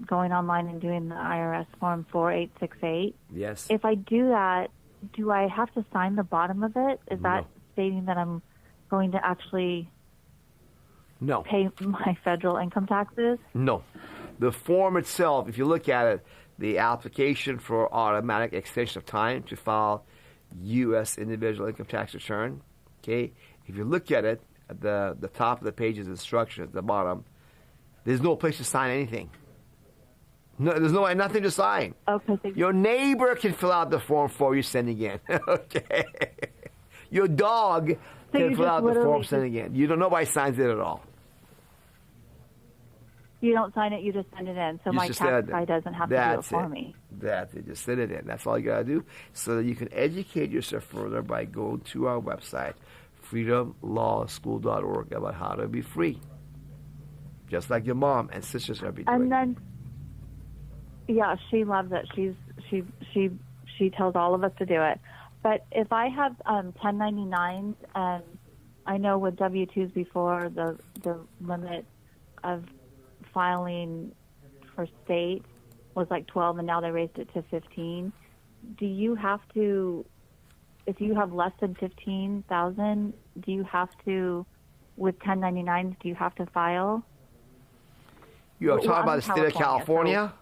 Speaker 13: going online and doing the IRS form 4868.
Speaker 2: Yes.
Speaker 13: If I do that, do I have to sign the bottom of it? Is that stating that I'm going to actually pay my federal income taxes?
Speaker 2: No. The form itself, if you look at it, the application for automatic extension of time to file U.S. individual income tax return, okay, if you look at it, at the top of the page is instructions, at the bottom, there's no place to sign anything. No, there's nothing to sign.
Speaker 13: Okay.
Speaker 2: Your neighbor can fill out the form for you, sending in. Okay. Your dog can fill out the form, sending in. Nobody signs it at all.
Speaker 13: You don't sign it, you just send it in. So my tax guy doesn't have to do it for me.
Speaker 2: That's it. Just send it in. That's all you got to do, so that you can educate yourself further by going to our website, freedomlawschool.org, about how to be free. Just like your mom and sisters are be doing.
Speaker 13: And then, yeah, she loves it. She tells all of us to do it. But if I have 1099s, and I know with W-2s before, the limit of filing for state was like 12, and now they raised it to 15. Do you have to, if you have less than 15,000, do you have to, with 1099s, do you have to file?
Speaker 2: You're talking about the state of California?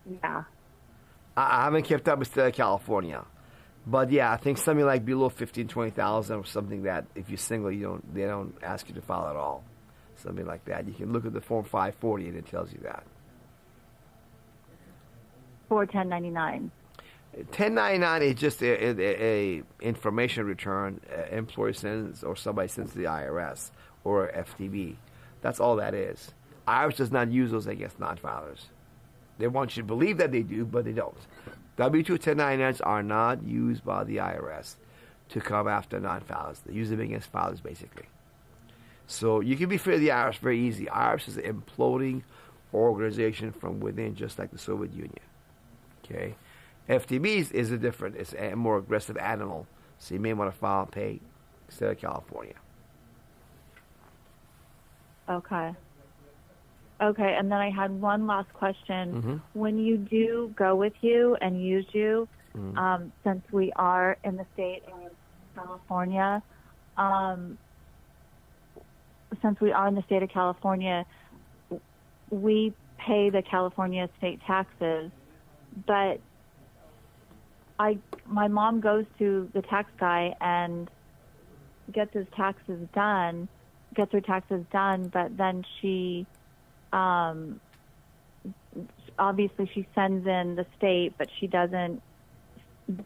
Speaker 13: So, yeah.
Speaker 2: I haven't kept up with the state of California. But yeah, I think something like below 15,000, 20,000 or something that if you're single, they don't ask you to file at all. Something like that. You can look at the Form 540 and it tells you that.
Speaker 13: For 1099.
Speaker 2: 1099 is just a information return employer sends or somebody sends to the IRS or FTB. That's all that is. IRS does not use those against non-filers. They want you to believe that they do, but they don't. W-2 1099s are not used by the IRS to come after non-filers. They use them against filers, basically. So you can be free of the IRS very easy. IRS is imploding or organization from within, just like the Soviet Union. Okay, FTBs is it's a more aggressive animal, so you may want to file and pay instead of California.
Speaker 13: Okay. Okay, and then I had one last question. When you do go with you and use you, since we are in the state of California, we pay the California state taxes, but my mom goes to the tax guy and gets her taxes done, but then she obviously she sends in the state, but she doesn't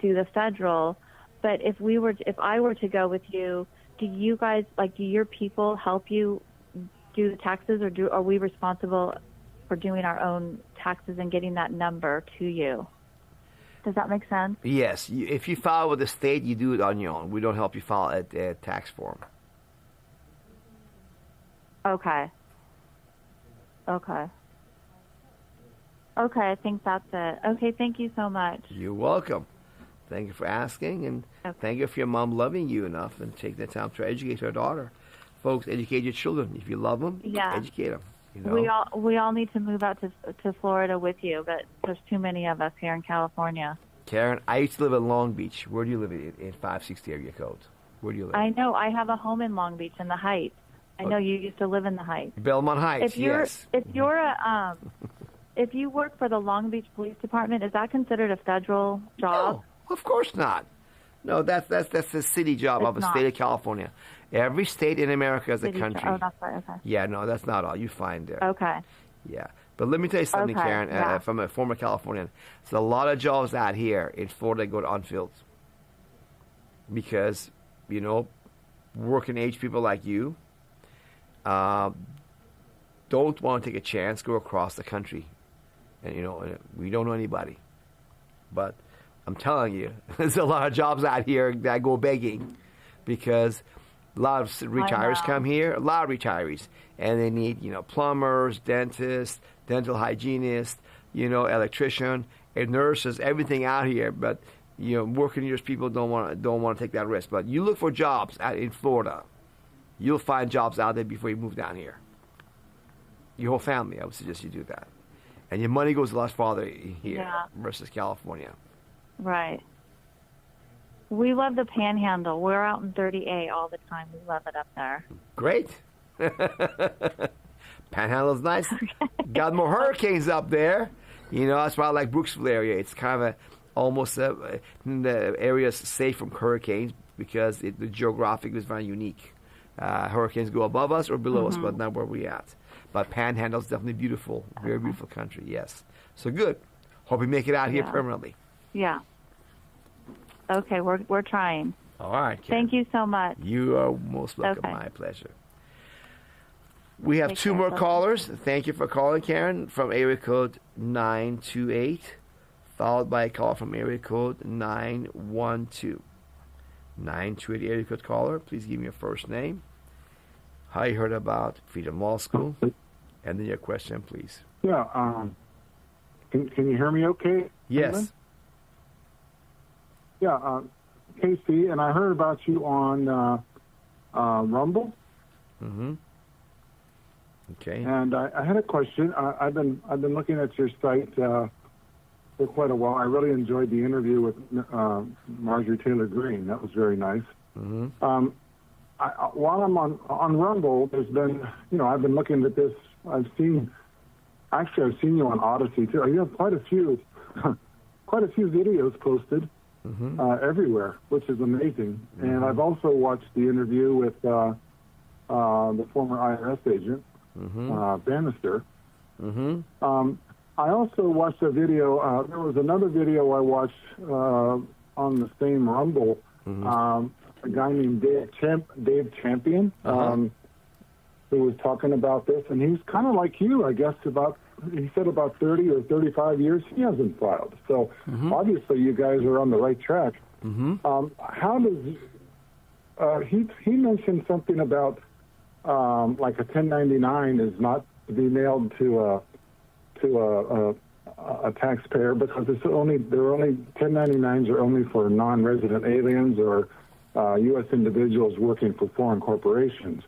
Speaker 13: do the federal. But if I were to go with you, do you guys, do your people help you do the taxes, or are we responsible for doing our own taxes and getting that number to you? Does that make sense?
Speaker 2: Yes. If you file with the state, you do it on your own. We don't help you file a tax form.
Speaker 13: Okay. Okay, I think that's it. Okay, thank you so much.
Speaker 2: You're welcome. Thank you for asking, and thank you for your mom loving you enough and take the time to educate her daughter. Folks, educate your children. If you love them, educate them. You know?
Speaker 13: We all need to move out to Florida with you, but there's too many of us here in California.
Speaker 2: Karen, I used to live in Long Beach. Where do you live in 560 area code? Where do you live?
Speaker 13: I know. I have a home in Long Beach in the Heights. I know you used to live in the Heights.
Speaker 2: Belmont Heights, yes.
Speaker 13: If you work for the Long Beach Police Department, is that considered a federal job?
Speaker 2: No, of course not. No, that's the city job of the state of California. Every state in America is a country.
Speaker 13: Oh, that's right. Okay.
Speaker 2: Yeah, no, that's not all you find there.
Speaker 13: Okay.
Speaker 2: Yeah, but let me tell you something, Karen, from a former Californian. There's a lot of jobs out here in Florida go to unfilled because, working age people like you don't want to take a chance, go across the country. And, we don't know anybody. But I'm telling you, there's a lot of jobs out here that go begging because a lot of retirees come here, a lot of retirees, and they need, plumbers, dentists, dental hygienists, electrician, and nurses, everything out here. But, working years people don't want to take that risk. But you look for jobs out in Florida. You'll find jobs out there before you move down here. Your whole family, I would suggest you do that. And your money goes a lot farther here versus California. Right.
Speaker 13: We love the Panhandle. We're out in 30A all the time. We love it up there.
Speaker 2: Great. Panhandle's nice. Got more hurricanes up there. That's why I like Brooksville area. It's kind of almost the area is safe from hurricanes because the geographic is very unique. Hurricanes go above us or below us, but not where we're at. But Panhandle is definitely beautiful. Very beautiful country, yes. So good. Hope we make it out here permanently.
Speaker 13: Yeah. Okay, we're trying.
Speaker 2: All right, Karen.
Speaker 13: Thank you so much.
Speaker 2: You are most welcome. My pleasure. We have two more callers. Thank you for calling, Karen, from area code 928, followed by a call from area code 912. 928 area code caller, please give me your first name, how you heard about Freedom Law School, and then your question, please.
Speaker 14: Yeah, can you hear me okay?
Speaker 2: Yes.
Speaker 14: Yeah, Casey, and I heard about you on Rumble.
Speaker 2: Mm-hmm. Okay.
Speaker 14: And I had a question. I've been looking at your site for quite a while. I really enjoyed the interview with Marjorie Taylor Greene. That was very nice.
Speaker 2: Mm-hmm.
Speaker 14: While I'm on Rumble, there's been, I've been looking at this. I've seen you on Odyssey too. You have quite a few videos posted everywhere, which is amazing. Mm-hmm. And I've also watched the interview with the former IRS agent, Bannister.
Speaker 2: Mm-hmm.
Speaker 14: I also watched a video. There was another video I watched on the same Rumble. A guy named Dave Champion, who was talking about this, and he's kind of like you, I guess. He said about 30 or 35 years he hasn't filed. So obviously you guys are on the right track. How does he mentioned something about like a 1099 is not to be mailed to to a taxpayer because they're only 1099s are only for non-resident aliens or U.S. individuals working for foreign corporations.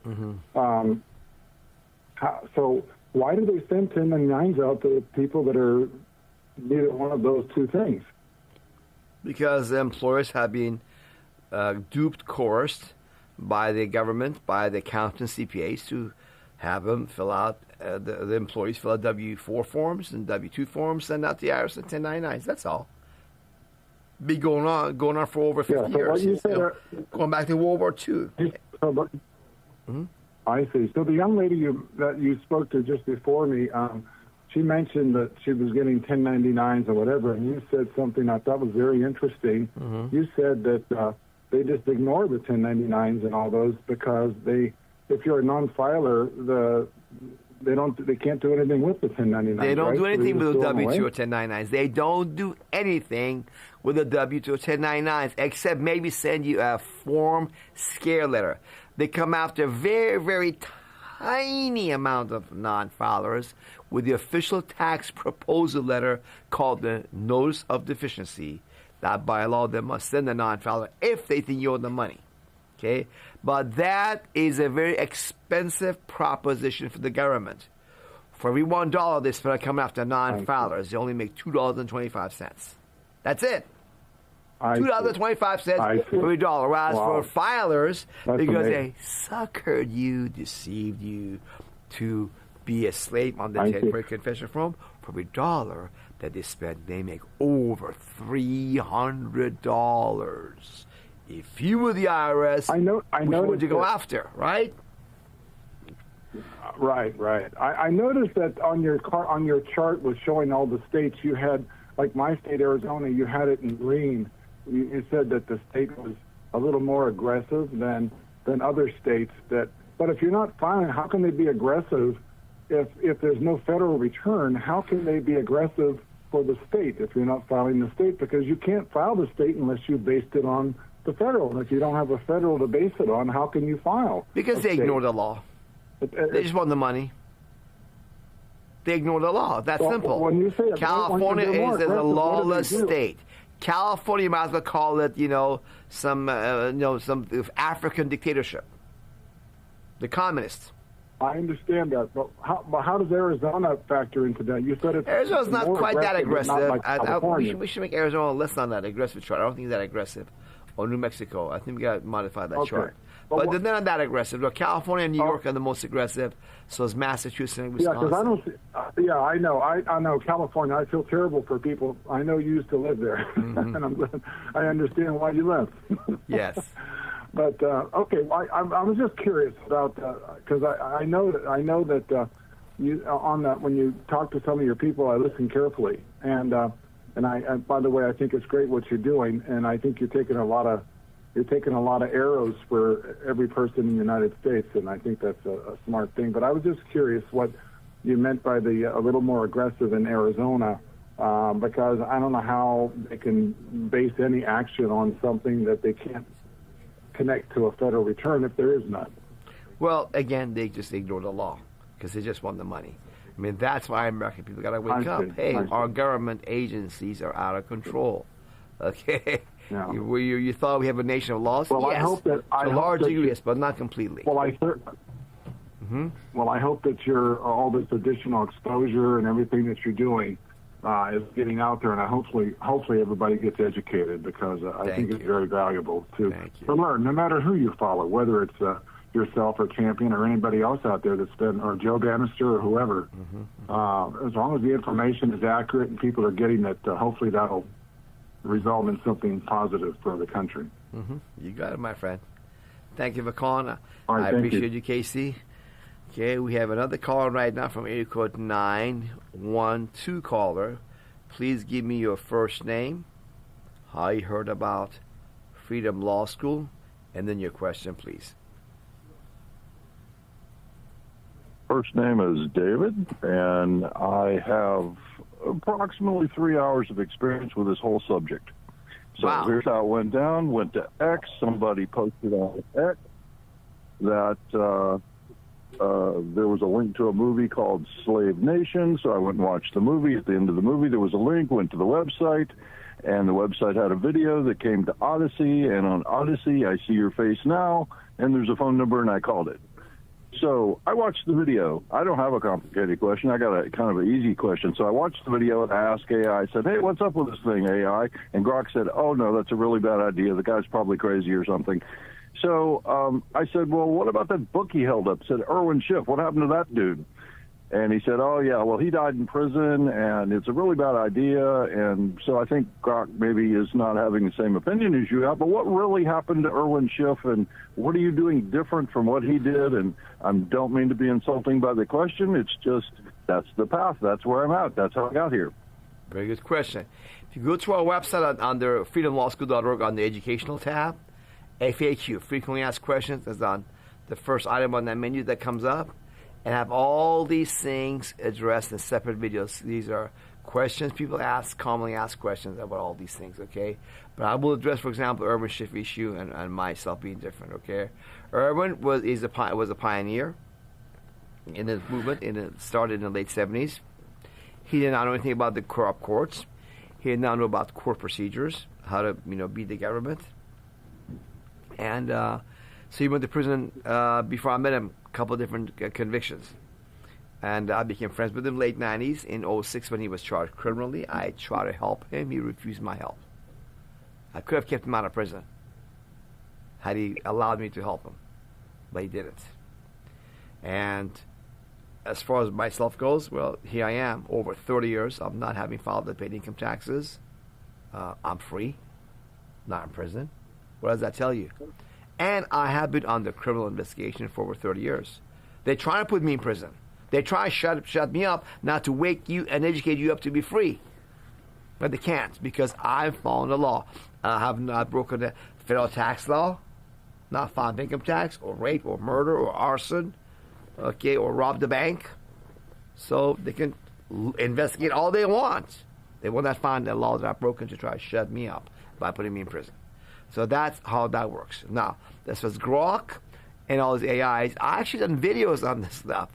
Speaker 14: So why do they send 1099s out to people that are neither one of those two things?
Speaker 2: Because the employers have been duped, coerced by the government, by the accountants, CPAs, to have them fill out, the employees fill out W-4 forms and W-2 forms, send out the IRS and 1099s. That's all. Be going on for over 50 years. Going back to World War II.
Speaker 14: I see. So the young lady that you spoke to just before me, she mentioned that she was getting 1099s or whatever, and you said something I thought was very interesting. You said that they just ignore the 1099s and all those because if you're a non-filer, they can't do anything with the 1099s.
Speaker 2: They don't do anything with the W-2 or
Speaker 14: away?
Speaker 2: 1099s. They don't do anything with the W-2 or 1099s except maybe send you a form scare letter. They come after a very, very tiny amount of non-filers with the official tax proposal letter called the Notice of Deficiency. That by law they must send a non-filer if they think you owe them money. Okay? But that is a very expensive proposition for the government. For every $1 they spend coming after non-filers, they only make $2.25. That's it. $2.25 for every dollar. Whereas for filers, because they suckered you, deceived you to be a slave on the temporary confession form, for every dollar that they spend, they make over $300. If you were the IRS, which would you go after, right?
Speaker 14: Right. I noticed that on your chart was showing all the states you had, like my state, Arizona, you had it in green. You said that the state was a little more aggressive than other states. But if you're not filing, how can they be aggressive if there's no federal return? How can they be aggressive for the state if you're not filing the state? Because you can't file the state unless you based it on the federal. And if you don't have a federal to base it on, how can you file?
Speaker 2: Because they ignore the law. They just want the money. They ignore the law. That's simple.
Speaker 14: When you say
Speaker 2: California is a lawless state. California, you might as well call it, some African dictatorship. The communists.
Speaker 14: I understand that, but how does Arizona factor into that? You said
Speaker 2: Arizona's not quite that aggressive.
Speaker 14: Like
Speaker 2: we should make Arizona less on that aggressive chart. I don't think it's that aggressive. Or New Mexico. I think we got to modify that chart. But they're not that aggressive. Look, California and New York are the most aggressive. So is Massachusetts and Wisconsin.
Speaker 14: Yeah, because I don't. I know. I know California. I feel terrible for people. I know you used to live there, and I understand why you left.
Speaker 2: Yes.
Speaker 14: But okay, I was just curious about because I know that you on that when you talk to some of your people, I listen carefully, and by the way, I think it's great what you're doing, and I think you're taking a lot of arrows for every person in the United States, and I think that's a smart thing. But I was just curious what you meant by a little more aggressive in Arizona, because I don't know how they can base any action on something that they can't connect to a federal return if there is none.
Speaker 2: Well, again, they just ignore the law because they just want the money. I mean, that's why American people got to wake up. Hey, our government agencies are out of control. Okay?
Speaker 14: Yeah.
Speaker 2: You thought we have a nation of laws?
Speaker 14: Well,
Speaker 2: yes.
Speaker 14: I hope that
Speaker 2: to a large degree, yes, but not completely.
Speaker 14: Well, I hope that all this additional exposure and everything that you're doing is getting out there, and hopefully everybody gets educated because I think it's very valuable to learn, no matter who you follow, whether it's yourself or Champion or anybody else out there or Joe Bannister or whoever. As long as the information is accurate and people are getting it, hopefully that'll result in something positive for the country.
Speaker 2: You got it, my friend. Thank you for calling.
Speaker 14: All right,
Speaker 2: I appreciate you, Casey. Okay, we have another caller right now from area code 912 caller. Please give me your first name, how you heard about Freedom Law School, and then your question, please.
Speaker 15: First name is David, and I have approximately 3 hours of experience with this whole subject. So here's how it went down. Went to X. Somebody posted on X that there was a link to a movie called Slave Nation, so I went and watched the movie. At the end of the movie, there was a link, went to the website, and the website had a video that came to Odyssey, and on Odyssey, I see your face now, and there's a phone number, and I called it. So I watched the video. I don't have a complicated question. I got a kind of an easy question. So I watched the video and I asked AI, I said, hey, what's up with this thing, AI? And Grok said, oh, no, that's a really bad idea. The guy's probably crazy or something. So I said, well, what about that book he held up? Said, Irwin Schiff, what happened to that dude? And he said, oh, yeah, well, he died in prison, and it's a really bad idea. And so I think Grok maybe is not having the same opinion as you have. But what really happened to Irwin Schiff, and what are you doing different from what he did? And I don't mean to be insulting by the question. It's just that's the path. That's where I'm at. That's how I got here.
Speaker 2: Very good question. If you go to our website under freedomlawschool.org on the educational tab, FAQ, frequently asked questions, is on the first item on that menu that comes up. And have all these things addressed in separate videos. These are questions people ask, commonly asked questions about all these things, okay? But I will address, for example, Irwin Schiff issue and myself being different, okay? Irwin was a pioneer in the movement. It started in the late 70s. He did not know anything about the corrupt courts. He did not know about court procedures, how to beat the government. And so he went to prison before I met him. Couple of different convictions, and I became friends with him late 90s. In 06 when he was charged criminally, I tried to help him. He refused my help. I could have kept him out of prison had he allowed me to help him, but he didn't. And as far as myself goes, well, here I am over 30 years of not having filed or paid income taxes. I'm free, not in prison. What does that tell you? And I have been under criminal investigation for over 30 years. They try to put me in prison. They try to shut me up, not to wake you and educate you up to be free. But they can't, because I've followed the law. I have not broken the federal tax law, not filed income tax, or rape, or murder, or arson, okay, or robbed the bank. So they can investigate all they want. They will not find the law that I've broken to try to shut me up by putting me in prison. So that's how that works. Now, this was Grok and all these AIs. I actually done videos on this stuff.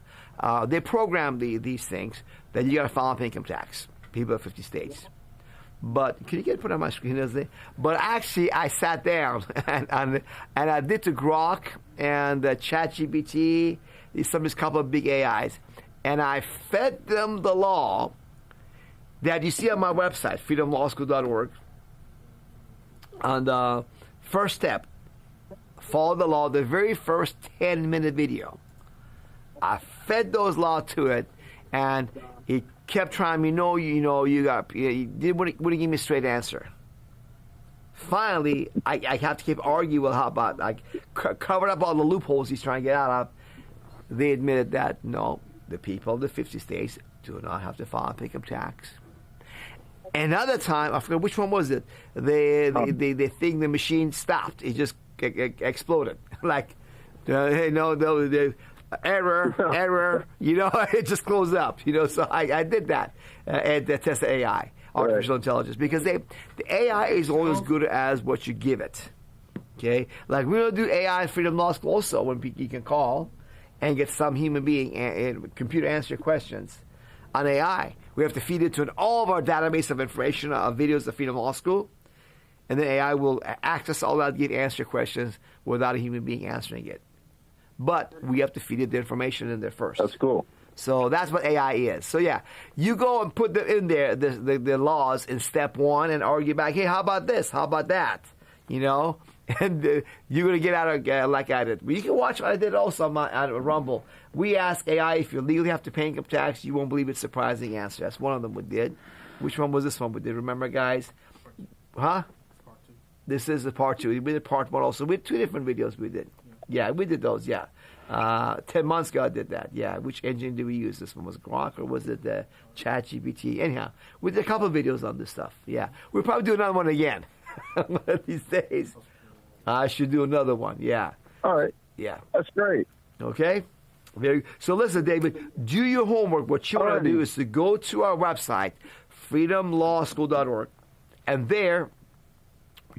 Speaker 2: They program these things that you got to file income tax. People of 50 states. But can you get it put on my screen? But actually, I sat down and I did to Grok and ChatGPT, these couple of big AIs, and I fed them the law that you see on my website, freedomlawschool.org. On the first step, follow the law, the very first 10-minute video. I fed those laws to it, and he kept trying me, he wouldn't give me a straight answer. Finally, I have to keep arguing, well, how about, I covered up all the loopholes he's trying to get out of. They admitted that, no, the people of the 50 states do not have to file income tax. Another time, I forget which one was it. The machine stopped. It just exploded. Like, error, it just closed up. So I did that and test the AI, artificial intelligence, because the AI is only as good as what you give it. Okay, like we're gonna do AI in Freedom Law School also, when you can call and get some human being and computer answer your questions on AI. We have to feed it to all of our database of information, of videos of Freedom Law School, and then AI will access all that, answer questions without a human being answering it. But we have to feed it the information in there first.
Speaker 15: That's cool.
Speaker 2: So that's what AI is. So yeah, you go and put in there the laws in step one and argue back, hey, how about this? How about that? And you're going to get out of like I did. You can watch what I did also on Rumble. We asked AI if you legally have to pay income tax. You won't believe it's surprising answer. That's one of them we did. Which one was this one we did? Remember, guys? Huh? This is the part 2. We did part 1 also. We had 2 different videos we did. Yeah, we did those, yeah. 10 months ago I did that, yeah. Which engine did we use? This one was Grok, or was it the ChatGPT? Anyhow, we did a couple of videos on this stuff, yeah. We'll probably do another one again one of these days. I should do another one, yeah.
Speaker 15: All right.
Speaker 2: Yeah.
Speaker 15: That's great.
Speaker 2: Okay? So listen, David, do your homework. What you want to do is to go to our website, freedomlawschool.org, and there,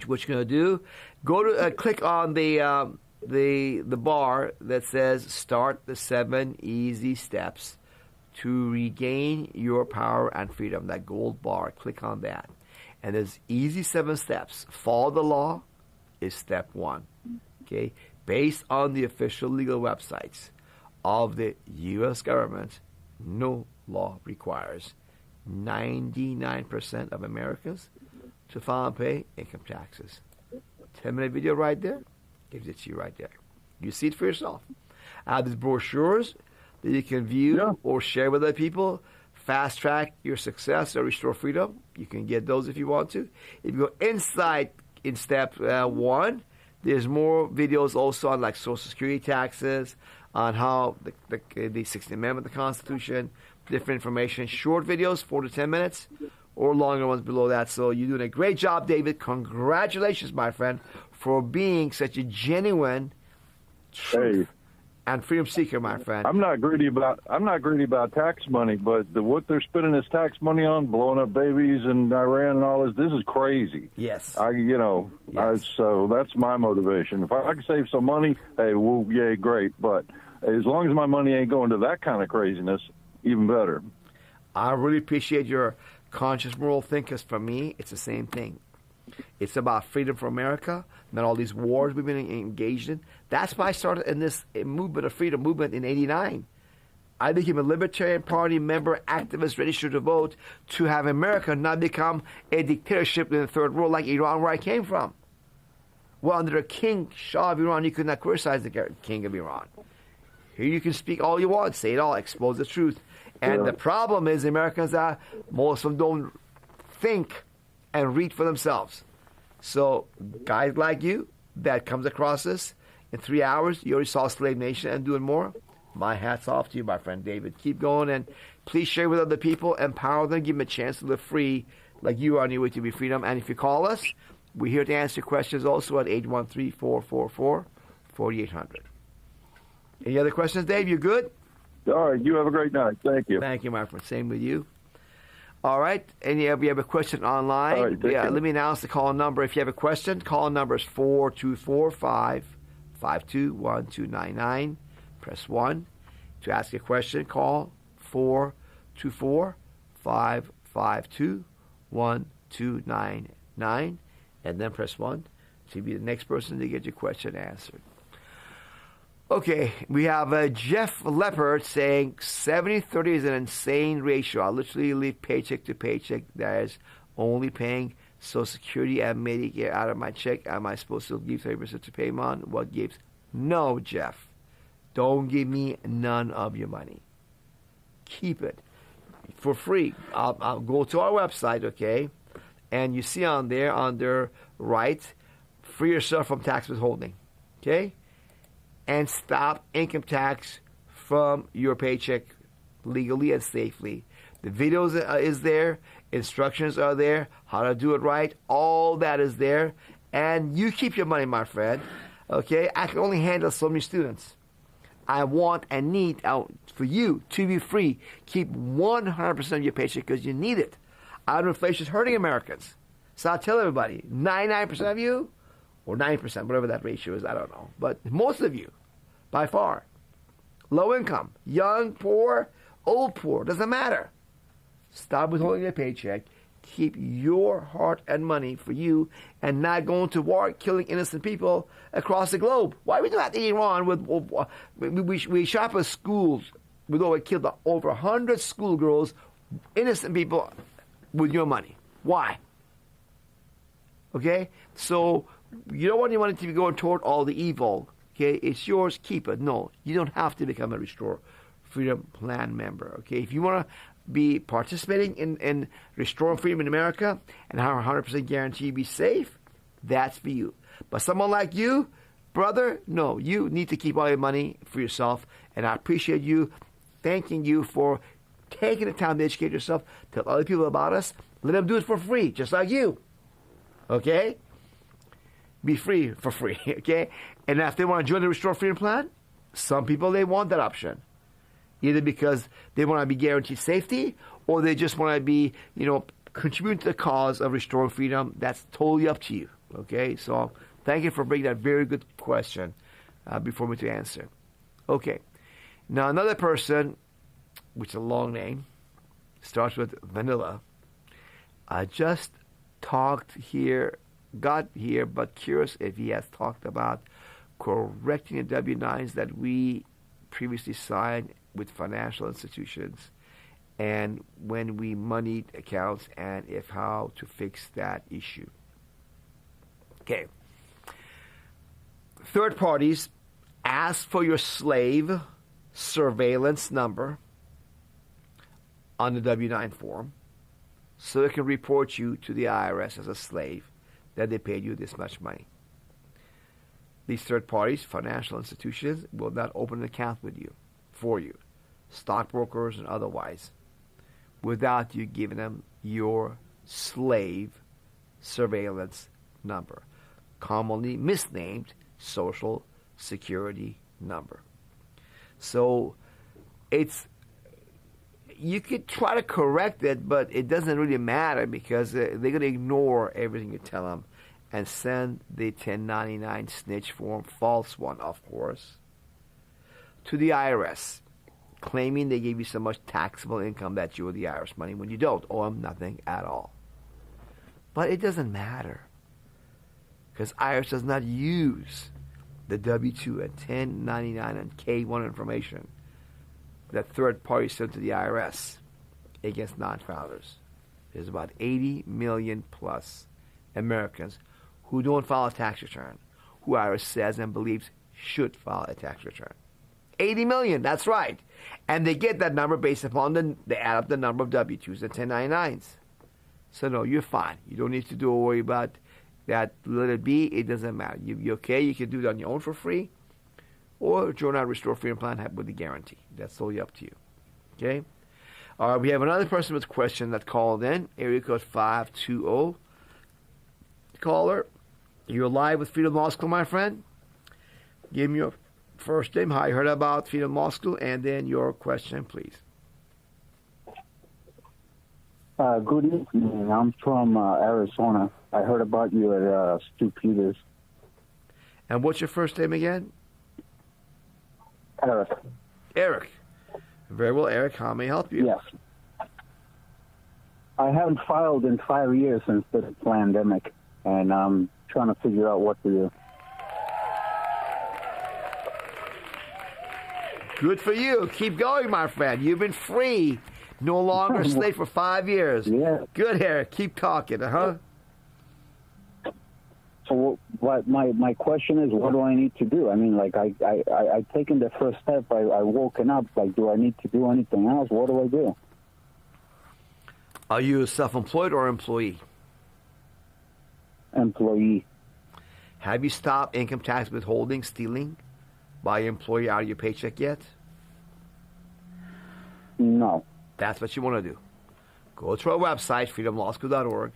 Speaker 2: what you're going to do, go to click on the the bar that says start the 7 easy steps to regain your power and freedom, that gold bar. Click on that. And there's easy 7 steps. Follow the law is step 1. Okay? Based on the official legal websites of the U.S. government, no law requires 99% of Americans to file and pay income taxes. 10-minute video right there gives it to you right there. You see it for yourself. I have these brochures that you can view or share with other people. Fast track your success or restore freedom. You can get those if you want to. If you go inside in step 1, there's more videos also on like Social Security taxes, on how the 16th Amendment, the Constitution, different information. Short videos, 4 to 10 minutes, or longer ones below that. So you're doing a great job, David. Congratulations, my friend, for being such a genuine truth and freedom seeker, my friend.
Speaker 15: I'm not greedy about tax money, but what they're spending this tax money on, blowing up babies in Iran and all this is crazy.
Speaker 2: Yes.
Speaker 15: So that's my motivation. If I can save some money, hey, well, yay, great. But as long as my money ain't going to that kind of craziness, even better.
Speaker 2: I really appreciate your conscious moral thinkers. For me, it's the same thing. It's about freedom for America, not all these wars we've been engaged in. That's why I started in this movement of freedom movement in '89. I became a Libertarian Party member, activist, registered to vote, to have America not become a dictatorship in the third world like Iran, where I came from. Well, under the King Shah of Iran, you could not criticize the King of Iran. Here you can speak all you want, say it all, expose the truth. And the problem is Americans, most of them don't think and read for themselves. So guys like you that comes across this in 3 hours, you already saw Slave Nation and doing more. My hat's off to you, my friend David. Keep going, and please share with other people, empower them, give them a chance to live free like you are on your way to be freedom. And if you call us, we're here to answer questions also at 813-444-4800. Any other questions, Dave? You good?
Speaker 15: All right. You have a great night. Thank you.
Speaker 2: Thank you, my friend. Same with you. All right. And we have a question online.
Speaker 15: All right,
Speaker 2: let me announce the call number. If you have a question, call number is 424-552-1299. Press 1. To ask a question, call 424-552-1299. And then press 1 to be the next person to get your question answered. Okay, we have Jeff Leopard saying 70-30 is an insane ratio. I literally live paycheck to paycheck. That is only paying Social Security and Medicare out of my check. Am I supposed to give 30% to Peymon? What gives? No, Jeff. Don't give me none of your money. Keep it for free. I'll go to our website, okay? And you see on there, under right, free yourself from tax withholding, okay? And stop income tax from your paycheck legally and safely. The videos is there, instructions are there, how to do it right, all that is there. And you keep your money, my friend, okay? I can only handle so many students. I want and need for you to be free. Keep 100% of your paycheck because you need it. Out inflation is hurting Americans. So I'll tell everybody, 99% of you, or 90%, whatever that ratio is, I don't know. But most of you, by far, low income, young, poor, old poor, doesn't matter. Stop withholding your paycheck. Keep your heart and money for you and not going to war killing innocent people across the globe. Why are we doing that in Iran? We shot up schools. We killed over 100 schoolgirls, innocent people, with your money. Why? Okay? So you don't want your money to be going toward all the evil. Okay? It's yours. Keep it. No, you don't have to become a Restore Freedom Plan member. Okay? If you want to be participating in restoring freedom in America and have 100% guarantee you be safe, that's for you. But someone like you, brother, no, you need to keep all your money for yourself. And I appreciate you, thanking you for taking the time to educate yourself, tell other people about us. Let them do it for free, just like you. Okay? Be free for free, okay? And if they want to join the Restore Freedom Plan, some people, they want that option. Either because they want to be guaranteed safety, or they just want to be, contributing to the cause of restoring freedom. That's totally up to you. Okay? So thank you for bringing that very good question. before me to answer. Okay. Now another person, which is a long name, starts with Vanilla. I just got here, but curious if he has talked about correcting the W-9s that we previously signed with financial institutions, and when we moneyed accounts, and if how to fix that issue. Okay. Third parties ask for your slave surveillance number on the W-9 form so they can report you to the IRS as a slave that they paid you this much money. These third parties, financial institutions, will not open an account with you, for you, stockbrokers and otherwise, without you giving them your slave surveillance number, commonly misnamed Social Security number. So you could try to correct it, but it doesn't really matter because they're going to ignore everything you tell them and send the 1099 snitch form, false one, of course, to the IRS, claiming they gave you so much taxable income that you owe the IRS money when you don't owe them nothing at all. But it doesn't matter because IRS does not use the W-2 and 1099 and K-1 information that third parties send to the IRS against non-filers. There's about 80 million plus Americans who don't file a tax return, who IRS says and believes should file a tax return. 80 million, that's right. And they get that number based upon they add up the number of W-2s and 1099s. So no, you're fine. You don't need to worry about that. Let it be. It doesn't matter. You're okay. You can do it on your own for free, or join our Restore Freedom Plan with a guarantee. That's totally up to you. Okay? We have another person with a question that called in, area code 520. Caller, you're live with Freedom Law School, my friend. Give me your first name, how you heard about Freedom Law School, and then your question, please.
Speaker 16: Good evening. I'm from Arizona. I heard about you at Stu Peters.
Speaker 2: And what's your first name again?
Speaker 16: Eric.
Speaker 2: Eric. Very well, Eric. How may I help you?
Speaker 16: Yes. I haven't filed in 5 years since the pandemic, and I'm trying to figure out what to do.
Speaker 2: Good for you. Keep going, my friend. You've been free. No longer a slave for 5 years.
Speaker 16: Yeah.
Speaker 2: Good, Eric. Keep talking, huh?
Speaker 16: So what my question is, what do I need to do? I mean, like, I taken the first step. I woken up. Like, do I need to do anything else? What do I do?
Speaker 2: Are you self-employed or employee?
Speaker 16: Employee.
Speaker 2: Have you stopped income tax withholding, stealing by your employer out of your paycheck yet?
Speaker 16: No.
Speaker 2: That's what you want to do. Go to our website, freedomlawschool.org.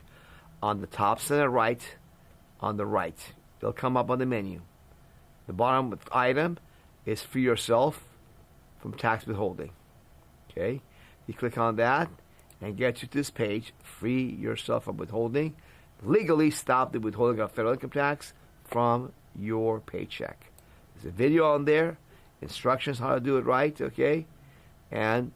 Speaker 2: On the top center right, on the right, it'll come up on the menu. The bottom item is free yourself from tax withholding. Okay? You click on that and get you to this page, free yourself from withholding. Legally stop the withholding of federal income tax from your paycheck. There's a video on there, instructions how to do it right, okay? And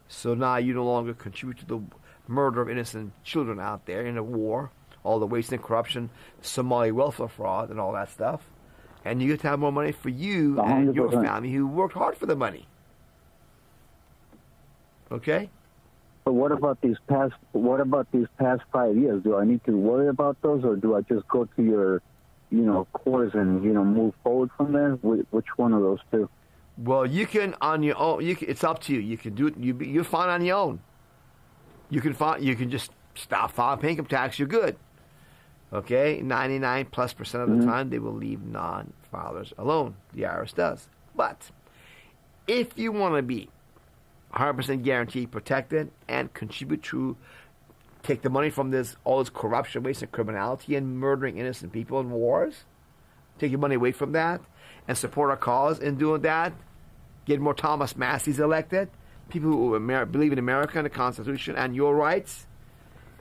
Speaker 2: so now you no longer contribute to the murder of innocent children out there in a war, all the waste and corruption, Somali welfare fraud, and all that stuff. And you get to have more money for you 100%. And your family who worked hard for the money. Okay?
Speaker 16: But what about these past 5 years? Do I need to worry about those, or do I just go to your, course and move forward from there? Which one of those two?
Speaker 2: Well, you can on your own. It's up to you. You can do it. You're fine on your own. You can just stop filing income tax. You're good. Okay, 99+% of the time they will leave non-filers alone. The IRS does. But if you want to be 100% guaranteed protected and contribute to take the money from all this corruption, waste, and criminality and murdering innocent people in wars, take your money away from that and support our cause in doing that, get more Thomas Masseys elected, people who believe in America and the Constitution and your rights,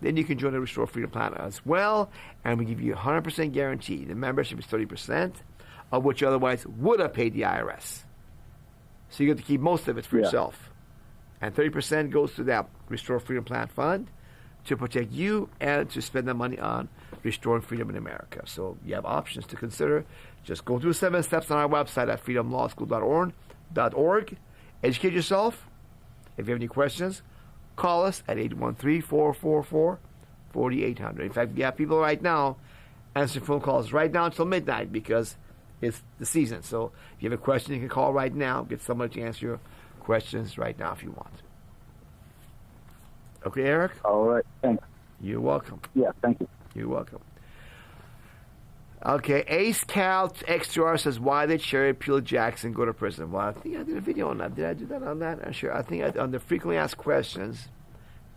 Speaker 2: then you can join the Restore Freedom Plan as well, and we give you 100% guarantee. The membership is 30% of what you otherwise would have paid the IRS. So you get to keep most of it for yourself. And 30% goes to that Restore Freedom Plan Fund to protect you and to spend the money on restoring freedom in America. So you have options to consider. Just go through 7 steps on our website at freedomlawschool.org. Educate yourself. If you have any questions, call us at 813-444-4800. In fact, we have people right now answering phone calls right now until midnight because it's the season. So if you have a question, you can call right now. Get somebody to answer your questions right now if you want. Okay, Eric?
Speaker 16: All right. Thanks.
Speaker 2: You're welcome.
Speaker 16: Yeah, thank you.
Speaker 2: You're welcome. Okay, Ace Cal XTR says, why did Sherry Peel Jackson go to prison? Well, I think I did a video on that. Did I do that on that? I'm sure. I think on the frequently asked questions,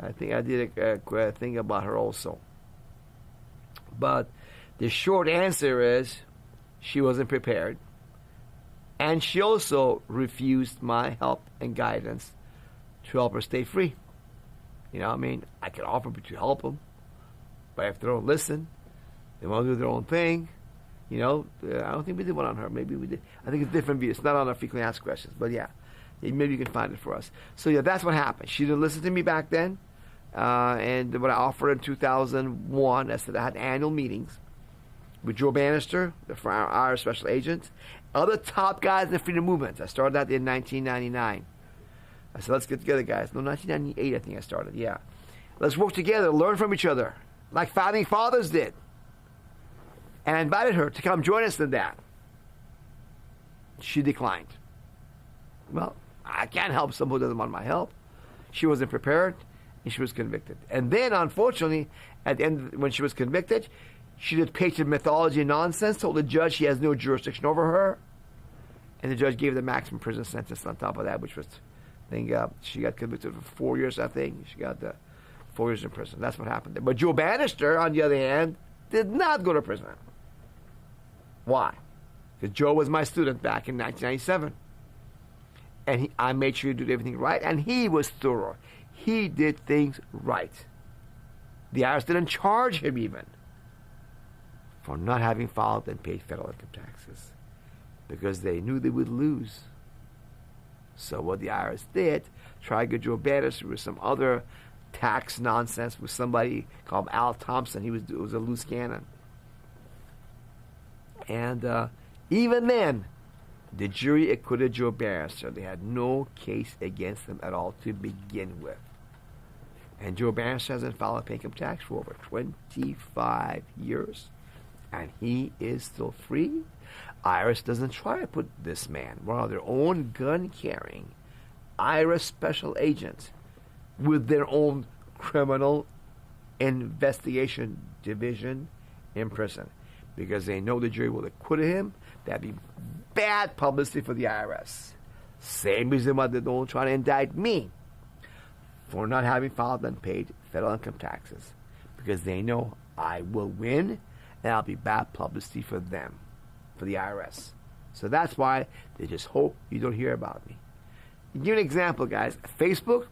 Speaker 2: I think I did a thing about her also. But the short answer is she wasn't prepared. And she also refused my help and guidance to help her stay free. You know what I mean? I could offer to help them. But if they don't listen, they want to do their own thing. You know, I don't think we did one on her. Maybe we did. I think it's different views. It's not on our frequently asked questions. But yeah, maybe you can find it for us. So yeah, that's what happened. She didn't listen to me back then. And when I offered in 2001, I said I had annual meetings with Joe Bannister, our special agent, other top guys in the freedom movement. I started that in 1999. I said, let's get together, guys. No, 1998, I think I started. Yeah. Let's work together, learn from each other, like founding fathers did. And I invited her to come join us in that. She declined. Well, I can't help someone who doesn't want my help. She wasn't prepared, and she was convicted. And then, unfortunately, at the end, when she was convicted, she did patriot mythology nonsense, told the judge he has no jurisdiction over her, and the judge gave the maximum prison sentence on top of that, which was, I think, she got convicted for 4 years, I think. She got 4 years in prison. That's what happened there. But Joe Bannister, on the other hand, did not go to prison. Why? Because Joe was my student back in 1997. And I made sure he did everything right, and he was thorough. He did things right. The IRS didn't charge him even for not having filed and paid federal income taxes because they knew they would lose. So what the IRS did, try to get Joe Bannister with some other tax nonsense with somebody called Al Thompson. He was a loose cannon. And even then, the jury acquitted Joe Bannister. They had no case against him at all to begin with. And Joe Bannister hasn't filed a pay income tax for over 25 years. And he is still free. IRS doesn't try to put this man, one of their own gun-carrying IRS special agents with their own criminal investigation division in prison. Because they know the jury will acquit him. That'd be bad publicity for the IRS. Same reason why they don't try to indict me for not having filed unpaid federal income taxes. Because they know I will win, and I'll be bad publicity for them, for the IRS. So that's why they just hope you don't hear about me. To give you an example, guys, Facebook,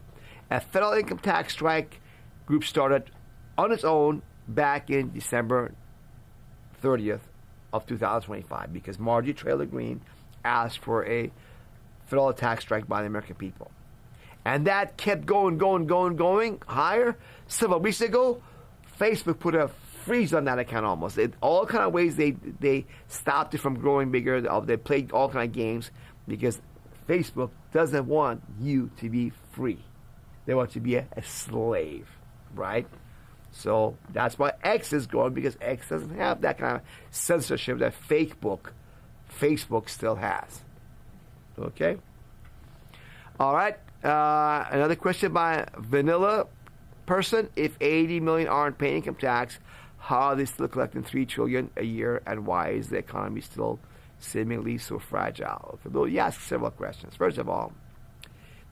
Speaker 2: a federal income tax strike group started on its own back in December 30th of 2025 because Marjorie Taylor Greene asked for a federal tax strike by the American people. And that kept going higher. Several weeks ago, Facebook put a freeze on that account almost. All kind of ways they stopped it from growing bigger. They played all kind of games because Facebook doesn't want you to be free. They want you to be a slave, right? So that's why X is going, because X doesn't have that kind of censorship that Facebook still has. Okay? All right. Another question by Vanilla Person. If 80 million aren't paying income tax, how are they still collecting $3 trillion a year, and why is the economy still seemingly so fragile? Okay, well, you ask several questions. First of all,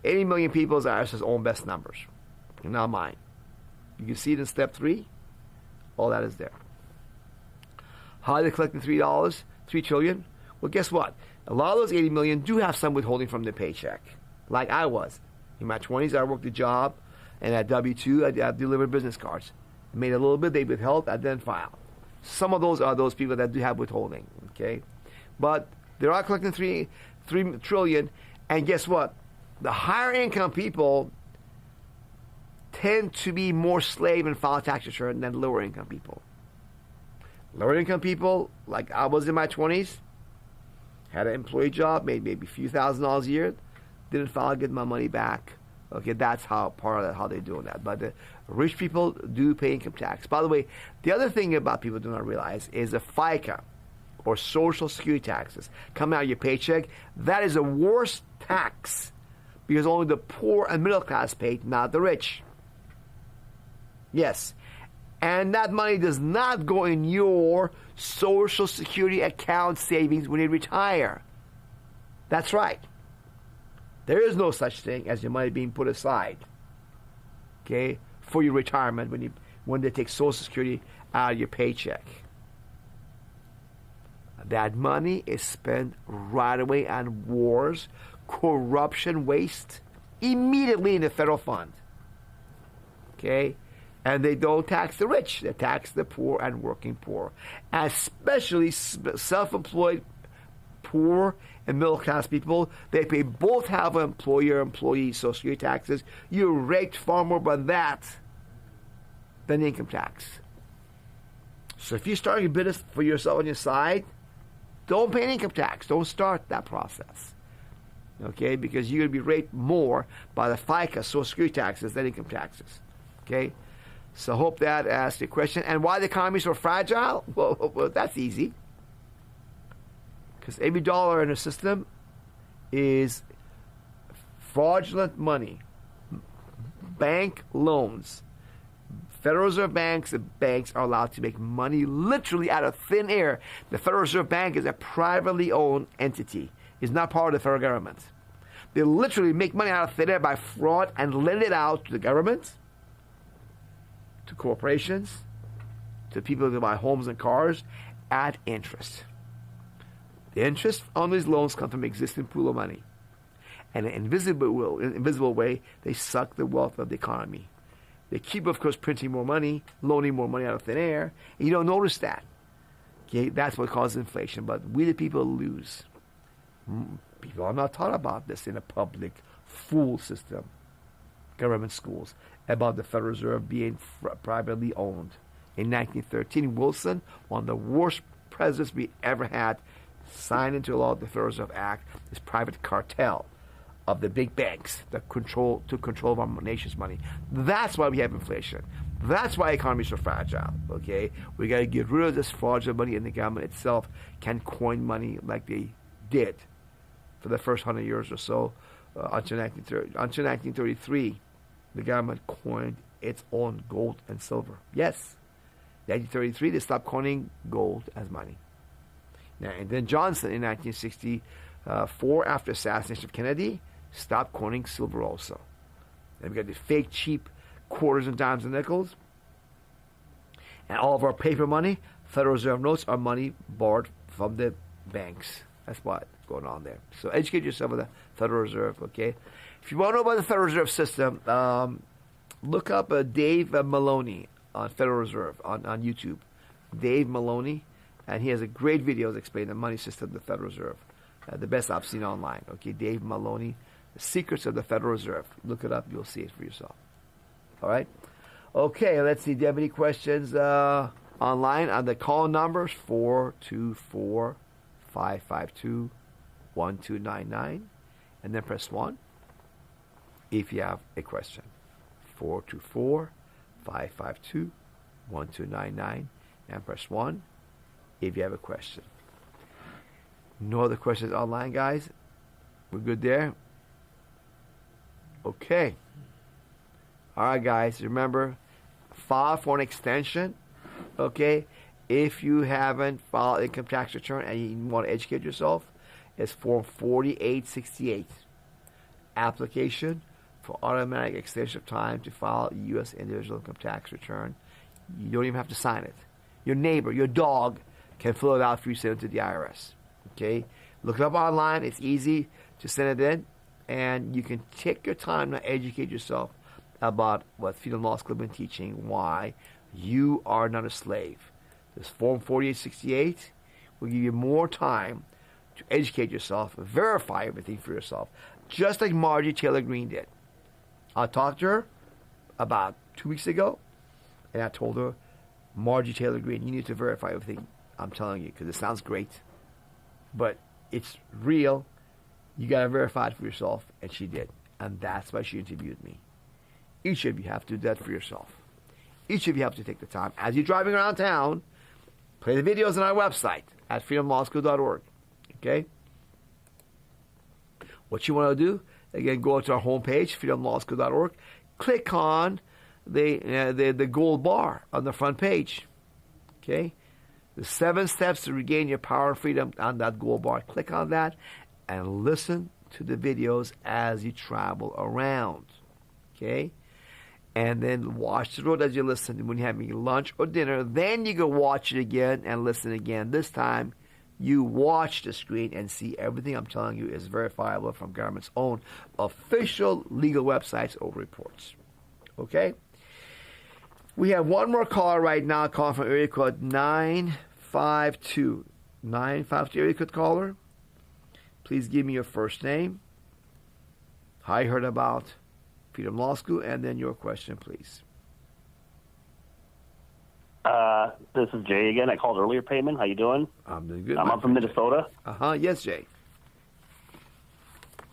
Speaker 2: 80 million people is IRS's own best numbers, not mine. You can see it in step 3. All that is there. How are they collecting $3 trillion? Well, guess what? A lot of those 80 million do have some withholding from their paycheck. Like I was. In my 20s, I worked a job, and at W-2, I delivered business cards. I made a little bit, they withheld, I then filed. Some of those are those people that do have withholding, okay? But they are collecting $3 trillion, and guess what? The higher income people tend to be more slave and file tax return than lower income people. Lower income people, like I was in my 20s, had an employee job, made maybe a few $1,000s a year, didn't file, get my money back. Okay, that's how part of that, how they're doing that. But the rich people do pay income tax. By the way, the other thing about people do not realize is the FICA, or Social Security taxes, coming out of your paycheck. That is a worse tax because only the poor and middle class pay, not the rich. Yes. And that money does not go in your Social Security account savings when you retire. That's right. There is no such thing as your money being put aside, okay, for your retirement when they take Social Security out of your paycheck. That money is spent right away on wars, corruption, waste, immediately in the federal fund. Okay? And they don't tax the rich. They tax the poor and working poor. Especially self-employed poor and middle-class people. They pay both have employer-employee Social Security taxes. You're raked far more by that than income tax. So if you're starting a business for yourself on your side, don't pay income tax. Don't start that process. Okay? Because you're going to be raped more by the FICA, Social Security taxes, than income taxes. Okay? So I hope that asked your question. And why the economy is so fragile? Well, that's easy. Because every dollar in the system is fraudulent money. Bank loans. Federal Reserve banks and banks are allowed to make money literally out of thin air. The Federal Reserve Bank is a privately owned entity. It's not part of the federal government. They literally make money out of thin air by fraud and lend it out to the government, to corporations, to people who buy homes and cars at interest. The interest on these loans come from existing pool of money. And in an invisible way, they suck the wealth of the economy. They keep, of course, printing more money, loaning more money out of thin air, and you don't notice that. Okay, that's what causes inflation. But we, the people, lose. People are not taught about this in a public, full system, government schools, about the Federal Reserve being privately owned. In 1913, Wilson, one of the worst presidents we ever had, signed into law the Federal Reserve Act, this private cartel of the big banks that took control of our nation's money. That's why we have inflation. That's why economies are so fragile. Okay, we got to get rid of this fraudulent money, and the government itself can coin money like they did for the first 100 years or so until 1933. The government coined its own gold and silver. Yes, in 1933 they stopped coining gold as money. Now, and then Johnson in 1964, after assassination of Kennedy, stopped coining silver also. Then we got the fake cheap quarters and dimes and nickels. And all of our paper money, Federal Reserve notes, are money borrowed from the banks. That's what's going on there. So educate yourself with the Federal Reserve, okay? If you want to know about the Federal Reserve System, look up Dave Maloney on Federal Reserve on YouTube. Dave Maloney, and he has a great video explaining the money system of the Federal Reserve. The best I've seen online. Okay, Dave Maloney, The Secrets of the Federal Reserve. Look it up, you'll see it for yourself. All right? Okay, let's see. Do you have any questions online? On the call numbers, 424-552-1299. And then press 1 if you have a question. 424-552-1299. And press 1 if you have a question. No other questions online, guys? We're good there? Okay. All right, guys. Remember, file for an extension. Okay? If you haven't filed income tax return and you want to educate yourself, it's Form 4868. Application for automatic extension of time to file U.S. individual income tax return. You don't even have to sign it. Your neighbor, your dog, can fill it out for you, send it to the IRS. Okay? Look it up online. It's easy to send it in. And you can take your time to educate yourself about what Freedom Law School has been teaching, why you are not a slave. This Form 4868 will give you more time to educate yourself, verify everything for yourself, just like Marjorie Taylor Greene did. I talked to her about 2 weeks ago, and I told her, Marjorie Taylor Greene, you need to verify everything I'm telling you, because it sounds great, but it's real. You got to verify it for yourself, and she did. And that's why she interviewed me. Each of you have to do that for yourself. Each of you have to take the time. As you're driving around town, play the videos on our website at freedomlawschool.org. Okay? What you want to do, again, go to our homepage, freedomlawschool.org. Click on the gold bar on the front page. Okay? The 7 steps to regain your power and freedom on that gold bar. Click on that and listen to the videos as you travel around. Okay? And then watch the road as you listen. When you're having lunch or dinner, then you go watch it again and listen again. This time, you watch the screen and see everything I'm telling you is verifiable from government's own official legal websites or reports. Okay? We have one more caller right now, calling from area code 952. 952 area code caller. Please give me your first name. How you heard about Freedom Law School, and then your question, please.
Speaker 5: This is Jay again. I called earlier, Peymon. How you doing?
Speaker 2: I'm doing good.
Speaker 5: I'm from Minnesota.
Speaker 2: Yes, Jay.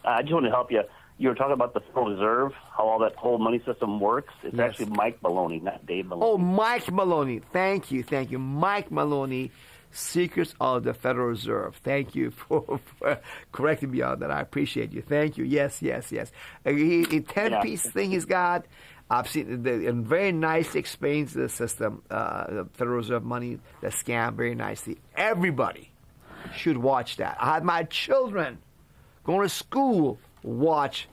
Speaker 5: I just want to help you. You were talking about the Federal Reserve, how all that whole money system works. It's actually Mike Maloney, not Dave Maloney.
Speaker 2: Oh, Mike Maloney. Thank you. Mike Maloney, Secrets of the Federal Reserve. Thank you for correcting me on that. I appreciate you. Thank you. Yes. A 10-piece thing he's got. I've seen it, and very nicely explains the system, the Federal Reserve money, the scam, very nicely. Everybody should watch that. I had my children going to school watch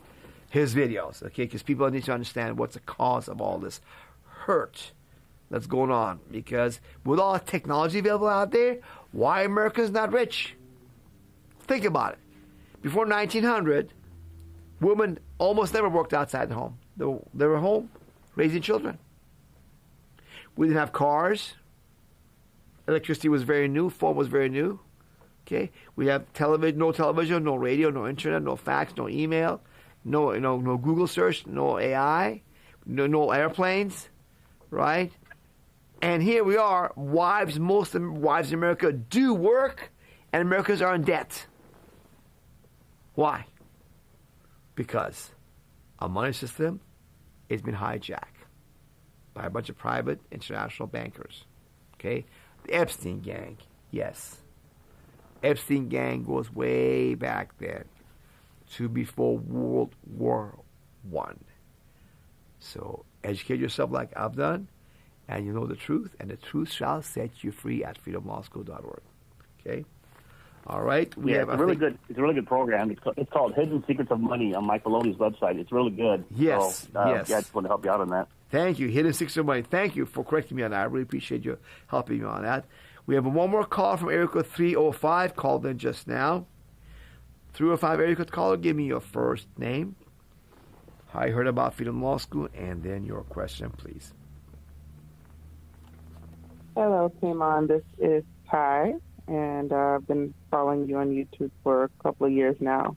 Speaker 2: his videos, okay? Because people need to understand what's the cause of all this hurt that's going on. Because with all the technology available out there, why America's not rich? Think about it. Before 1900, women almost never worked outside the home. They were home raising children. We didn't have cars. Electricity was very new. Phone was very new. Okay, we have television, no radio, no internet, no fax, no email, no Google search, no AI, no airplanes, right? And here we are, most wives in America do work, and Americans are in debt. Why? Because our money system has been hijacked by a bunch of private international bankers. Okay, the Epstein gang, yes. Epstein gang goes way back then to before World War I. So educate yourself like I've done, and you know the truth, and the truth shall set you free at freedomlawschool.org. Okay? All right?
Speaker 5: It's a really good program. It's called Hidden Secrets of Money on Mike Maloney's website. It's really good.
Speaker 2: Yes,
Speaker 5: so,
Speaker 2: yes.
Speaker 5: Yeah, I just want to help you out on that.
Speaker 2: Thank you. Hidden Secrets of Money. Thank you for correcting me on that. I really appreciate you helping me on that. We have one more call from area code 305, called in just now. 305 area code caller, give me your first name, how you heard about Freedom Law School, and then your question, please.
Speaker 17: Hello, Peymon. This is Ty, and I've been following you on YouTube for a couple of years now.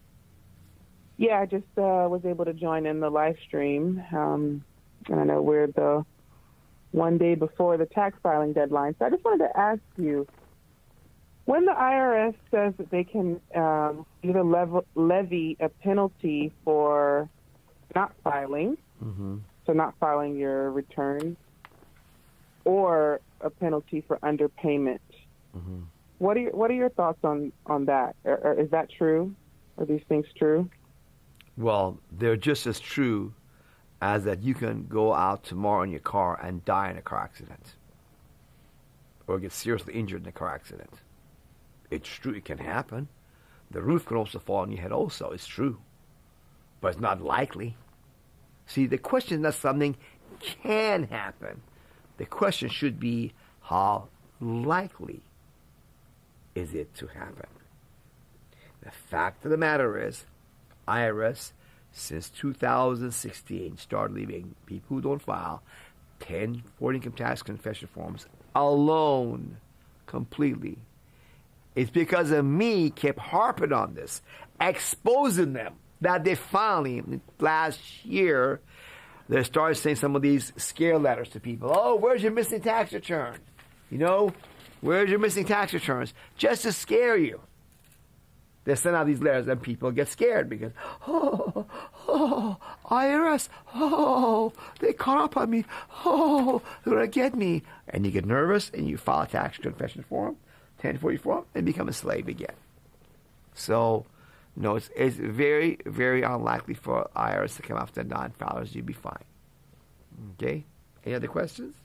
Speaker 17: Yeah, I just was able to join in the live stream, and I know we're the one day before the tax filing deadline. So I just wanted to ask you, when the IRS says that they can either levy a penalty for not filing, so not filing your return, or a penalty for underpayment, what are your thoughts on that? Or is that true? Are these things true?
Speaker 2: Well, they're just as true as that you can go out tomorrow in your car and die in a car accident or get seriously injured in a car accident. It's true, it can happen. The roof can also fall on your head also, it's true. But it's not likely. See, the question is not something can happen. The question should be, how likely is it to happen? The fact of the matter is, IRS since 2016 started leaving people who don't file 10 foreign income tax confession forms alone completely. It's because of me kept harping on this, exposing them, that they finally, last year, they started saying some of these scare letters to people. Oh, where's your missing tax return? You know, where's your missing tax returns? Just to scare you. They send out these letters and people get scared because, IRS, they caught up on me, they're going to get me. And you get nervous and you file a tax confession form, 1044, and become a slave again. So, no, it's very, very unlikely for IRS to come after non-filers. You'll be fine. Okay? Any other questions?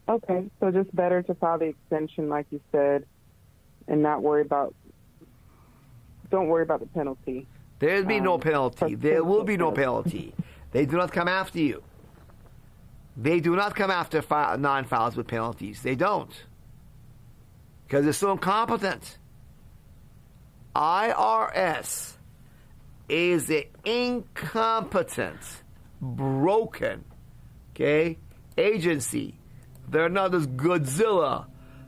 Speaker 17: Okay, so just better to file the extension, like you said, and not worry about. Don't worry about the penalty.
Speaker 2: There'll be no penalty. There will be no penalty. They do not come after you. They do not come after non-filers with penalties. They don't. Because they're so incompetent. IRS is an incompetent, broken, agency. They're not this Godzilla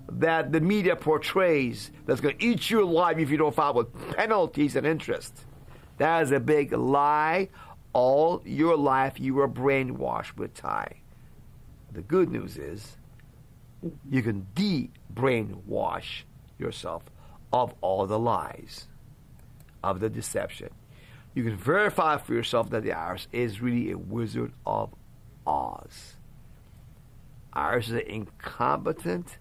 Speaker 2: that the media portrays that's going to eat you alive if you don't file with penalties and interest. That is a big lie. All your life you were brainwashed with Ty. The good news is you can de-brainwash yourself of all the lies, of the deception. You can verify for yourself that the IRS is really a Wizard of Oz. IRS is an incompetent,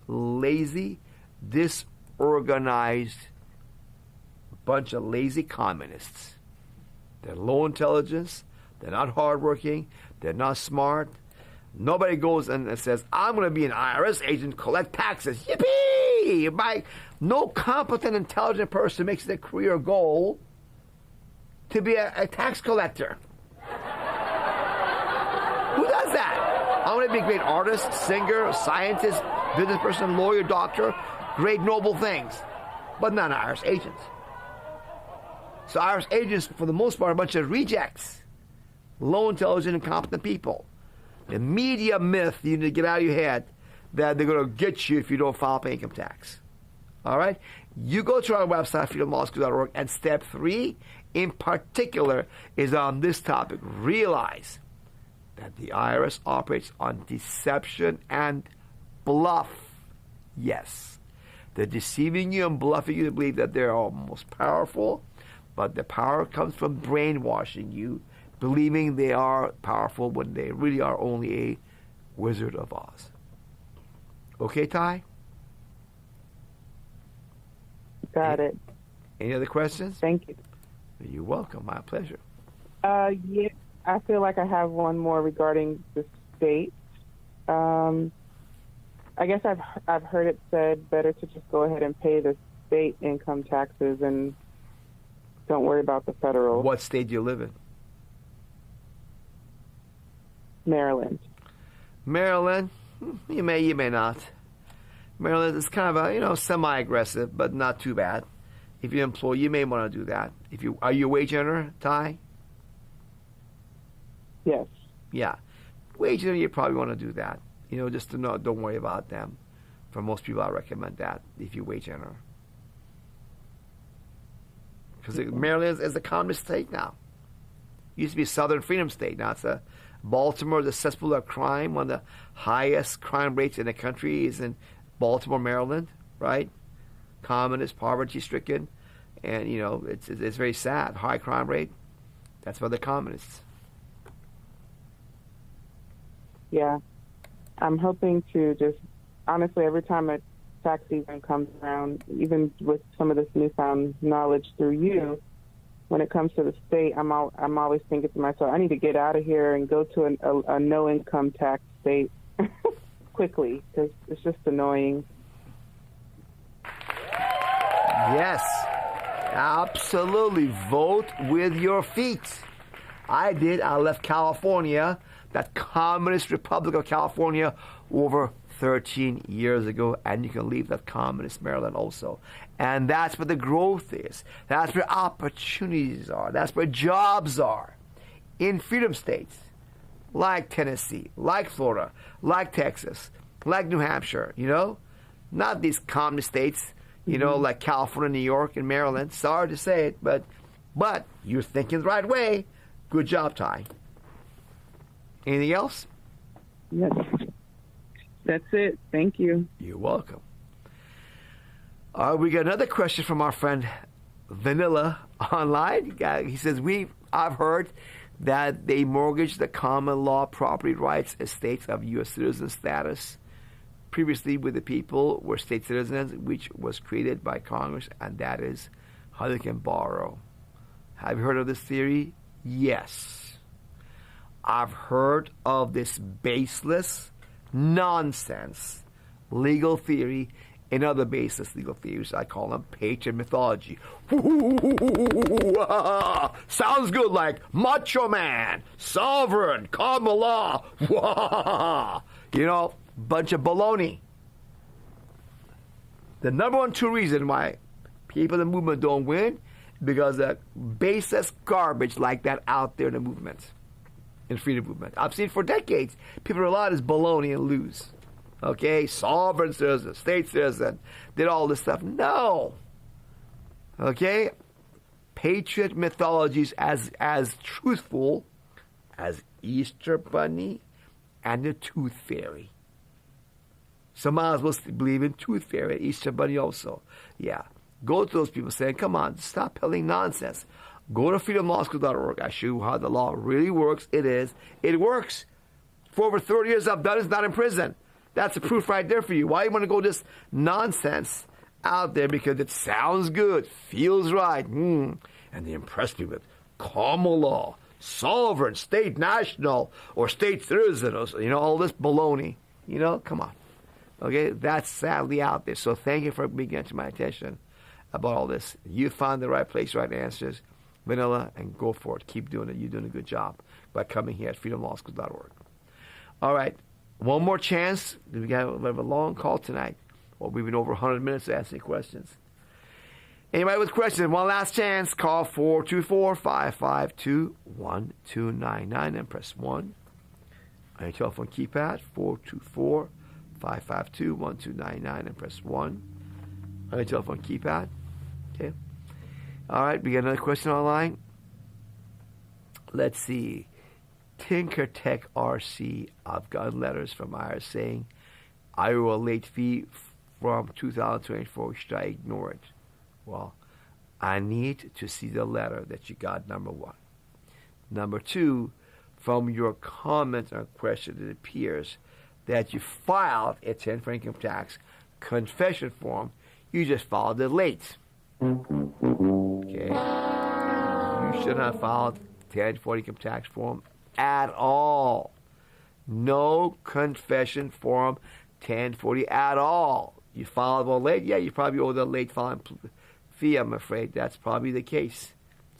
Speaker 2: lazy, disorganized bunch of lazy communists. They're low intelligence. They're not hardworking. They're not smart. Nobody goes and says, I'm going to be an IRS agent, collect taxes. Yippee! No competent, intelligent person makes it a career goal to be a tax collector. Who does that? I want to be a great artist, singer, scientist, business person, lawyer, doctor, great noble things, but not IRS agents. So IRS agents, for the most part, are a bunch of rejects, low intelligent, incompetent people. The media myth you need to get out of your head that they're going to get you if you don't file income tax. All right? You go to our website, freedomlawschool.org, and step 3 in particular is on this topic. Realize that the IRS operates on deception and bluff. Yes. They're deceiving you and bluffing you to believe that they're almost powerful, but the power comes from brainwashing you, believing they are powerful when they really are only a Wizard of Oz. Okay, Ty?
Speaker 17: Got it.
Speaker 2: Any other questions?
Speaker 17: Thank you.
Speaker 2: You're welcome. My pleasure.
Speaker 17: Yeah, I feel like I have one more regarding the state. I guess I've heard it said better to just go ahead and pay the state income taxes and don't worry about the federal.
Speaker 2: What state do you live in?
Speaker 17: Maryland.
Speaker 2: Maryland, you may not. Maryland is kind of a semi-aggressive, but not too bad. If you're an employee, you may want to do that. Are you a wage earner, Ty?
Speaker 17: Yes.
Speaker 2: Yeah, wage earner, you probably want to do that. Just to know, don't worry about them. For most people, I recommend that if you're a wage earner, because Maryland is a communist state now. It used to be a Southern Freedom State. Now it's a Baltimore, the cesspool of crime. One of the highest crime rates in the country is in Baltimore, Maryland, right? Communist, poverty-stricken, and it's very sad. High crime rate. That's by the communists.
Speaker 17: Yeah, I'm hoping to just honestly every time a tax season comes around, even with some of this newfound knowledge through you, when it comes to the state, I'm always thinking to myself, I need to get out of here and go to a no income tax state quickly because it's just annoying.
Speaker 2: Yes, absolutely. Vote with your feet. I did. I left California, that communist Republic of California, over 13 years ago, and you can leave that communist Maryland also. And that's where the growth is. That's where opportunities are. That's where jobs are. In freedom states, like Tennessee, like Florida, like Texas, like New Hampshire, Not these communist states, like California, New York, and Maryland. Sorry to say it, but you're thinking the right way. Good job, Ty. Anything else?
Speaker 17: Yes. That's it. Thank you.
Speaker 2: You're welcome. We got another question from our friend Vanilla online. He says, I've heard that they mortgage the common law property rights estates of U.S. citizen status previously with the people were state citizens, which was created by Congress, and that is how they can borrow. Have you heard of this theory? Yes. I've heard of this baseless nonsense legal theory and other baseless legal theories. I call them patriot mythology. Sounds good, like macho man, sovereign, common law. Bunch of baloney. The number one true reason why people in the movement don't win, because of baseless garbage like that out there in the movement, in the freedom movement. I've seen for decades, people rely on this baloney and lose. Okay, sovereign citizen, state citizen, did all this stuff. No. Okay, patriot mythologies as truthful as Easter Bunny and the Tooth Fairy. Somalis will believe in Tooth Fairy, Easter Bunny also. Yeah, go to those people saying, come on, stop peddling nonsense. Go to freedomlawschool.org. I show you how the law really works. It works. For over 30 years I've done it, it's not in prison. That's the proof right there for you. Why you want to go this nonsense out there? Because it sounds good, feels right, and they impress me with common law, sovereign, state national, or state citizen, or, all this baloney. Come on. Okay, that's sadly out there. So thank you for bringing it to my attention about all this. You found the right place, right answers, Vanilla, and go for it. Keep doing it. You're doing a good job by coming here at freedomlawschools.org. All right. One more chance. We have a long call tonight. Well, we've been over 100 minutes asking questions. Anybody with questions? One last chance. Call 424-552-1299 and press 1 on your telephone keypad. 424-552-1299 and press 1 on your telephone keypad. Okay. All right. We got another question online. Let's see. Tinker Tech RC, I've gotten letters from IRS saying I owe a late fee from 2024. Should I ignore it? Well, I need to see the letter that you got, number one. Number two, from your comment or question, it appears that you filed a 10 for income tax confession form. You just filed it late. Okay. You should have filed 10 for income tax form at all. No confession form 1040 at all. You filed one late? Yeah, you probably owe the late filing fee, I'm afraid. That's probably the case.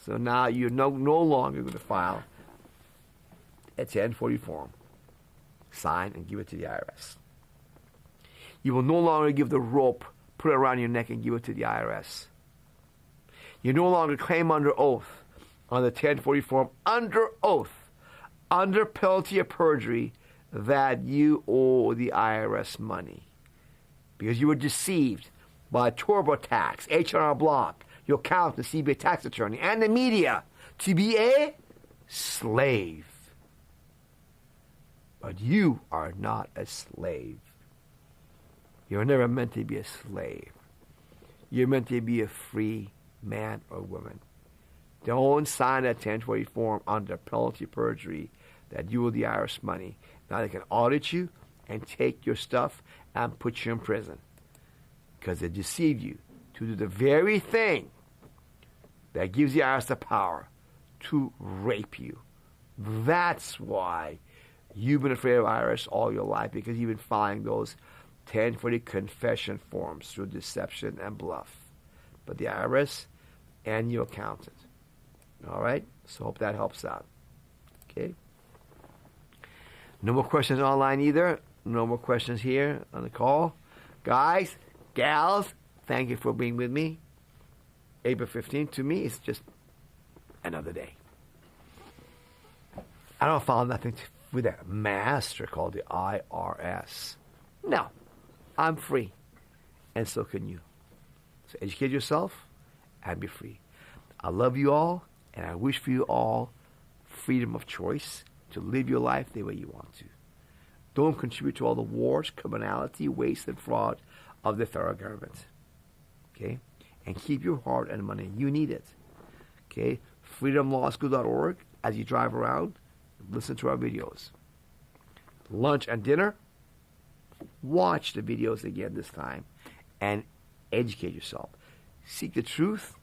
Speaker 2: So now you're no longer going to file a 1040 form. Sign and give it to the IRS. You will no longer give the rope, put it around your neck and give it to the IRS. You no longer claim under oath on the 1040 form, under oath, under penalty of perjury, that you owe the IRS money because you were deceived by TurboTax, H&R Block, your accountant, the CBA tax attorney, and the media to be a slave. But you are not a slave. You're never meant to be a slave. You're meant to be a free man or woman. Don't sign a 1040 form under penalty of perjury that you owe the IRS money. Now they can audit you and take your stuff and put you in prison because they deceived you to do the very thing that gives the IRS the power to rape you. That's why you've been afraid of IRS all your life, because you've been filing those 1040 confession forms through deception and bluff. But the IRS and your accountant. All right? So hope that helps out. Okay? No more questions online either. No more questions here on the call. Guys, gals, thank you for being with me. April 15th to me is just another day. I don't follow nothing with that master called the IRS. No, I'm free. and so can you. So educate yourself and be free. I love you all, and I wish for you all freedom of choice to live your life the way you want to. Don't contribute to all the wars, criminality, waste, and fraud of the federal government. Okay? And keep your heart and money. You need it. Okay? freedomlawschool.org. As you drive around, listen to our videos. Lunch and dinner, watch the videos again this time and educate yourself. Seek the truth,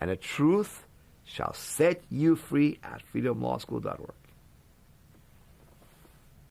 Speaker 2: and the truth shall set you free at freedomlawschool.org.